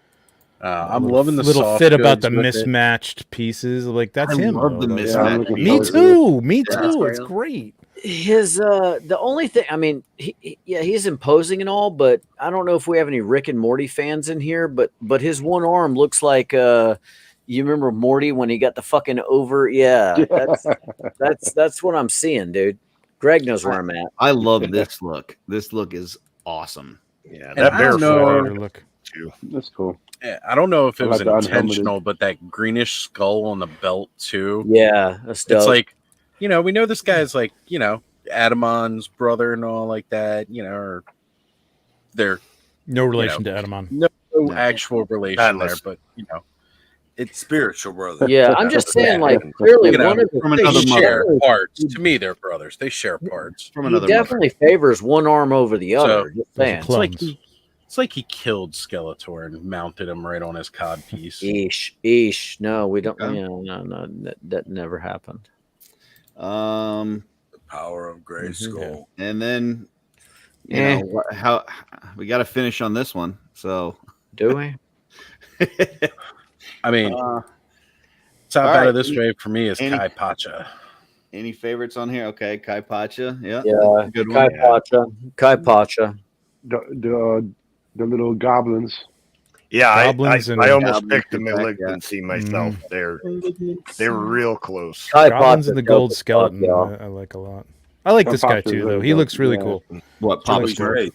I'm loving the little soft fit about the goods with it. mismatched pieces. Like that's I him. love the though. mismatched Me pieces. too. Me Yeah. too. It's great. His the only thing, I mean, he's imposing and all, but I don't know if we have any Rick and Morty fans in here, but his one arm looks like you remember Morty when he got the fucking over? Yeah, that's what I'm seeing, dude. Greg knows where I'm at. I love this look. This look is awesome. Yeah, And that I don't barefoot know. Look. too. That's cool. I don't know if it I was like the unhelmeted. intentional, but that greenish skull on the belt too. Yeah, that's dope. It's like, we know this guy's like, Adamon's brother and all like that, or they're No relation to Adamon. no actual relation there, but it's spiritual brother. Yeah, I'm just saying, like, clearly one of from the another they mother. share parts. To me, they're brothers. They share parts. From he another definitely favors one arm over the other. Just saying. It's like he killed Skeletor and mounted him right on his cod piece. Eesh. No, we don't. Okay. No, that never happened. The power of Gray Skull. And then, how we got to finish on this one. So, do we? I mean, top out of this wave for me is Kai Pacha. Any favorites on here? Okay, Kai Pacha. Yeah, good Kai one. Pacha. Kai Pacha. The little goblins. Yeah, Goblins I and- almost Goblins picked the and back, malignancy myself. They were real close. Kai Goblins Pacha and the dope gold as fuck, skeleton. y'all. I like a lot. I like this guy Pacha's too, really though. He dope. looks really Yeah. cool. What Papa He's Smurf? great.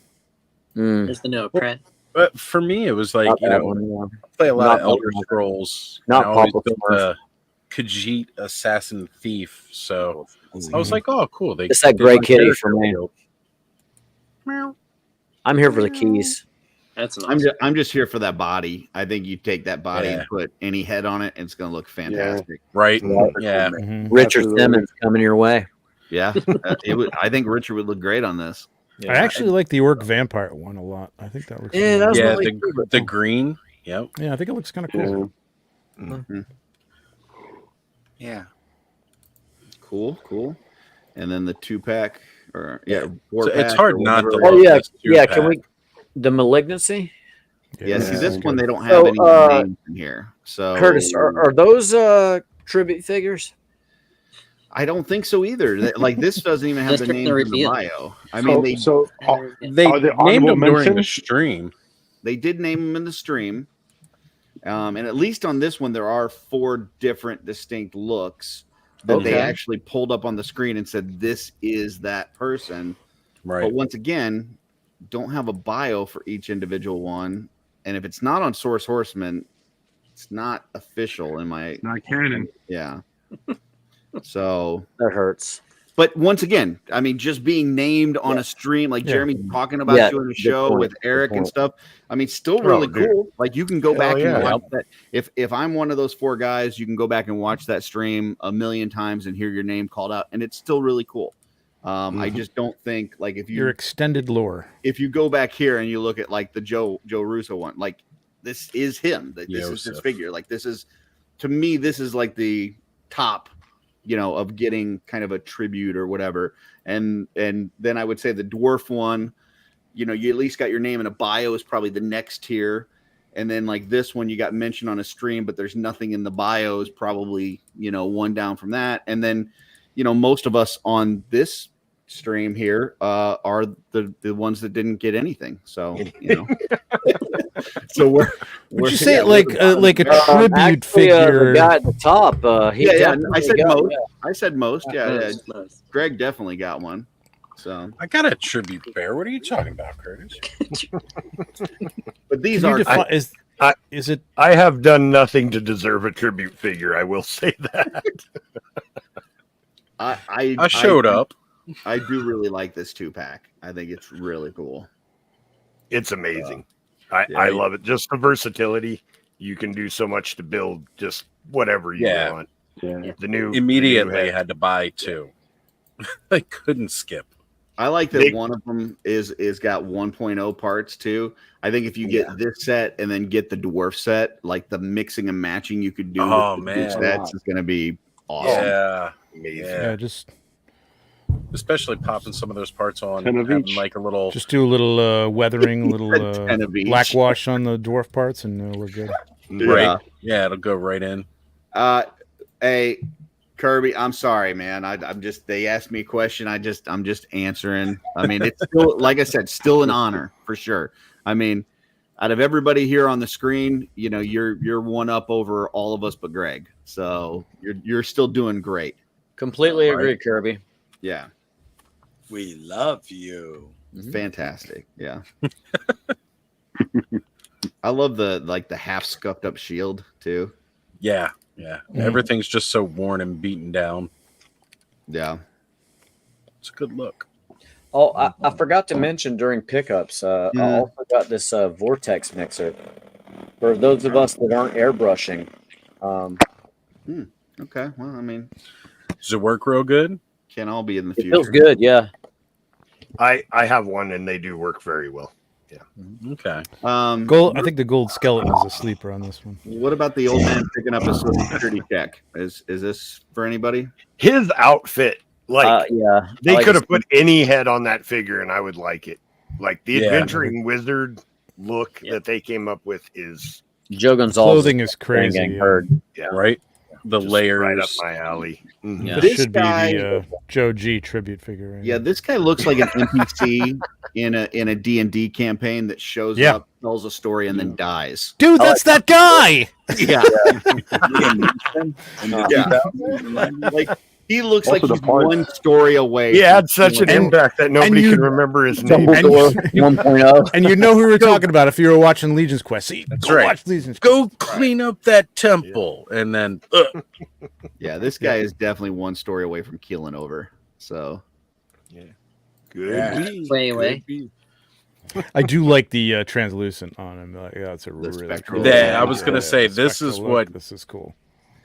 There's the Noah Pratt. But for me, it was like, Not that one, yeah. play a lot Not of Elder Papa- Scrolls. not and I always Papa built Smurf. a Khajiit assassin thief. So I was like, oh, cool. It's that gray kitty for me. I'm here for the keys. That's an awesome. I'm just here for that body. I think you take that body Yeah. and put any head on it, and it's going to look fantastic. Right? Right. Yeah. Mhm. Richard Absolutely. Simmons coming your way. Yeah, it would. I think Richard would look great on this. I actually like the orc vampire one a lot. I think that looks. Yeah, that was Yeah, really the, cool. the green. Yep. Yeah, I think it looks kind of Yeah. cool. Yeah. Cool. And then the 2-pack, or So 4-pack. it's hard or not to whatever. love Oh yeah, this yeah. two-pack. Can we? The malignancy, Yeah, see, this Yeah. one they don't have So, any names in here. So Curtis. Are those tribute figures? I don't think so either. Like this doesn't even have Just the the names in the reveal. bio. I mean, they They Are they named honorable them during the mentions? stream. they did name them in the stream, and at least on this one there are 4 different distinct looks that they Okay. actually pulled up on the screen and said this is that person. Right. But once again, don't have a bio for each individual one, and if it's not on Source Horseman, it's not official in my Not canon. yeah. So That hurts. but once again, I mean, just being named on a stream, like Yeah. Jeremy's talking about Yeah, you in the good show point, with Eric good and point. stuff. I mean, still really dude. cool. Like you can go Hell back yeah. and watch that. If I'm one of those 4 guys, you can go back and watch that stream a million times and hear your name called out, and it's still really cool. I just don't think like Your extended lore. if you go back here and you look at like the Joe Russo one, like this is him. This is his Joseph. figure. Like this is, to me, this is like the top, of getting kind of a tribute or whatever. And then I would say the dwarf one, you at least got your name in a bio is probably the next tier. And then like this one, you got mentioned on a stream, but there's nothing in the bio is probably, one down from that. And then, most of us on this stream here are the ones that didn't get anything. So, so we're Would you say it like a Actually, tribute the figure? guy at the top. He yeah. definitely I said got- most. I said most. Yeah. Most. Greg definitely got one. So, I got a tribute bear. What are you talking about, Curtis? but these Can you are defi- is it? I have done nothing to deserve a tribute figure. I will say that. I showed up. I do really like this 2-pack. I think it's really cool. It's amazing. yeah, I love it. Just the versatility. You can do so much to build just whatever you Yeah. want. Yeah. The new Immediately the new head. had to buy 2. I couldn't skip. I like that They- one of them is got 1.0 parts too. I think if you get this set and then get the dwarf set, like the mixing and matching you could do Oh, with the two man. sets is going to be awesome. Yeah. Amazing. Yeah, just Especially popping some of those parts on, 10 of having each. like a little. do a little weathering, a little 10 of each. blackwash on the dwarf parts, and we're good. Right. Yeah, it'll go right in. Hey, Kirby, I'm sorry, man. I'm just, they asked me a question. I'm just answering. I mean, it's still, like I said, still an honor for sure. I mean, out of everybody here on the screen, you're one up over all of us but Greg. So you're still doing great. Completely agree, Kirby. Yeah. We love you. Fantastic. Yeah. I love the half scuffed up shield too. Yeah. Everything's just so worn and beaten down. Yeah. It's a good look. Oh, I forgot to mention during pickups, I also got this vortex mixer for those of us that aren't airbrushing. Okay. Well, I mean, does it work real good? Can all be in the It future. feels good, yeah. I have one and they do work very well. Yeah. Okay. Gold. I think the gold skeleton is a sleeper on this one. What about the old man picking up a Social Security check? Is this for anybody? His outfit, like, yeah, they like could have put any head on that figure and I would like it. Like the adventuring wizard look that they came up with is Joe Gonzalez. Clothing is crazy. Yeah. Right. The Just layers right up my alley. This This should guy- be the Joe G tribute figure. Right Yeah, this guy looks like an NPC in a D&D campaign that shows Yeah. up, tells a story, and then dies. Dude, that's that guy. Yeah. Like he looks Also like the he's parts. one story away. He from had such an killing impact that nobody you- can remember his name. Dumbledore 1.0. And you know who we were talking about if you were watching Legion's Quest. See, That's go right. watch Legion's Quest. Go clean up that temple, and then Yeah, this guy is definitely one story away from keeling over. So Good. Way away. I do like the translucent on him. Like, yeah, it's a really spectral. cool. I was gonna say this spectral is look. what This is cool.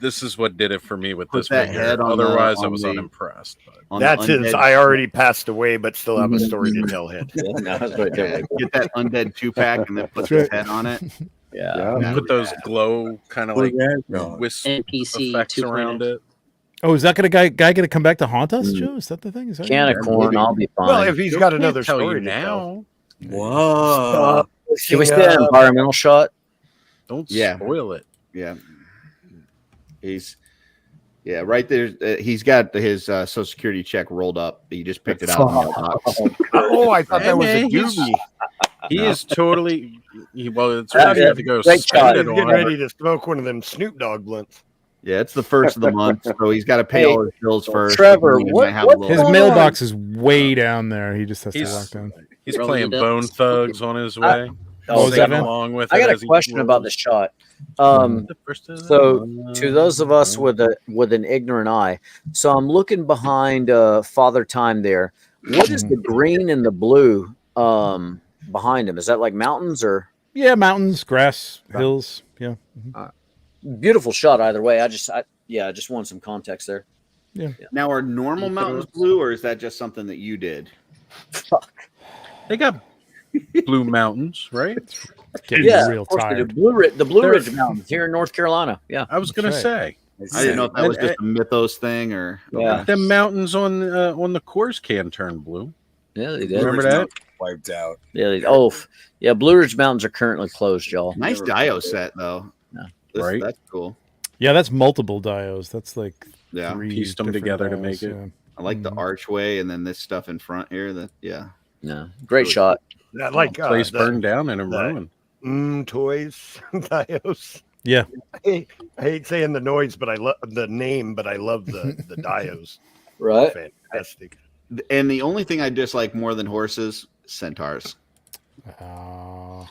this is what did it for me with Put this that figure. head on the- Otherwise, I on was the- unimpressed. But on That's the his undead- I already passed away, but still have a story to tell head. No, that's right there. Get that undead 2-pack and then put That's his right. head on it. Yeah. Yeah. put those glow kind of like wisp NPC effects 2.0. around it. Oh, is that guy gonna come back to haunt us, Joe? Is that the thing? Is that Can of corn, I'll be fine. Well, if he's got Can't another tell story you to tell. now. Whoa. Can we see that environmental shot? Don't Yeah. spoil it. Yeah. Right there. He's got his Social Security check rolled up. He just picked it out. From the box. Oh, I thought that was a Hey, man, he's- doobie. He is totally. Well, it's Yeah, ready yeah, to go great spend shot. it He's getting on. ready to smoke one of them Snoop Dogg blunts. Yeah, it's the first of the month, so he's got to pay all his bills first. Trevor, He what- might have what a little- his going mailbox is way down there. He just has to He's- walk down. He's Roll playing it up. Bone Thugs on his way. Oh, is that singing it? along with I it got a as he question about the rolls. shot. The first of the So month. to those of us with an ignorant eye, so I'm looking behind Father Time there. What is the green and the blue behind him? Is that like mountains or Yeah, mountains, grass, hills. Yeah. beautiful shot either way? I just want some context there. Now, are normal mountains blue, or is that just something that you did? They got Blue Mountains, right? Getting Yeah, real of course they do. tired. The Blue They're- Ridge Mountains here in North Carolina. Yeah, I was gonna That's say I didn't know if that was And- just a mythos thing or. Yeah. the mountains on the course can turn blue. yeah, they did. Remember that? Wiped out. Yeah, yeah. Blue Ridge Mountains are currently closed, y'all. Nice Dio set though. Yeah. Right. That's cool. Yeah, that's multiple dios. That's like Yeah, three Pieced them different together to dios, make it. yeah. I like the archway and then this stuff in front here. No, great shot. That like Place the burned down and in the- ruin. toys dios. Yeah. I hate saying the noise, but I love the name, but I love the dios. Right. Fantastic. And the only thing I dislike more than horses, centaurs. Uh,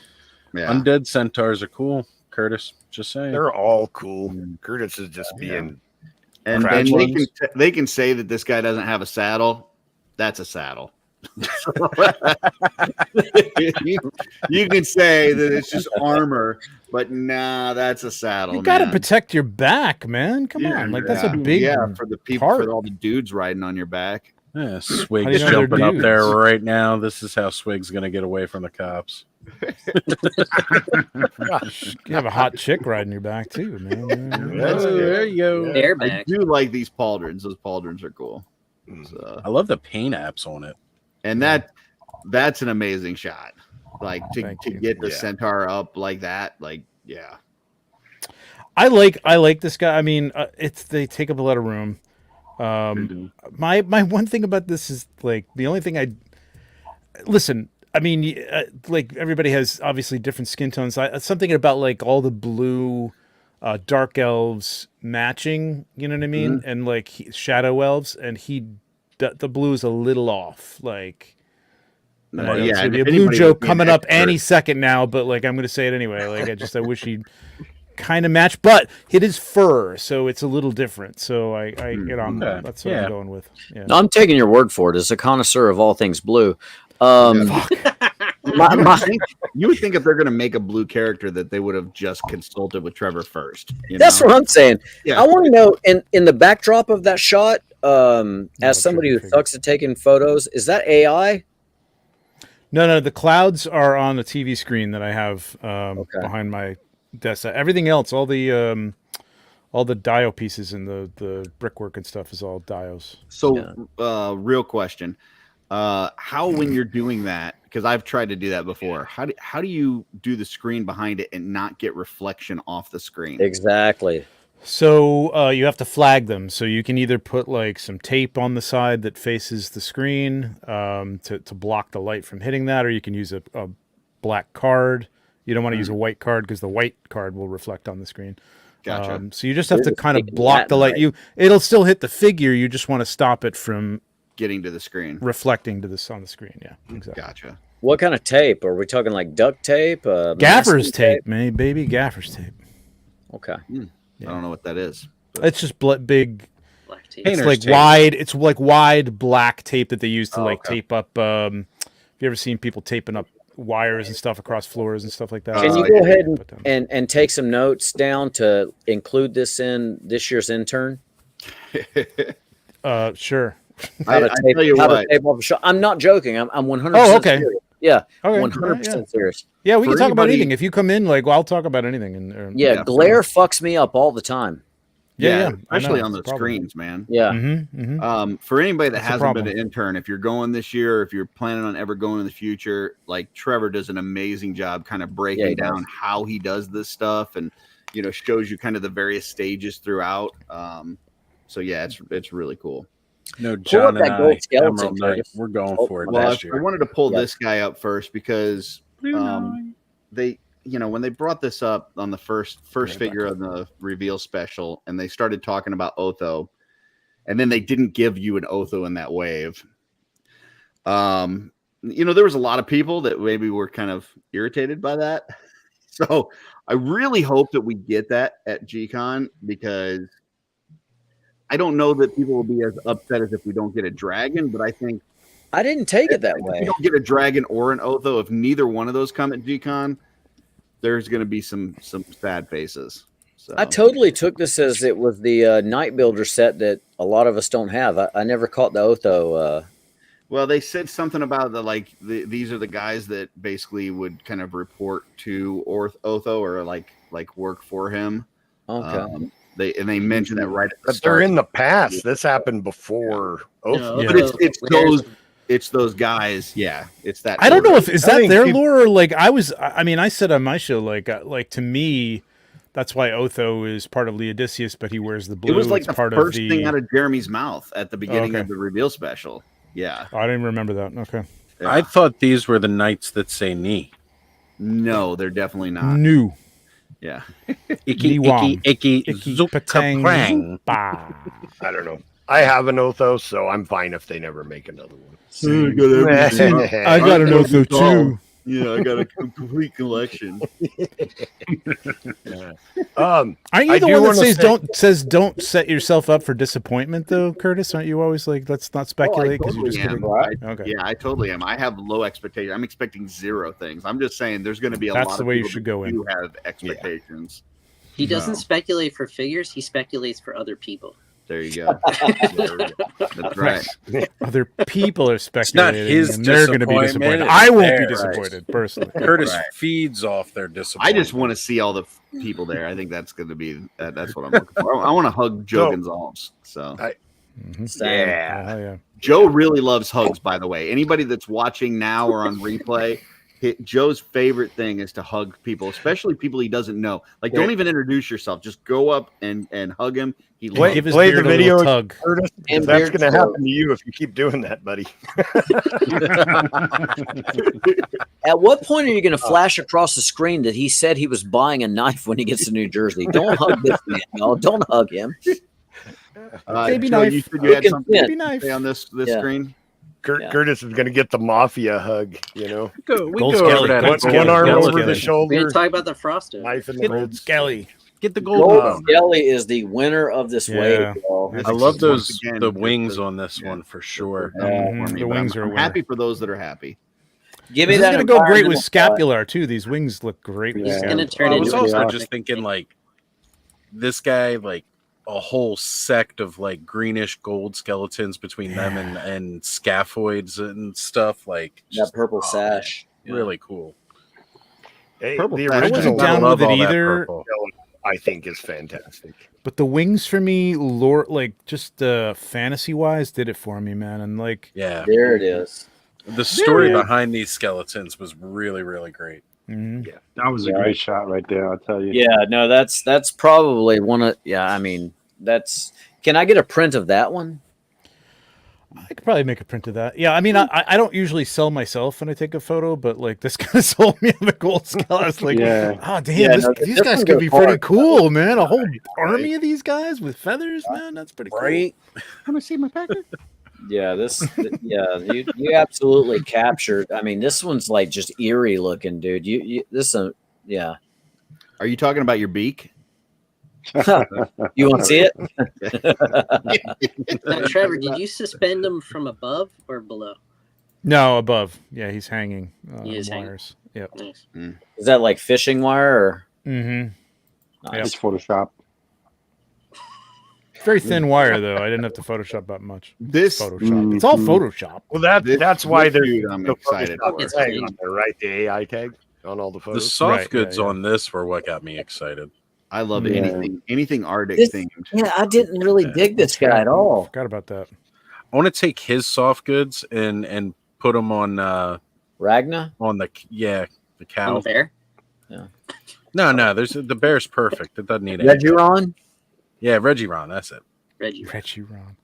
Yeah. Undead centaurs are cool, Curtis. Just saying. They're all cool. Curtis is just being And Crash they can say that this guy doesn't have a saddle. That's a saddle. you can say that it's just armor, but nah, that's a saddle. you got to man. protect your back, man. Come on, like that's a big. for the people part. for all the dudes riding on your back. Yeah, How do Swig's you know they're jumping up there dudes? right now. This is how Swig's gonna get away from the cops. Gosh, you have a hot chick riding your back too, man. That's good. There you go. I Airbag. do like these pauldrons. Those pauldrons are cool. So, I love the paint apps on it. and that's an amazing shot. Like to Thank you. get the Yeah. centaur up like that. Like yeah. I like this guy. I mean, they take up a lot of room. My one thing about this is like the only thing I listen. I mean, like everybody has obviously different skin tones. Something about like all the blue, dark elves matching. You know what I mean? And like shadow elves, and he the blue is a little off. Like, No, it's yeah, gonna be a and blue anybody joke would be an coming up expert. any second now, but like I'm gonna say it anyway. Like I wish he'd kind of match, but it is fur, so it's a little different. So I that's what I'm going with. Yeah. No, I'm taking your word for it. As a connoisseur of all things blue, You would think if they're going to make a blue character that they would have just consulted with Trevor first. That's what I'm saying. Yeah. I want to know in the backdrop of that shot, as somebody who sucks at taking photos, is that AI? No, the clouds are on the TV screen that I have behind my desk. Everything else, all the dio pieces and the brickwork and stuff is all dios. So, real question. How, when you're doing that, because I've tried to do that before, how do you do the screen behind it and not get reflection off the screen? Exactly. So you have to flag them. So you can either put like some tape on the side that faces the screen to block the light from hitting that, or you can use a black card. You don't want to use a white card because the white card will reflect on the screen. Gotcha. So you just have to kind of block the light. It'll still hit the figure. You just want to stop it from getting to the screen, reflecting to this on the screen. Yeah, exactly. Gotcha. What kind of tape? Are we talking like duct tape? Gaffer's tape, man, baby, gaffer's tape. Okay. I don't know what that is. It's just big. Black tape. It's like wide. It's like wide black tape that they use to tape up. Have you ever seen people taping up wires and stuff across floors and stuff like that? Can you go ahead and take some notes down to include this in this year's intern? Sure. I tell you what. I'm not joking. I'm 100%. Oh, okay. Serious. Yeah, okay. 100% serious. Yeah, we can talk about anything. If you come in, like, well, I'll talk about anything. Glare fucks me up all the time. Yeah, especially on the screens, man. Yeah. For anybody that hasn't been an intern, if you're going this year, or if you're planning on ever going in the future, like Trevor does an amazing job kind of breaking down how he does this stuff, and shows you kind of the various stages throughout. So yeah, it's really cool. No, John and I, Emerald Knight, we're going for it Well, this year. I wanted to pull this guy up first because they, when they brought this up on the first figure of the reveal special, and they started talking about Otho, and then they didn't give you an Otho in that wave. There was a lot of people that maybe were kind of irritated by that. So I really hope that we get that at G-Con, because I don't know that people will be as upset as if we don't get a dragon, but I think I didn't take it that way. If we don't get a dragon or an Otho, if neither one of those come at G-Con, there's going to be some sad faces. So I totally took this as it was the Night Builder set that a lot of us don't have. I never caught the Otho. Well, they said something about these are the guys that basically would kind of report to Otho or like work for him. Okay. They mentioned that right at the but start. they're in the past. This happened before. But it's those guys. Yeah, it's that. I don't know if is that their lore or like I said on my show like to me, that's why Otho is part of Laodiceus, but he wears the blue. It was like it's the part first of the thing out of Jeremy's mouth at the beginning of the reveal special. Yeah, I didn't remember that. Okay, I thought these were the knights that say "ni." No, they're definitely not. New. Yeah. Icky, patang. I don't know. I have an Otho, so I'm fine if they never make another one. I got an Otho too. Yeah, I got a complete collection. Aren't you the one that says don't set yourself up for disappointment though, Curtis? Aren't you always like, let's not speculate because you're just getting okay. Yeah, I totally am. I have low expectations. I'm expecting zero things. I'm just saying there's going to be a lot of people who have expectations. He doesn't speculate for figures. He speculates for other people. There you go. That's right. Other people are speculating, it's not his and they're going to be disappointed. I won't be disappointed personally. Curtis feeds off their disappointment. I just want to see all the people there. I think that's going to be that's what I'm looking for. I want to hug Joe Gonzalez. So yeah. Joe really loves hugs. By the way, anybody that's watching now or on replay. Joe's favorite thing is to hug people, especially people he doesn't know. Like, don't even introduce yourself; just go up and hug him. He play the video, hug. Curtis, that's going to happen to you if you keep doing that, buddy. At what point are you going to flash across the screen that he said he was buying a knife when he gets to New Jersey? Don't hug this man, y'all. Don't hug him. Baby Joe, knife. you said you had something Baby to knife. say on this Yeah. screen. Curtis is going to get the mafia hug, you know. We Gold go Skelly. over that. Gold One arm Gold over Skelly. the We're shoulder, gonna talk about the Frosto. knife in the ribs. Skelly. Get the golden Gold bone. Skelly is the winner of this Yeah. wave, y'all. This I is love once those again the just wings a- on this one for sure. for me, The but wings are a I'm winner. happy for those that are happy. Give me This is that. gonna go great with environmental thought. scapular too. These wings look great with He's Yeah. gonna scapular. turn I was into also a just thinking like this guy, like a whole sect of like greenish gold skeletons between them and scaphoids and stuff, like That just, purple man, sash. really cool. Hey, Purple the flag. I original wasn't I down love with it all that either, purple. I think is fantastic. but the wings for me, like just fantasy wise, did it for me, man. And like, Yeah, There it is. the story Yeah. behind these skeletons was really, really great. mhm. That was a great shot right there. I'll tell you. Yeah, no, that's probably one of. Yeah, I mean, that's. Can I get a print of that one? I could probably make a print of that. Yeah, I mean, I don't usually sell myself when I take a photo, but like this guy sold me on the gold skull. I was like, Yeah. oh damn, Yeah, no, these this guys one's could a be pretty hard- cool, man. A whole army of these guys with feathers, man. That's pretty cool. Right? Come and see my packer. Yeah, yeah, you absolutely captured. I mean, this one's like just eerie looking, dude. Yeah. Are you talking about your beak? You want to see it? Now, Trevor, did you suspend him from above or below? No, above. Yeah, he's hanging on He is hanging. wires. Yep. Nice. Is that like fishing wire or? Mm-hmm. Nice. It's Photoshop. Very thin wire though. I didn't have to Photoshop that much. This Photoshop. It's all Photoshop. Well, This- that's why this there's dude I'm the excited Photoshop for. tag on there, right? The AI tag on all the The photos. soft Right, goods yeah. on this were what got me excited. I love Yeah. anything Arctic This- themed. Yeah, I didn't really dig this guy at all. Forgot about that. I want to take his soft goods and put them on Ragna? the the On cow. the bear? No, there's the bear's perfect. It doesn't need any. Regiron? Yeah, Regiron, that's it. Reggie. Ron.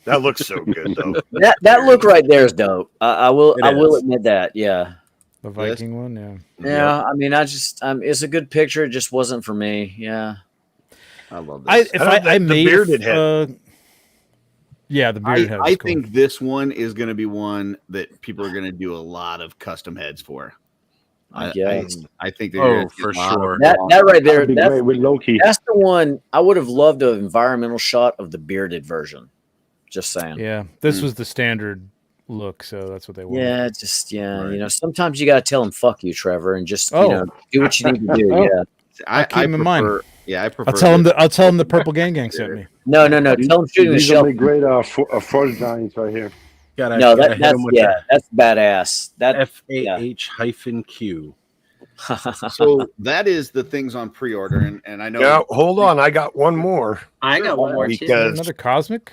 That looks so good though. That look right there is dope. I will It will is. admit that. Yeah. The Viking one, yeah. Yeah. I mean, I just it's a good picture. It just wasn't for me. Yeah. I love this. I the made bearded head. yeah, the bearded head. I is cool. think this one is going to be one that people are going to do a lot of custom heads for. I guess. I think they're Oh, gonna get for a lot of sure. That right there, That'd be great with Loki. that's the one I would have loved an environmental shot of the bearded version. Just saying. Yeah, this was the standard look, so that's what they wanted. Yeah, just Right. you know, sometimes you got to tell them "fuck you, Trevor," and just Oh. you know do what you need to do. Oh. Yeah. I keep him in mind. prefer- Yeah, I prefer. I'll tell him the purple gang sent me. No. Tell them shooting the These will shell. be great forest giants right here. No, that's badass. That FAH-Q. So that is the things on pre-order, and I know. Yeah, hold on. I got one more. I got one more too. Because Another cosmic?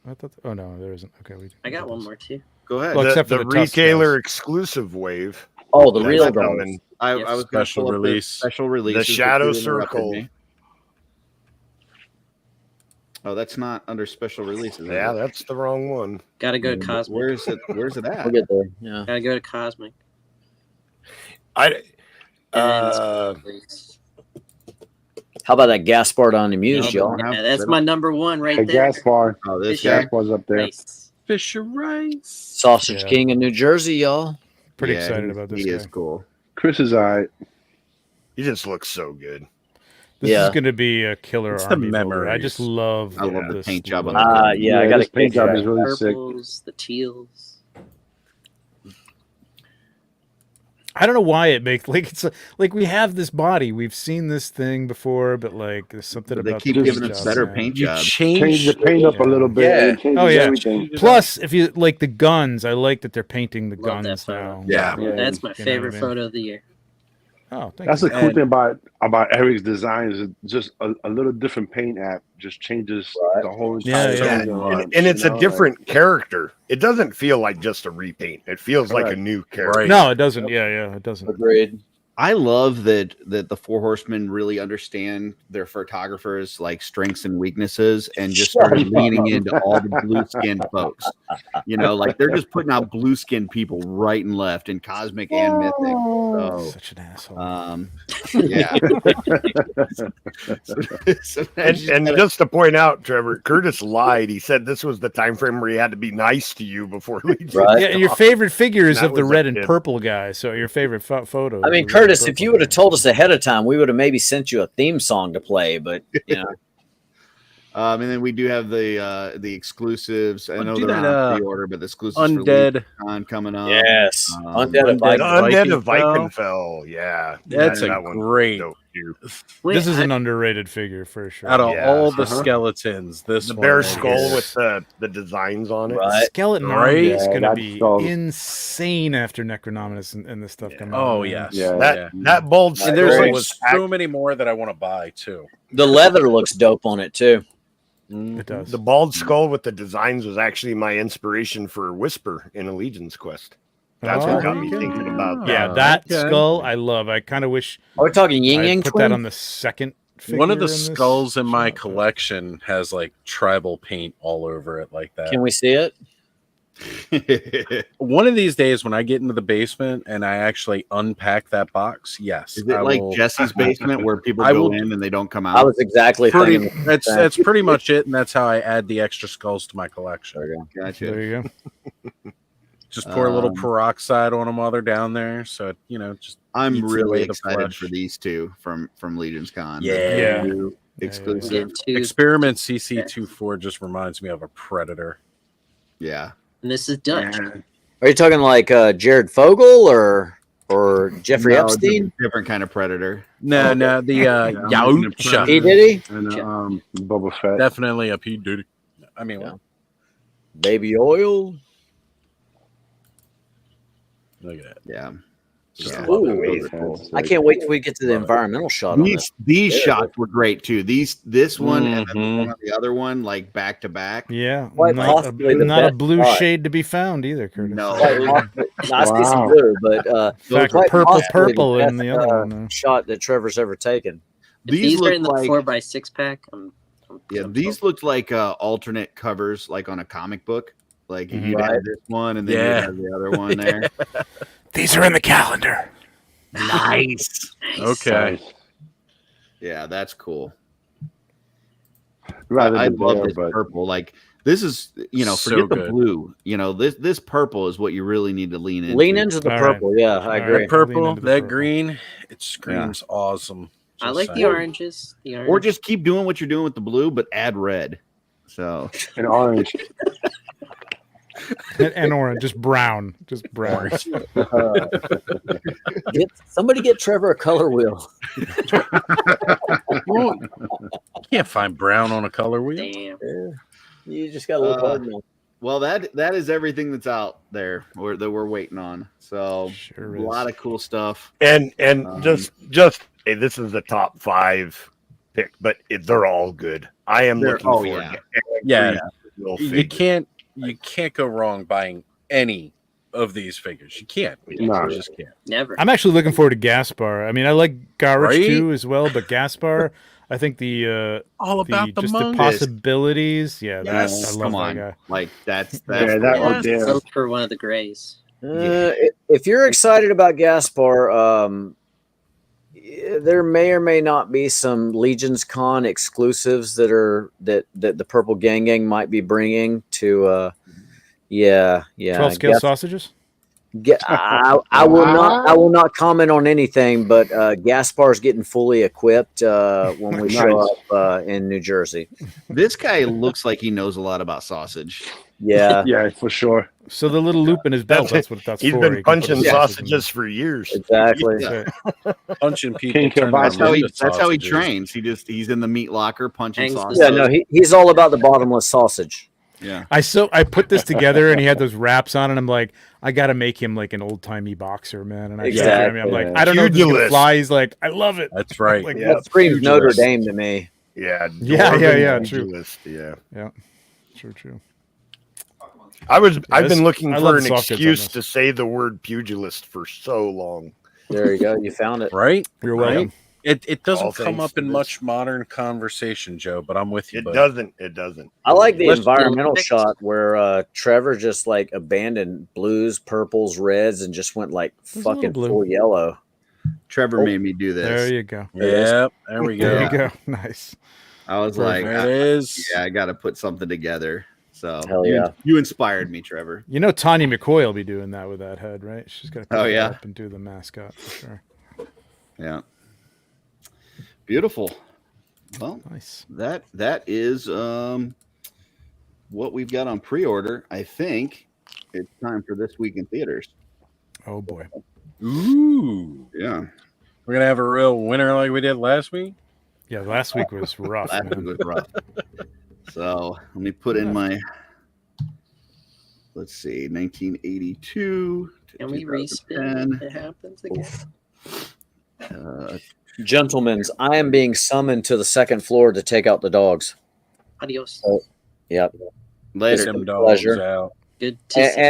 I thought. Oh no, there isn't. Okay, I got one more too. Go ahead. Well, except for the the Tusk retailer guys. exclusive wave. Oh, the That's real coming. guys. I Yes. was gonna Special pull up release. Special release. The Shadow Circle. Oh, that's not under special releases. is Yeah, it? that's the wrong one. Gotta go to Cosmic. Where's it? Where's it at? We'll get there. Yeah. Gotta go to Cosmic. I And How about that Gaspard on the Muse, y'all? yeah, that's my number one right Hey, there. Gaspar. Oh, this Fisher. guy. Gaspar's up there. Nice. Fisher Rice. Sausage Yeah. King in New Jersey, y'all. Pretty Yeah, excited he- about this He guy. is cool. Chris is all right. he just looks so good. This Yeah. is going to be a killer It's the army builder. I memories. just love. I love the this paint job on look. the Yeah, I got this to paint job is really sick. Purples, the teals. I don't know why it makes like it's like we have this body. We've seen this thing before, but like there's something But they about keep the giving paint us job, better man. paint You jobs. Change the paint up a little bit. Yeah. And it changes Oh, yeah. everything. Plus, if you like the guns, I like that they're painting the Love that guns photo. now. Yeah. Yeah. That's my You know favorite what I mean? photo of the year. Oh, thank That's you. the cool And- thing about Eric's design is just a little different paint app just changes the whole Yeah, entire yeah. thing. And it's You a know, different character. It doesn't feel like just a repaint. It feels like a Correct. new character. Right. No, it doesn't. Yeah, it doesn't. Agreed. I love that the Four Horsemen really understand their photographers' like strengths and weaknesses, and just started leaning into all the blue-skinned folks. You know, like they're just putting out blue-skinned people right and left, in cosmic and mythic. So, Such an asshole. Yeah. And just to point out, Trevor, Curtis lied. He said this was the time frame where he had to be nice to you before Legion. Right. Yeah, and your favorite figure is That of the was red a and kid. purple guy. So your favorite photo. I mean, Curtis, if you would have told us ahead of time, we would have maybe sent you a theme song to play. But you know, and then we do have the exclusives. I know do they're that, on pre-order, but the exclusives Undead for Legion coming up. yes, Undead of Vikenfell. Yeah, That's that a one's great. dope, too. This is an underrated figure for sure. Out of Yeah. all the skeletons, this The one bear right skull here. with the designs on it. Right. Skeleton Right? army is Yeah, going to that be skull- insane after Necronominus and this stuff comes out. Oh man. yes, Yeah. That bold And there's skull like was so many more that I want to buy too. the leather looks dope on it too. It does. the bald skull with the designs was actually my inspiration for Whisper in Legion's Quest. That's what got me thinking about that. Yeah, that Okay. skull I love. I kind of wish Are we talking Yin I Yang put twin? that on the second. One of the figure in this skulls in my shot, but- collection has like tribal paint all over it, like that. Can we see it? One of these days, when I get into the basement and I actually unpack that box, yes, Is it I like will- Jesse's basement where people I go will- in and they don't come out? I was exactly Pretty, thinking. that's pretty much it, and that's how I add the extra skulls to my collection. Gotcha. There you go. Just pour a little peroxide on them while they're down there, so it, just I'm eats really away the excited flesh. for these two from Legion's Con. Yeah. New exclusive. Get two, Experiment CC24 just reminds me of a predator. Yeah. and this is Dutch. Are you talking like Jared Fogle or Jeffrey No, Epstein? different kind of predator. No, the Yautja. He did he? And Boba Fett. Definitely a P Diddy. I mean, Yeah. Baby oil. look at that. Yeah. Just Yeah. love Ooh, it. I can't wait till we get to the environmental shot on this. These Yeah. shots were great too. This one and then Mhm. one of the other one, like back to back. Yeah, Quite not, possibly the not a best blue spot. shade to be found either, Curtis. No. Quite possibly- no, I see some Wow. blue, but In fact, quite purple, possibly purple the in the best, other one. though. shot that Trevor's ever taken. If These these are look in the like 4x6 pack. I'm these looked like alternate covers, like on a comic book. Like Mhm. you Right. had this one and then Yeah. you had the other one there. These are in the calendar. Nice. Okay. Yeah, that's cool. Rather I than love there, this but purple. Like this is, So forget the good. blue. This purple is what you really need to lean into. Lean into the All right. purple. Yeah, I All right. agree. That Lean purple, into the that purple. green, it screams awesome. I Just like the saying. oranges. The orange. Or just keep doing what you're doing with the blue, but add red. So an orange. And orange, just brown. Just brown. Somebody get Trevor a color wheel. Well, you can't find brown on a color wheel. Damn. You just got a little hard now. well, that is everything that's out there that we're waiting on. So Sure a is. lot of cool stuff. And Um, just hey, this is the top 5 pick, but they're all good. I am They're- looking oh, forward yeah. to every Yeah, single you figure. can't go wrong buying any of these figures. You can't. No. You just can't. Never. I'm actually looking forward to Gaspar. I mean, I like Garage Right? too as well, but Gaspar, I think the All about the just the monk. possibilities. Yeah, Yes, I love come that on. guy. Like that's Yeah, that Yeah, right there. Look for one of the grays. If you're excited about Gaspar, there may or may not be some Legions Con exclusives that the Purple Gang might be bringing to. Yeah. 12 scale sausages. I will not comment on anything, but Gaspar's getting fully equipped when we show up in New Jersey. This guy looks like he knows a lot about sausage. Yeah, Yeah, for sure. So the little loop in his belt, that's what that's He's for. been He can put punching his sausages for years. exactly. Yeah. Punching people. King turn Kebab. them into That's how he sausages. trains. He's in the meat locker punching Hangs the sausage. Yeah, no, he's all about the bottomless sausage. Yeah. I put this together and he had those wraps on, and I'm like, I gotta make him like an old timey boxer, man. And Exactly. I'm like, I don't know if this is gonna Pugilist. fly. He's like, I love it. That's right. Like, Yeah, That screams Notre pugilist. Dame to me. Yeah, Yeah, Dwarven true. pugilist, Yeah. True. I've this- been looking I for love an the soft goods on excuse this. to say the word pugilist for so long. There you go. You found it. Right? You're Right? welcome. It doesn't All come thanks up to in this. much modern conversation, Joe, but I'm with you. It buddy. doesn't. It doesn't. I like the Let's- environmental shot where Trevor just like abandoned blues, purples, reds, and just went like There's a little fucking blue. full yellow. Trevor Oh, made me do this. There you go. Yep, there we go. There you go. Nice. I was Perfect. like, There it is. yeah, I got to put something together. So Hell yeah. you inspired me, Trevor. You know, Tanya McCoy will be doing that with that head, right? She's got to Oh, pick it yeah. up and do the mascot for sure. Yeah. Beautiful. Well, Nice. that is what we've got on pre-order. I think it's time for this week in theaters. Oh boy. Ooh. Yeah. We're going to have a real winner like we did last week. Yeah, last week was rough. Last man. week was rough. So let me put in my, let's see, 1982 to Can we 2010. respin if it happens again? Gentlemen, I am being summoned to the second floor to take out the dogs. Adios. Yep. Later. Them dogs Pleasure. out. Good to see.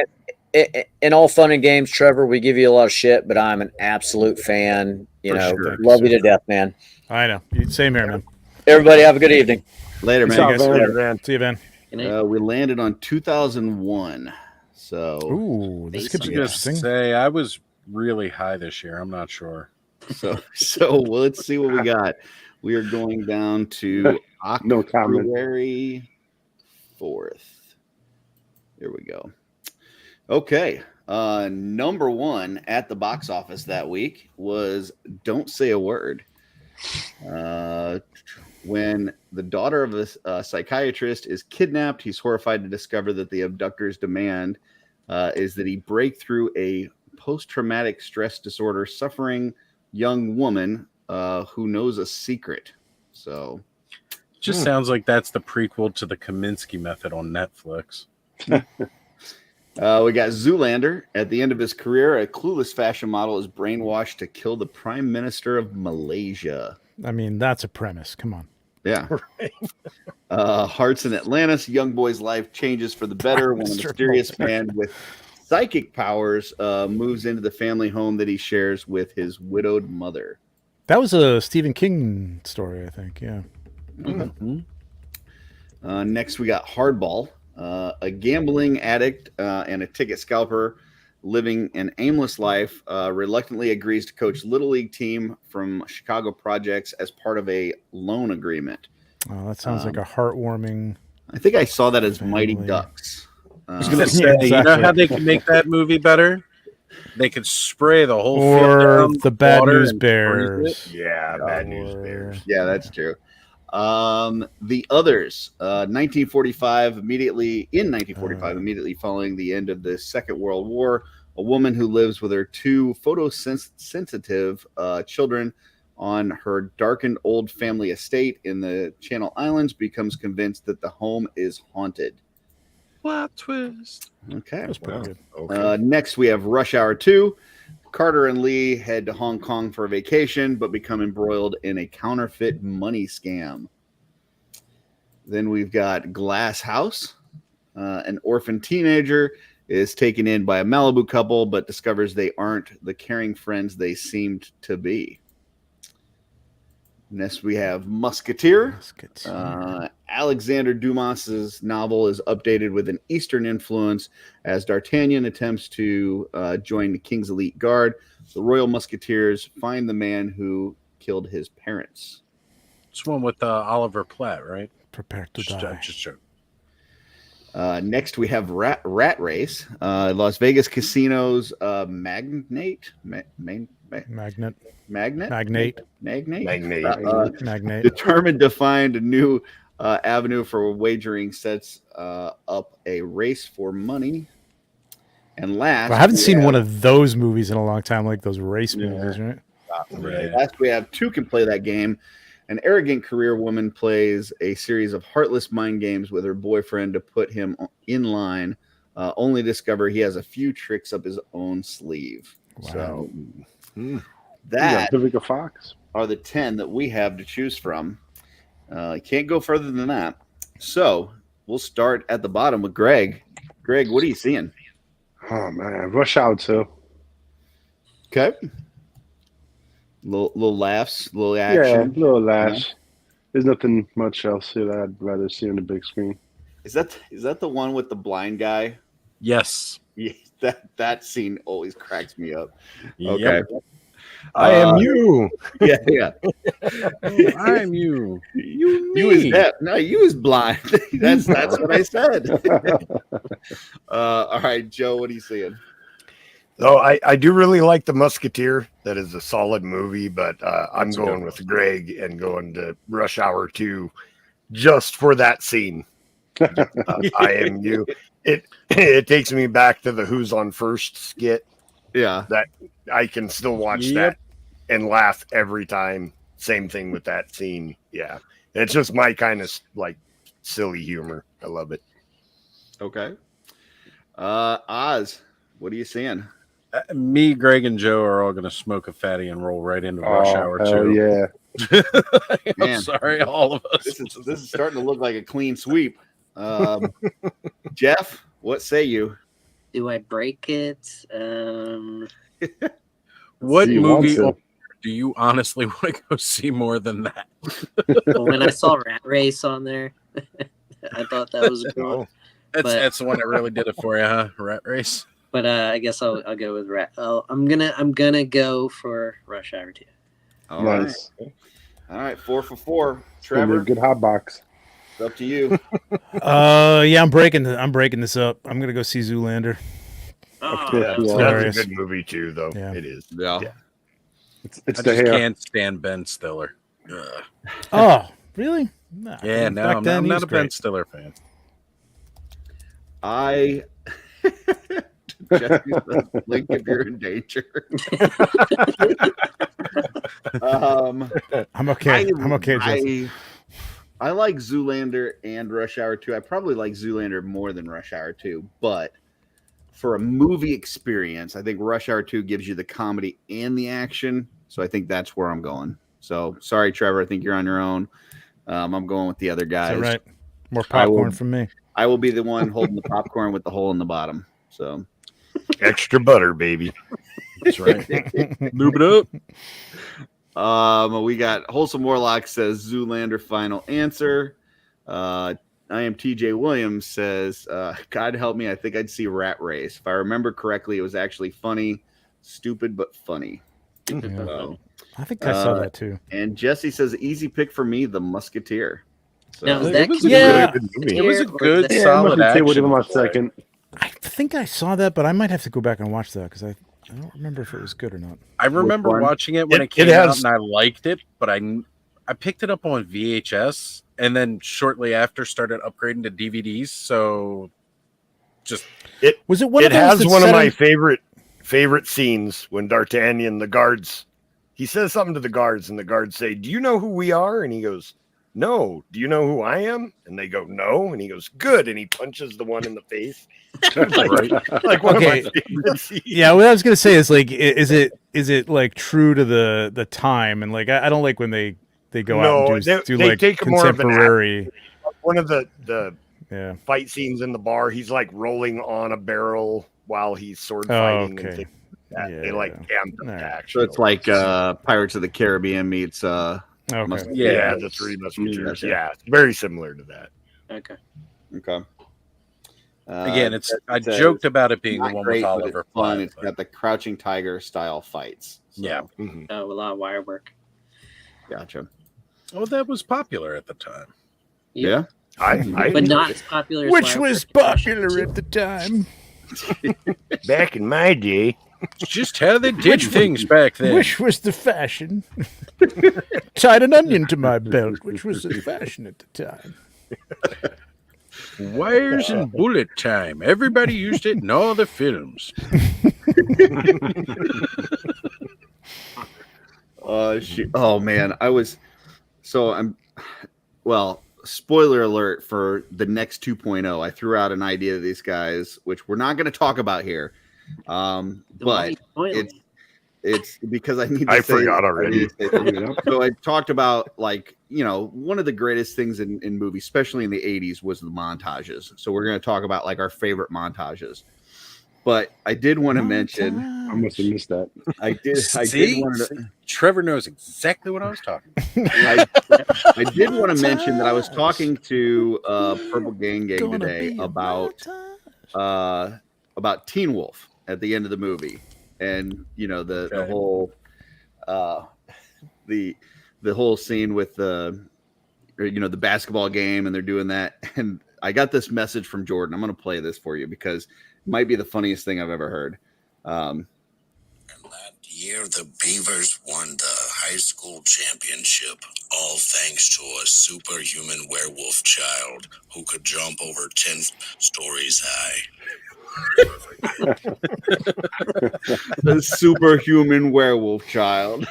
And in all fun and games, Trevor, we give you a lot of shit, but I'm an absolute fan. You For know, sure. love you to death, man. I know. Same here, man. Everybody have a good evening. Later, See you man. guys. Later, man. See you, Ben. Good night. We landed on 2001. So, Ooh, this could I was be going to interesting. say, I was really high this year. I'm not sure. so let's see what we got. We are going down to No comment. February 4th. There we go. Okay. Number one at the box office that week was Don't Say a Word. When the daughter of a psychiatrist is kidnapped, he's horrified to discover that the abductor's demand is that he break through a post-traumatic stress disorder suffering young woman who knows a secret. So Just sounds like that's the prequel to the Kaminsky Method on Netflix. we got Zoolander. At the end of his career, a clueless fashion model is brainwashed to kill the Prime Minister of Malaysia. I mean, that's a premise. Come on. Yeah. Hearts in Atlantis. Young boy's life changes for the better when a mysterious man with psychic powers moves into the family home that he shares with his widowed mother. That was a Stephen King story, I think. Yeah. Mm-hmm. Next, we got Hardball. A gambling addict and a ticket scalper living an aimless life reluctantly agrees to coach Little League team from Chicago Projects as part of a loan agreement. Oh, that sounds like a heartwarming. I think I saw that as Mighty Family. Ducks. I was going to say, Yeah, you know exactly. how they can make that movie better? They could spray the whole field Or down the with Bad water News and freeze Bears. it. Yeah, Bad News Bears. Yeah, that's true. The Others, 1945, immediately following the end of the Second World War, a woman who lives with her two photosensitive children on her darkened old family estate in the Channel Islands becomes convinced that the home is haunted. Plot twist. Okay. That was pretty good. Okay. Next, we have Rush Hour 2. Carter and Lee head to Hong Kong for a vacation, but become embroiled in a counterfeit money scam. Then we've got Glass House. An orphan teenager is taken in by a Malibu couple, but discovers they aren't the caring friends they seemed to be. Next, we have Musketeer. Alexander Dumas's novel is updated with an Eastern influence as D'Artagnan attempts to join the King's elite guard. The Royal Musketeers find the man who killed his parents. It's one with Oliver Platt, right? Prepare to die. Just joke. Next, we have Rat Race. Las Vegas Casinos magnate. Determined to find a new avenue for wagering, sets up a race for money. And last, I haven't seen one of those movies in a long time, like those race movies, right? Last, we have Two Can Play That Game. An arrogant career woman plays a series of heartless mind games with her boyfriend to put him in line, only to discover he has a few tricks up his own sleeve. Wow. So Yeah, that Vivica Fox. are the 10 that we have to choose from. Can't go further than that. So we'll start at the bottom with Greg. Greg, what are you seeing? Oh man, Rush Hour 2. Okay. Little laughs, little Yeah, action. little lash. There's nothing much else that I'd rather see on the big screen. Is that the one with the blind guy? Yes. Yeah, that scene always cracks me up. Yep. Okay. I am you. Yeah, yeah. I'm you. You is deaf. No, you is blind. that's what I said. All right, Joe, what are you seeing? Though I do really like The Musketeer. That is a solid movie, but I'm going with Greg and going to Rush Hour 2 just for that scene. I am you. It takes me back to the Who's on First skit. Yeah. That I can still watch that and laugh every time. Same thing with that scene. Yeah. It's just my kind of like silly humor. I love it. Okay. Oz, what are you seeing? Me, Greg, and Joe are all going to smoke a fatty and roll right into Rush Hour 2. Yeah. I'm Man, sorry, all of us. This is starting to look like a clean sweep. Jeff, what say you? Do I break it? What Do you movie want to? do you honestly want to go see more than that? Well, when I saw Rat Race on there, I thought that was cool. That's the one that really did it for you, huh? Rat Race. But I guess I'll go with Rat. Oh, I'm gonna go for Rush Hour 2. All right. Nice. All right, 4 for 4. Gonna be a Trevor, good hot box. it's up to you. Yeah, I'm breaking this up. I'm gonna go see Zoolander. Oh, Yeah, that was that's hilarious. a good movie too, though. Yeah. It is. Yeah. It's I the just hair. can't stand Ben Stiller. Ugh. Oh, really? Nah, Yeah, no, back I'm then he not was a Ben great. Stiller fan. Jesse says, Link, if you're in danger. I'm okay. I'm okay, Jesse. I like Zoolander and Rush Hour 2. I probably like Zoolander more than Rush Hour 2, but for a movie experience, I think Rush Hour 2 gives you the comedy and the action. So I think that's where I'm going. So sorry, Trevor. I think you're on your own. I'm going with the other guys. Is that right? More popcorn from me. I will be the one holding the popcorn with the hole in the bottom. So Extra butter, baby. That's right. Lube it up. we got Wholesome Warlock says Zoolander final answer. I am TJ Williams says, God help me, I think I'd see Rat Race. If I remember correctly, it was actually funny, stupid but funny. So, I think I saw that too. And Jesse says, easy pick for me, The Musketeer. So, Now, is It that was a Yeah. good movie. It was a Or good, is that- Yeah, solid Musketeer would have action. been my flick. second. I think I saw that, but I might have to go back and watch that because I don't remember if it was good or not. I remember one? watching it when It it came has- out, and I liked it, but I picked it up on VHS, and then shortly after started upgrading to DVDs. So just Was it one It of those has that one of said my it- favorite scenes when D'Artagnan, the guards, he says something to the guards, and the guards say, "Do you know who we are?" And he goes, "No." "Do you know who I am?" And they go, "No." And he goes, "Good." And he punches the one in the face. like one Okay. of my favorite scenes. Yeah, what I was gonna say is like, is it like true to the time? And like, I don't like when they go out and do they like take more of an contemporary. one of the Yeah. fight scenes in the bar. He's like rolling on a barrel while he's sword Oh, fighting and okay. things like that. Yeah, They like yeah. amped up All the right. action. so it's like Pirates of the Caribbean meets Okay. yeah, the Three Musketeers. Yeah, it's very similar to that. Okay. Okay. again, I says, joked about it being the not one great, with but Oliver it's fun. Platt, It's but- got the Crouching Tiger style fights. So, Yeah. Oh, a lot of wire work. Gotcha. Oh, that was popular at the time. Yeah. I But not as popular as Which wire was work. popular at the time. back in my day. Just how they did things back then. Which was the fashion. Tied an onion to my belt, which was the fashion at the time. Wires and bullet time. Everybody used it in all the films. Oh man, spoiler alert for the next 2.0. I threw out an idea to these guys, which we're not going to talk about here. But it's because I need to I say, forgot already. So I talked about, like, one of the greatest things in movies, especially in the 80s, was the montages. So we're going to talk about like our favorite montages. But I did want to mention. I must have missed that. I did See? want to. Trevor knows exactly what I was talking about. I did want to mention that I was talking to Purple Gang today about Teen Wolf at the end of the movie, and the whole the whole scene with the basketball game, and they're doing that. And I got this message from Jordan. I'm going to play this for you because it might be the funniest thing I've ever heard. And that year, the Beavers won the high school championship, all thanks to a superhuman werewolf child who could jump over 10 stories high. The superhuman werewolf child.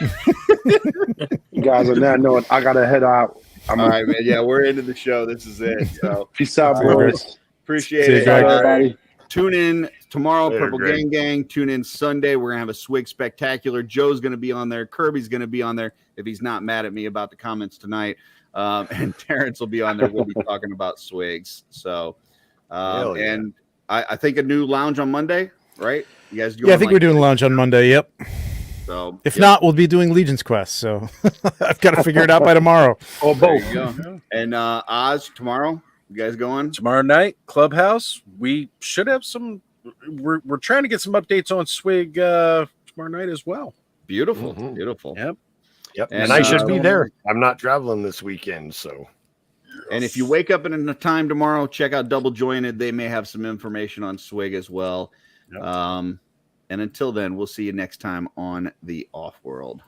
You guys, on that note, I gotta head out. All right, man. Yeah, we're into the show. This is it. So peace out, boys. Appreciate it, everybody. Tune in tomorrow, Later, Purple Greg. Gang. Tune in Sunday. We're gonna have a Swig Spectacular. Joe's gonna be on there. Kirby's gonna be on there if he's not mad at me about the comments tonight. And Terrence will be on there. We'll be talking about Swigs. So, and I think a new lounge on Monday, right? You guys? Yeah, I think we're doing lounge on Monday. Yep. So if not, we'll be doing Legion's Quest. So I've got to figure it out by tomorrow. Oh, both. And Oz tomorrow. You guys going tomorrow night? Clubhouse. We should have some. We're trying to get some updates on Swig tomorrow night as well. Beautiful, beautiful. Yep. And I should be there. I'm not traveling this weekend, so. And if you wake up in the time tomorrow, check out Double Jointed. They may have some information on Swig as well. Yep. And until then, we'll see you next time on the OffWorld.